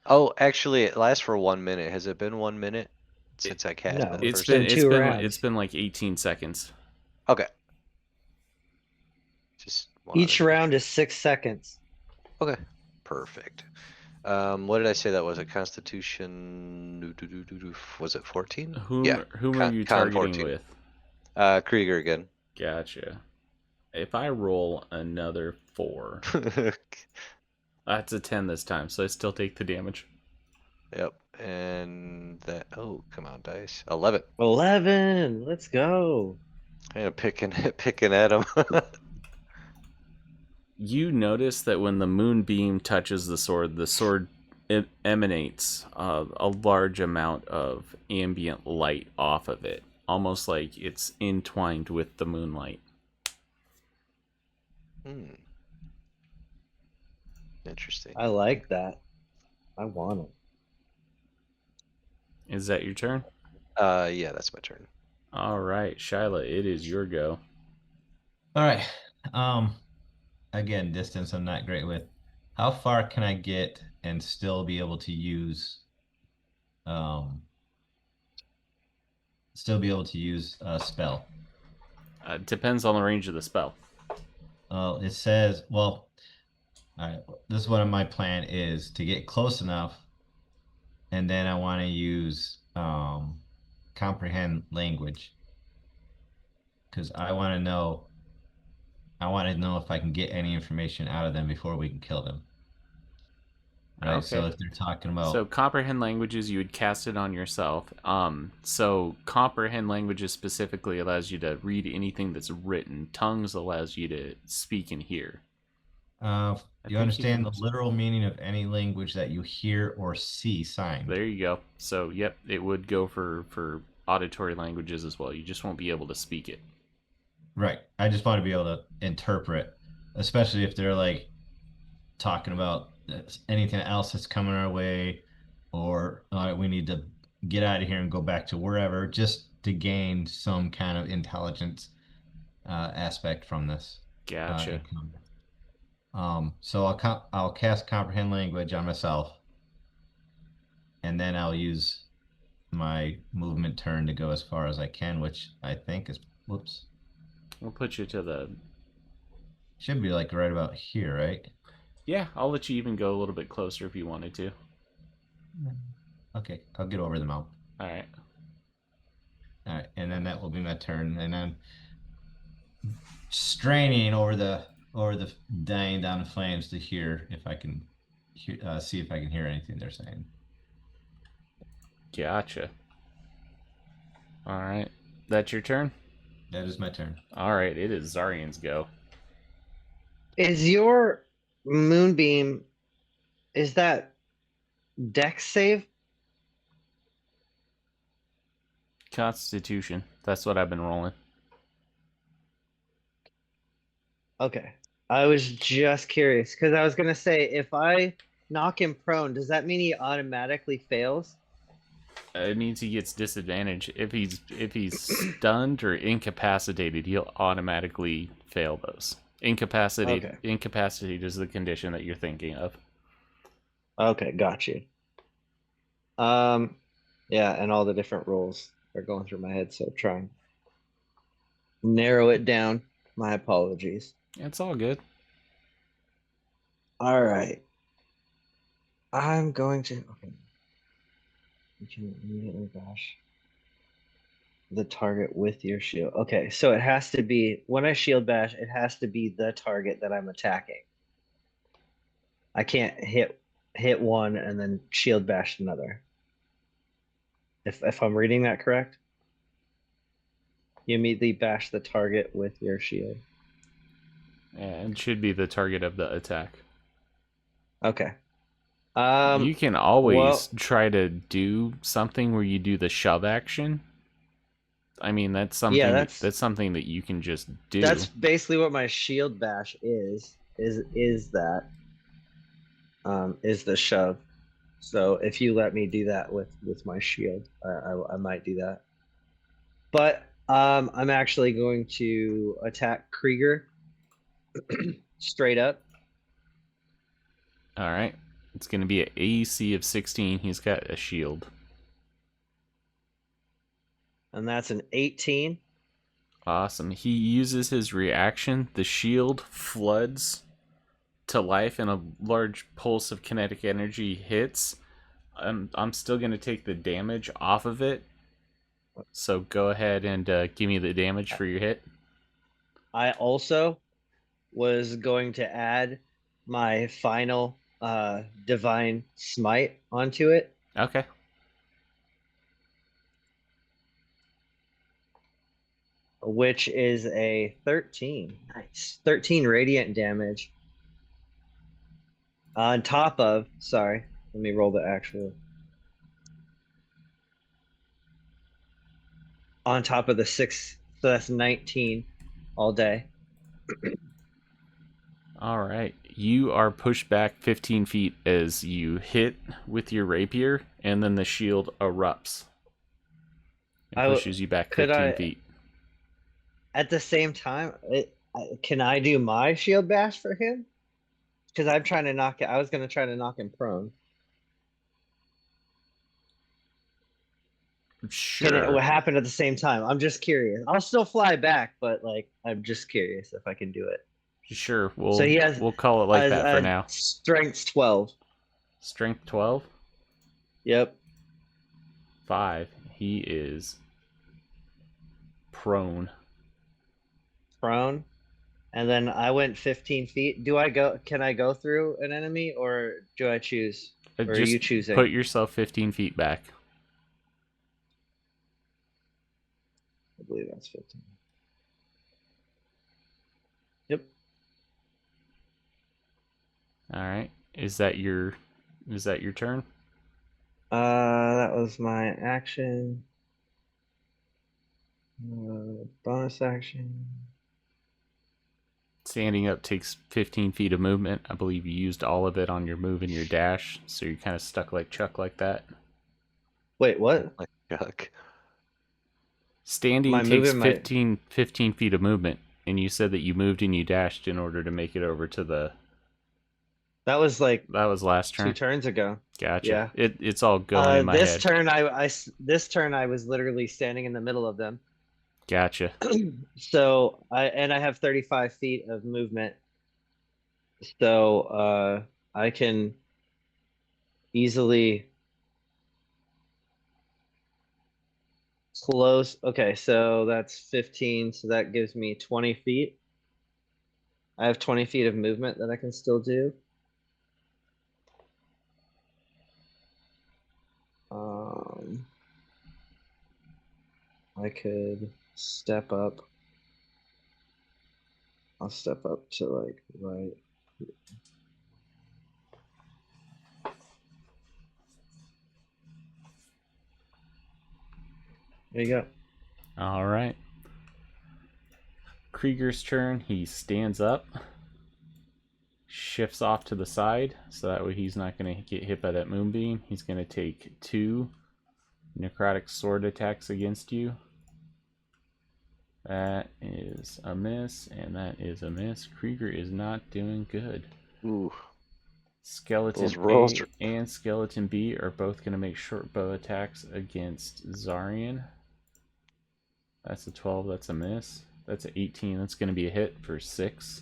Oh, actually, it lasts for 1 minute. Has it been 1 minute since I cast
No,
it the
It's
first
been
time?
it's
2
been
rounds.
it's been like 18 seconds.
Okay. Just wanted
Each
to make
round
sure.
is 6 seconds.
Okay. Perfect. What did I say that was? A Constitution? Was it 14?
Whom
Yeah.
whom are you
Con
targeting
14.
with?
Krieger again.
Gotcha. If I roll another 4, that's a 10 this time, so I still take the damage.
Yep. And that. Oh, come on, dice. 11.
11. Let's go.
Yeah, picking at him.
You notice that when the moonbeam touches the sword emanates a large amount of ambient light off of it, almost like it's entwined with the moonlight.
Interesting.
I like that. I want it.
Is that your turn?
Yeah, that's my turn.
All right, Shyla, it is your go.
All right. Again, distance I'm not great with. How far can I get and still be able to use a spell?
Depends on the range of the spell.
It says, well, all right, this is what my plan is to get close enough, and then I want to use comprehend language because I want to know if I can get any information out of them before we can kill them. Right.
Okay.
So if they're talking about
So comprehend languages, you would cast it on yourself. So comprehend languages specifically allows you to read anything that's written. Tongues allows you to speak and hear.
you understand the literal meaning of any language that you hear or see signed.
There you go. So yep, it would go for auditory languages as well. You just won't be able to speak it.
Right. I just want to be able to interpret, especially if they're like talking about anything else that's coming our way, or we need to get out of here and go back to wherever, just to gain some kind of intelligence aspect from this.
Gotcha.
So I'll cast comprehend language on myself. and then I'll use my movement turn to go as far as I can, which I think is, whoops,
We'll put you to the.
should be like right about here, right?
Yeah, I'll let you even go a little bit closer if you wanted to.
Okay, I'll get over the mountain.
All right.
All right, and then that will be my turn, and I'm straining over the dying down the flames to hear if I can see if I can hear anything they're saying.
Gotcha. All right. That's your turn?
That is my turn.
All right. It is Zarian's go.
Is your moonbeam, is that dex save?
Constitution. That's what I've been rolling.
Okay. I was just curious because I was gonna say if I knock him prone, does that mean he automatically fails?
It means he gets disadvantage. If he's stunned or incapacitated, he'll automatically fail those.
Okay.
Incapacitated is the condition that you're thinking of.
Okay, got you. Yeah, and all the different roles are going through my head, so trying narrow it down. My apologies.
It's all good.
All right. I'm going to. Okay. You can immediately bash the target with your shield. Okay, so it has to be when I shield bash, it has to be the target that I'm attacking. I can't hit one and then shield bash another. If I'm reading that correct, you immediately bash the target with your shield.
And should be the target of the attack.
Okay.
You can always try to do something where you do the shove action. I mean, that's something.
Yeah,
that's something that you can just do.
That's basically what my shield bash is. Is that is the shove. So if you let me do that with my shield, I might do that. But I'm actually going to attack Krieger straight up.
All right. It's going to be an AC of 16. He's got a shield.
And that's an 18.
Awesome. He uses his reaction. The shield floods to life and a large pulse of kinetic energy hits. I'm still going to take the damage off of it. So go ahead and give me the damage for your hit.
I also was going to add my final divine smite onto it.
Okay.
Which is a 13. Nice. 13 radiant damage. On top of, sorry, let me roll the actual. On top of the 6, so that's 19 all day.
All right. You are pushed back 15 feet as you hit with your rapier, and then the shield erupts and pushes you back 15 feet.
At the same time, can I do my shield bash for him? Because I'm trying to knock it. I was going to try to knock him prone.
Sure.
Can it happen at the same time? I'm just curious. I'll still fly back, but like I'm just curious if I can do it.
Sure. We'll call it like that for now.
Strength 12.
Strength 12?
Yep.
5. He is prone.
Prone. And then I went 15 feet. Can I go through an enemy or do I choose? Or
Just
are you choosing?
Put yourself 15 feet back.
I believe that's 15. Yep.
All right. Is that your turn?
That was my action. Bonus action.
Standing up takes 15 feet of movement. I believe you used all of it on your move and your dash, so you're kind of stuck like Chuck like that.
Wait, what?
Like Chuck.
Standing takes 15 feet of movement, and you said that you moved and you dashed in order to make it over to the
That was like
That was last
2
turn.
turns ago.
Gotcha.
Yeah.
It's all going in my
This
head.
turn this turn I was literally standing in the middle of them.
Gotcha.
So I have 35 feet of movement. So I can easily close. Okay, so that's 15, so that gives me 20 feet. I have 20 feet of movement that I can still do. I could step up. I'll step up to like right. There you go.
All right. Krieger's turn. He stands up, shifts off to the side, so that way he's not going to get hit by that moonbeam. He's going to take 2 necrotic sword attacks against you. That is a miss, and that is a miss. Krieger is not doing good.
Ooh,
Skeleton
those rolls
A
are...
and Skeleton B are both going to make short bow attacks against Zarian. That's a 12, that's a miss. That's an 18, that's going to be a hit for 6.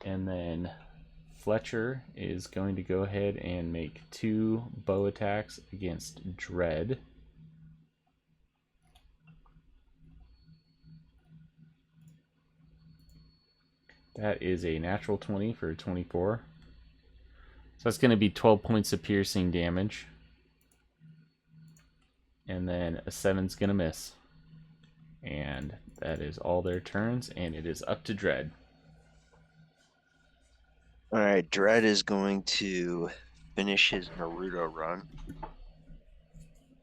And then Fletcher is going to go ahead and make 2 bow attacks against Dread. That is a natural 20 for 24. So that's going to be 12 points of piercing damage. And then a 7's going to miss. And that is all their turns, and it is up to Dread.
All right, Dread is going to finish his Naruto run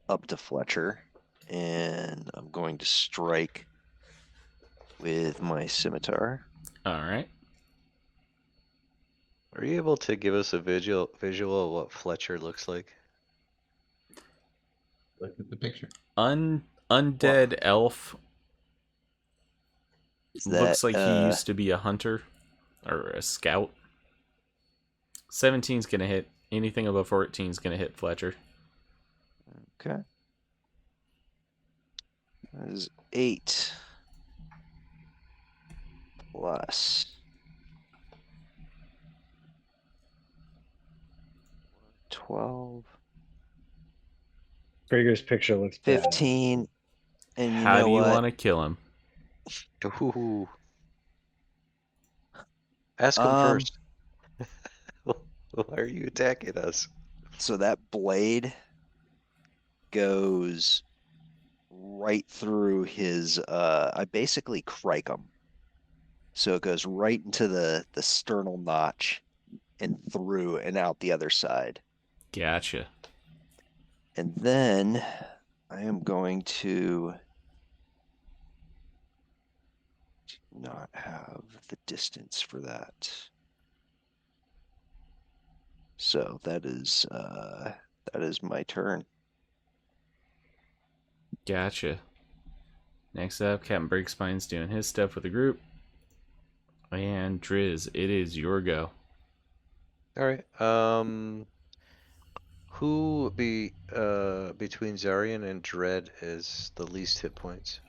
up to Fletcher, and I'm going to strike with my scimitar.
All right.
Are you able to give us a visual of what Fletcher looks like?
Look at the picture.
Undead elf.
Is
Looks
that,
like he used to be a hunter or a scout. 17's going to hit. Anything above 14 is going to hit Fletcher.
Okay. That is 8 plus 12,
Krieger's picture looks bad.
15, and you
How
know
do you
what?
want to kill him?
Ooh. Ask him first. Why are you attacking us?
So that blade goes right through his I basically crike him. So it goes right into the sternal notch and through and out the other side.
Gotcha.
And then I am going to not have the distance for that. So that is my turn.
Gotcha. Next up, Captain Breakspine's doing his stuff with the group. And Driz, it is your go.
Alright, who between Zarian and Dread is the least hit points?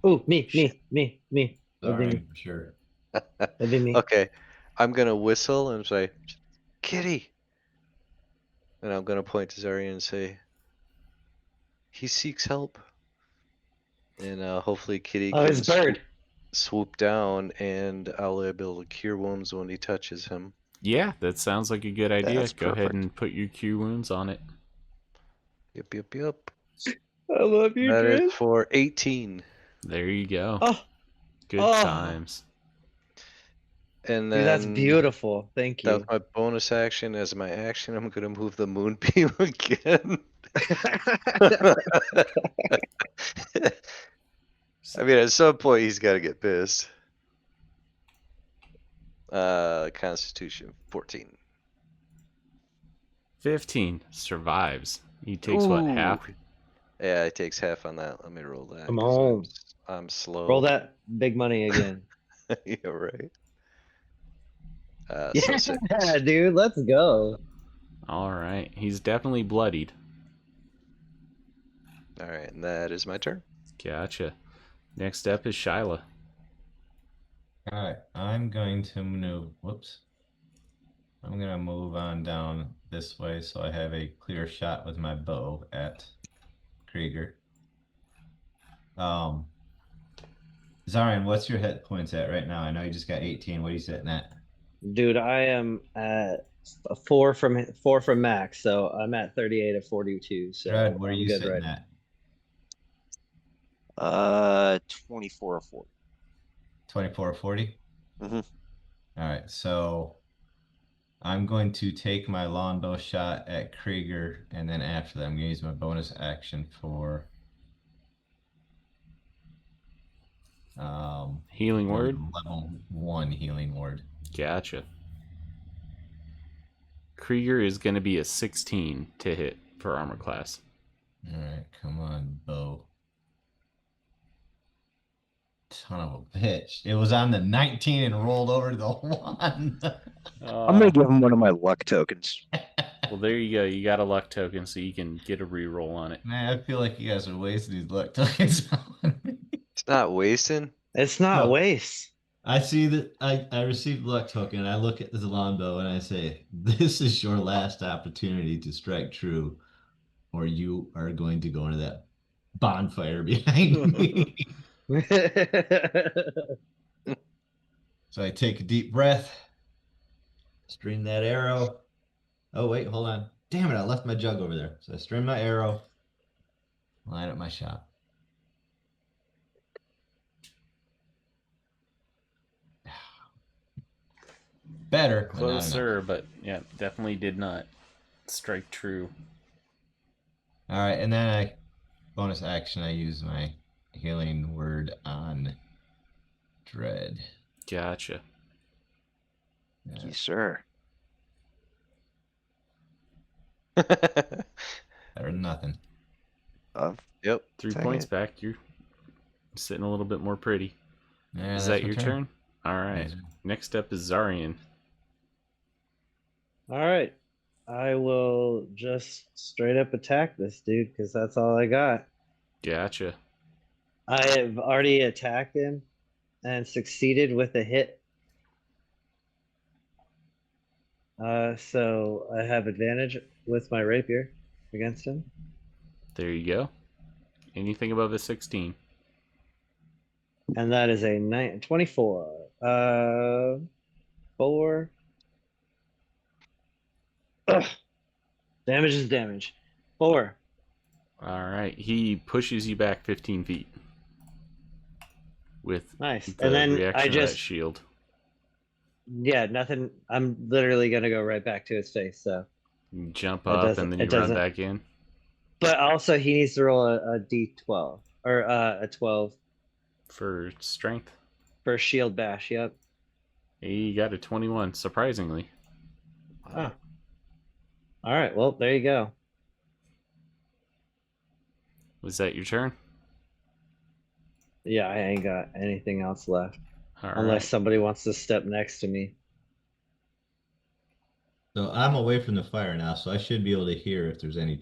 Oh, me. That'd be
Sorry,
me.
sure.
That'd be me.
Okay, I'm gonna whistle and say, Kitty! And I'm gonna point to Zarian and say, he seeks help. And hopefully Kitty
Oh,
can
his bird.
swoop down, and I'll be able to cure wounds when he touches him.
Yeah, that sounds like a good idea.
That's
Go ahead
perfect.
and put your cure wounds on it.
Yep.
I love you,
That is
Driz.
for 18.
There you go.
Oh,
Good
oh.
times.
And
dude, that's
then
beautiful. Thank
that was
you.
my bonus action. As my action, I'm gonna move the moonbeam again. I mean, at some point he's gotta get pissed. Constitution 14.
15 survives. He takes what, half?
Yeah, it takes half on that. Let me roll that.
Come
'cause
on.
I'm slow.
Roll that big money again.
Yeah, right. So 6.
Yeah, dude, let's go.
All right. He's definitely bloodied.
All right, and that is my turn.
Gotcha. Next up is Shyla.
All right, I'm going to move. Whoops. I'm gonna move on down this way so I have a clear shot with my bow at Krieger. Zarian, what's your hit points at right now? I know you just got 18. What are you sitting at?
Dude, I am at a 4 from max, so I'm at 38 of 42. So
Dread, what are
I'm
you
good,
sitting
right?
at?
24 or 40.
24 or 40?
Mm-hmm.
All right, so I'm going to take my longbow shot at Krieger, and then after that, I'm going to use my bonus action for
Healing
my
word.
level 1 healing word.
Gotcha. Krieger is going to be a 16 to hit for armor class.
All right, come on, bow. Son of a bitch. It was on the 19 and rolled over to the 1.
I'm gonna give him one of my luck tokens.
Well, there you go. You got a luck token, so you can get a reroll on it.
Man, I feel like you guys are wasting these luck tokens on me.
It's not wasting.
It's not
No.
waste.
I see that I received the luck token, and I look at the longbow and I say, this is your last opportunity to strike true, or you are going to go into that bonfire behind me. So I take a deep breath, stream that arrow. Oh, wait, hold on. Damn it, I left my jug over there. So I stream my arrow, line up my shot. Better, but not enough.
Closer, but yeah, definitely did not strike true.
All right, and then I bonus action, I use my healing word on Dread.
Gotcha.
Yeah.
Yes, sir.
Better than nothing.
Yep.
3
Dang
points
it.
back. You're sitting a little bit more pretty.
Yeah,
Is
that's
that
my
your turn? All right.
Yes.
Next up is Zarian.
All right. I will just straight up attack this dude because that's all I got.
Gotcha.
I have already attacked him and succeeded with a hit. So I have advantage with my rapier against him.
There you go. Anything above a 16.
And that is a 24. 4. Ugh. Damage is damage. 4.
All right. He pushes you back 15 feet with
Nice.
the
And then
reaction
I
of that
just,
shield.
yeah, nothing. I'm literally gonna go right back to his face. So
You jump
it
up
doesn't.
and then
It
you run
doesn't.
back in
But also, he needs to roll a d12 or a 12
for strength.
for shield bash. Yep.
He got a 21, surprisingly.
Oh. All right. Well, there you go.
Was that your turn?
Yeah, I ain't got anything else left
All
unless
right.
somebody wants to step next to me.
So I'm away from the fire now, so I should be able to hear if there's any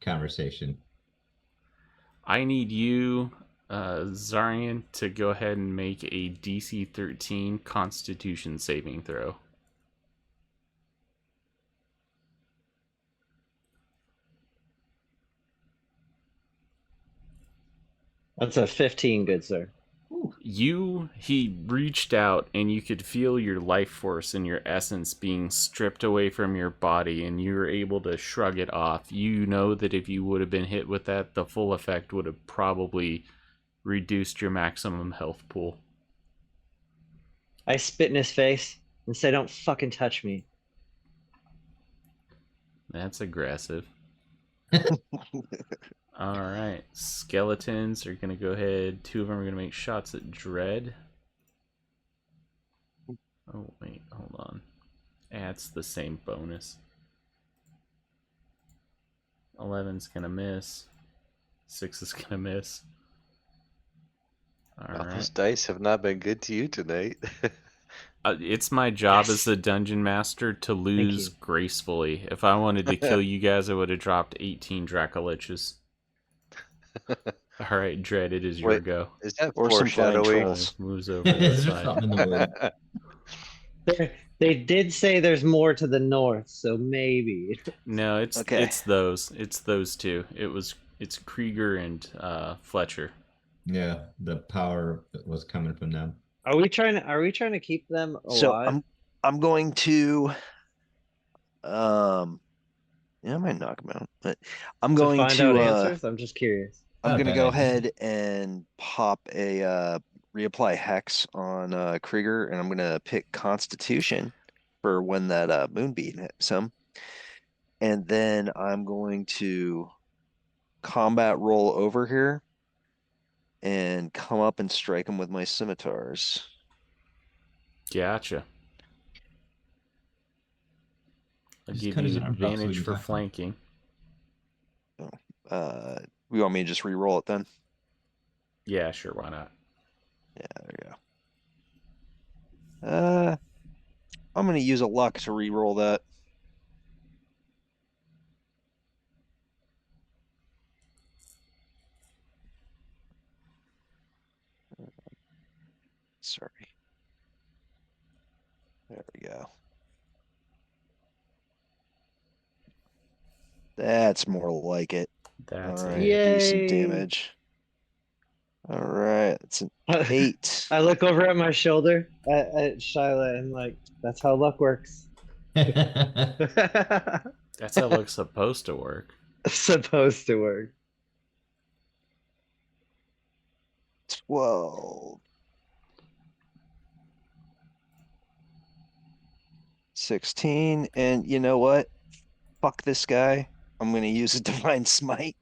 conversation.
I need you, Zarian, to go ahead and make a DC 13 Constitution saving throw.
That's a 15, good sir.
He reached out and you could feel your life force and your essence being stripped away from your body, and you were able to shrug it off. You know that if you would have been hit with that, the full effect would have probably reduced your maximum health pool.
I spit in his face and say, "Don't fucking touch me."
That's aggressive. All right, skeletons are gonna go ahead. 2 of them are gonna make shots at Dread. Oh wait, hold on. It's the same bonus. 11's gonna miss. 6 is gonna miss. All
Well,
right.
those dice have not been good to you tonight.
It's my job as
Yes.
the dungeon master to lose
you.
gracefully. If I wanted to kill you guys, I would have dropped 18 Dracoliches. All right, Dread, it is your
Wait,
go.
is that
Or some flying
foreshadowing?
trolls.
Moves over to the
Is there
side.
something in the woods?
They did say there's more to the north, so maybe.
No,
Okay.
it's those. It's those two. It's Krieger and Fletcher.
Yeah, the power that was coming from them.
Are we trying to keep them
So
alive?
I'm going to yeah, I might knock him out, but I'm
To
going
find out
to
answers? I'm just curious.
I'm
Not a
gonna
bad
go
idea.
ahead and pop a reapply hex on Krieger, and I'm gonna pick Constitution for when that moonbeam hits him. And then I'm going to combat roll over here and come up and strike him with my scimitars.
Gotcha. I'll
Just
give
cut his
you
arms off so we
advantage
can
for
talk to him.
flanking.
You want me to just re-roll it then?
Yeah, sure, why not?
Yeah, there you go. I'm gonna use a luck to re-roll that. Sorry. There we go. That's more like it.
That's
All
it.
right, do some
Yay.
damage. All right, it's an 8.
I look over at my shoulder at Shyla and like, that's how luck works.
That's how it looks supposed to work.
Supposed to work.
12. 16. And you know what? Fuck this guy. I'm gonna use a divine smite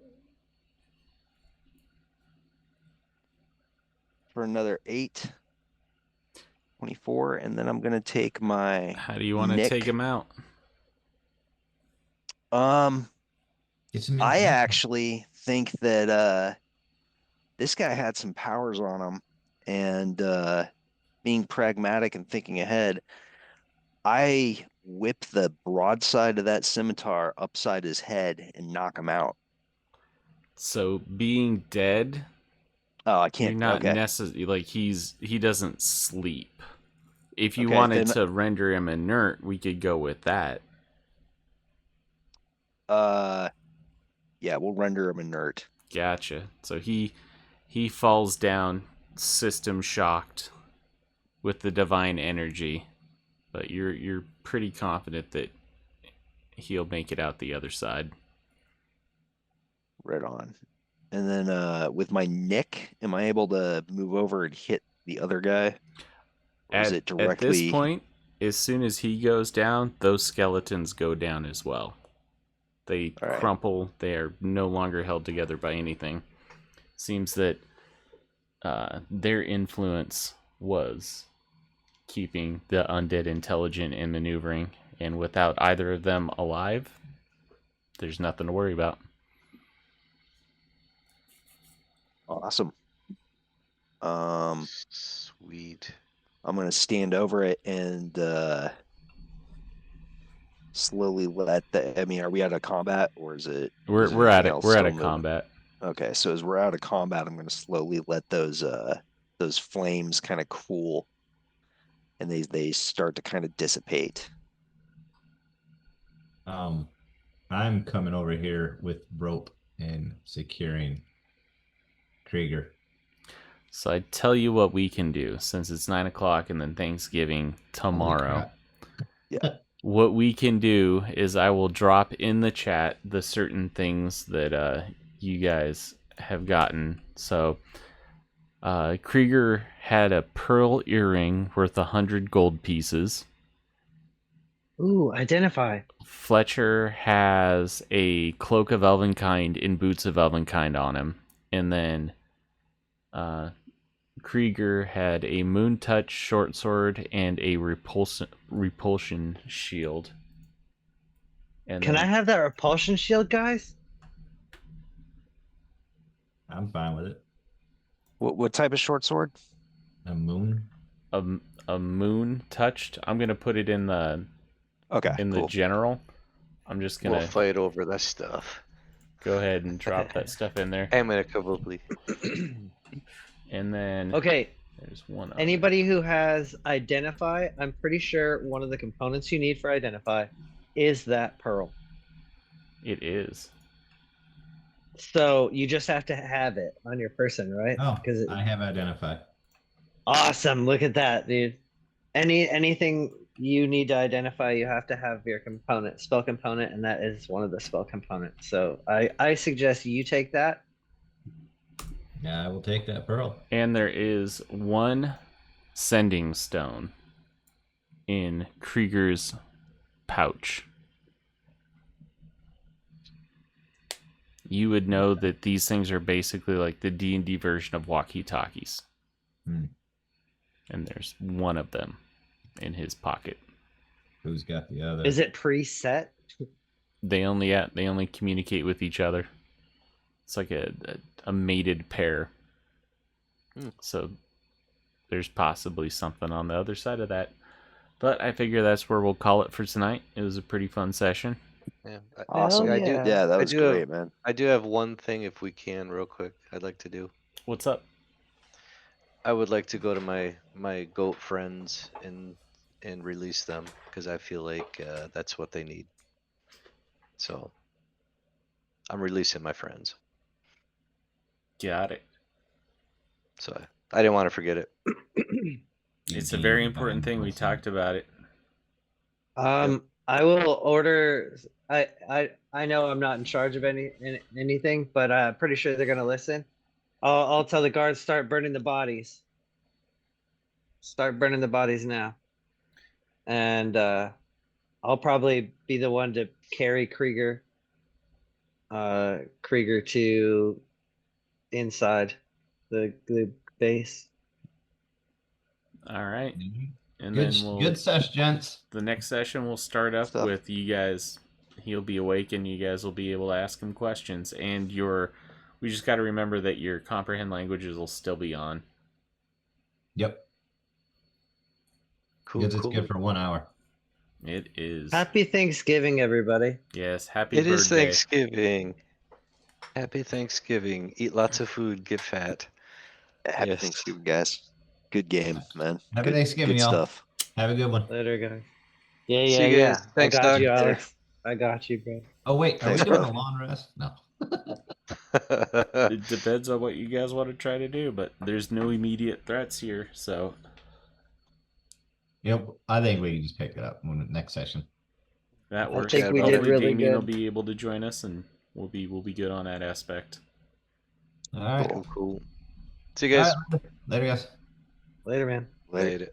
for another 8. 24, and then I'm gonna take my
How do you want to
Nick.
take him out?
Get some
I
intent.
actually think that this guy had some powers on him, and being pragmatic and thinking ahead, I whip the broadside of that scimitar upside his head and knock him out.
So being dead,
Oh, I
you're
can't.
not
Okay.
necessarily like he doesn't sleep. If you
Okay,
wanted
then
to render him inert, we could go with that.
yeah, we'll render him inert.
Gotcha. So he falls down, system shocked with the divine energy, but you're pretty confident that he'll make it out the other side.
Right on. And then with my Nick, am I able to move over and hit the other guy? Or is it
At this
directly?
point, as soon as he goes down, those skeletons go down as well. They
All right.
crumple. They are no longer held together by anything. Seems that their influence was keeping the undead intelligent and maneuvering, and without either of them alive, there's nothing to worry about.
Awesome.
Sweet.
I'm gonna stand over it and slowly let the. I mean, are we out of combat or is it?
We're at it. We're out of
moving?
combat.
Okay, so as we're out of combat, I'm gonna slowly let those flames kind of cool, and they start to kind of dissipate.
I'm coming over here with rope and securing Krieger.
So I tell you what we can do, since it's 9 o'clock and then Thanksgiving tomorrow.
Yeah.
What we can do is I will drop in the chat the certain things that you guys have gotten. So Krieger had a pearl earring worth 100 gold pieces.
Ooh, identify.
Fletcher has a cloak of Elvenkind and boots of Elvenkind on him. And then Krieger had a moon touch short sword and a repulsion shield. And
Can
then,
I have that repulsion shield, guys?
I'm fine with it.
What type of short sword?
A moon.
a, a moon touched. I'm gonna put it in the
Okay, cool.
general. I'm just
We'll
gonna
fight over that stuff.
go ahead and drop that stuff in there,
Amicably.
and then
Okay,
there's one other.
anybody who has identify, I'm pretty sure one of the components you need for identify is that pearl.
It is.
So you just have to have it on your person, right?
Oh,
Because
I have identified.
awesome. Look at that, dude. Anything you need to identify, you have to have your component, spell component, and that is one of the spell components. So I suggest you take that.
Yeah, I will take that pearl.
And there is one sending stone in Krieger's pouch. You would know that these things are basically like the D&D version of walkie-talkies.
Hmm.
And there's one of them in his pocket.
Who's got the other?
Is it preset?
They only communicate with each other. It's like a mated pair. So there's possibly something on the other side of that. But I figure that's where we'll call it for tonight. It was a pretty fun session.
Yeah.
Awesome.
Hell
I do.
yeah.
Yeah, that
I
was
do have-
great, man.
I do have one thing, if we can, real quick. I'd like to do.
What's up?
I would like to go to my goat friends and release them because I feel like that's what they need. So I'm releasing my friends.
Got it.
So I didn't want to forget it.
It's a very important thing. We talked about it.
I will order. I know I'm not in charge of anything, but I'm pretty sure they're gonna listen. I'll tell the guards start burning the bodies. Start burning the bodies now. And I'll probably be the one to carry Krieger to inside the base.
All right. And
Good,
then
good sesh, gents.
the next session we'll start up
Stuff.
with you guys. He'll be awake and you guys will be able to ask him questions. And we just got to remember that your comprehend languages will still be on.
Yep.
Cool.
Because
Cool.
it's good for 1 hour.
It is.
Happy Thanksgiving, everybody.
Yes, happy
It
birthday.
is Thanksgiving. Happy Thanksgiving. Eat lots of food. Get fat.
Happy
Yes.
Thanksgiving, guys. Good game, man.
Happy
Good-
Thanksgiving,
good
y'all.
stuff.
Have a good one.
Later, guys. Yeah,
See
yeah,
you
yeah.
guys. Thanks,
I got
Doug.
you,
Later.
Alex. I got you, bro.
Oh, wait. Are
Thanks,
we doing
bro.
a long rest? No.
It depends on what you guys want to try to do, but there's no immediate threats here, so
Yep. I think we can just pick it up when the next session.
that
I
works.
think we did
Hopefully
really
Damien will
good.
be able to join us, and we'll be good on that aspect.
All right.
Cool. See you guys.
All right. Later, guys.
Later, man.
Later.
Later.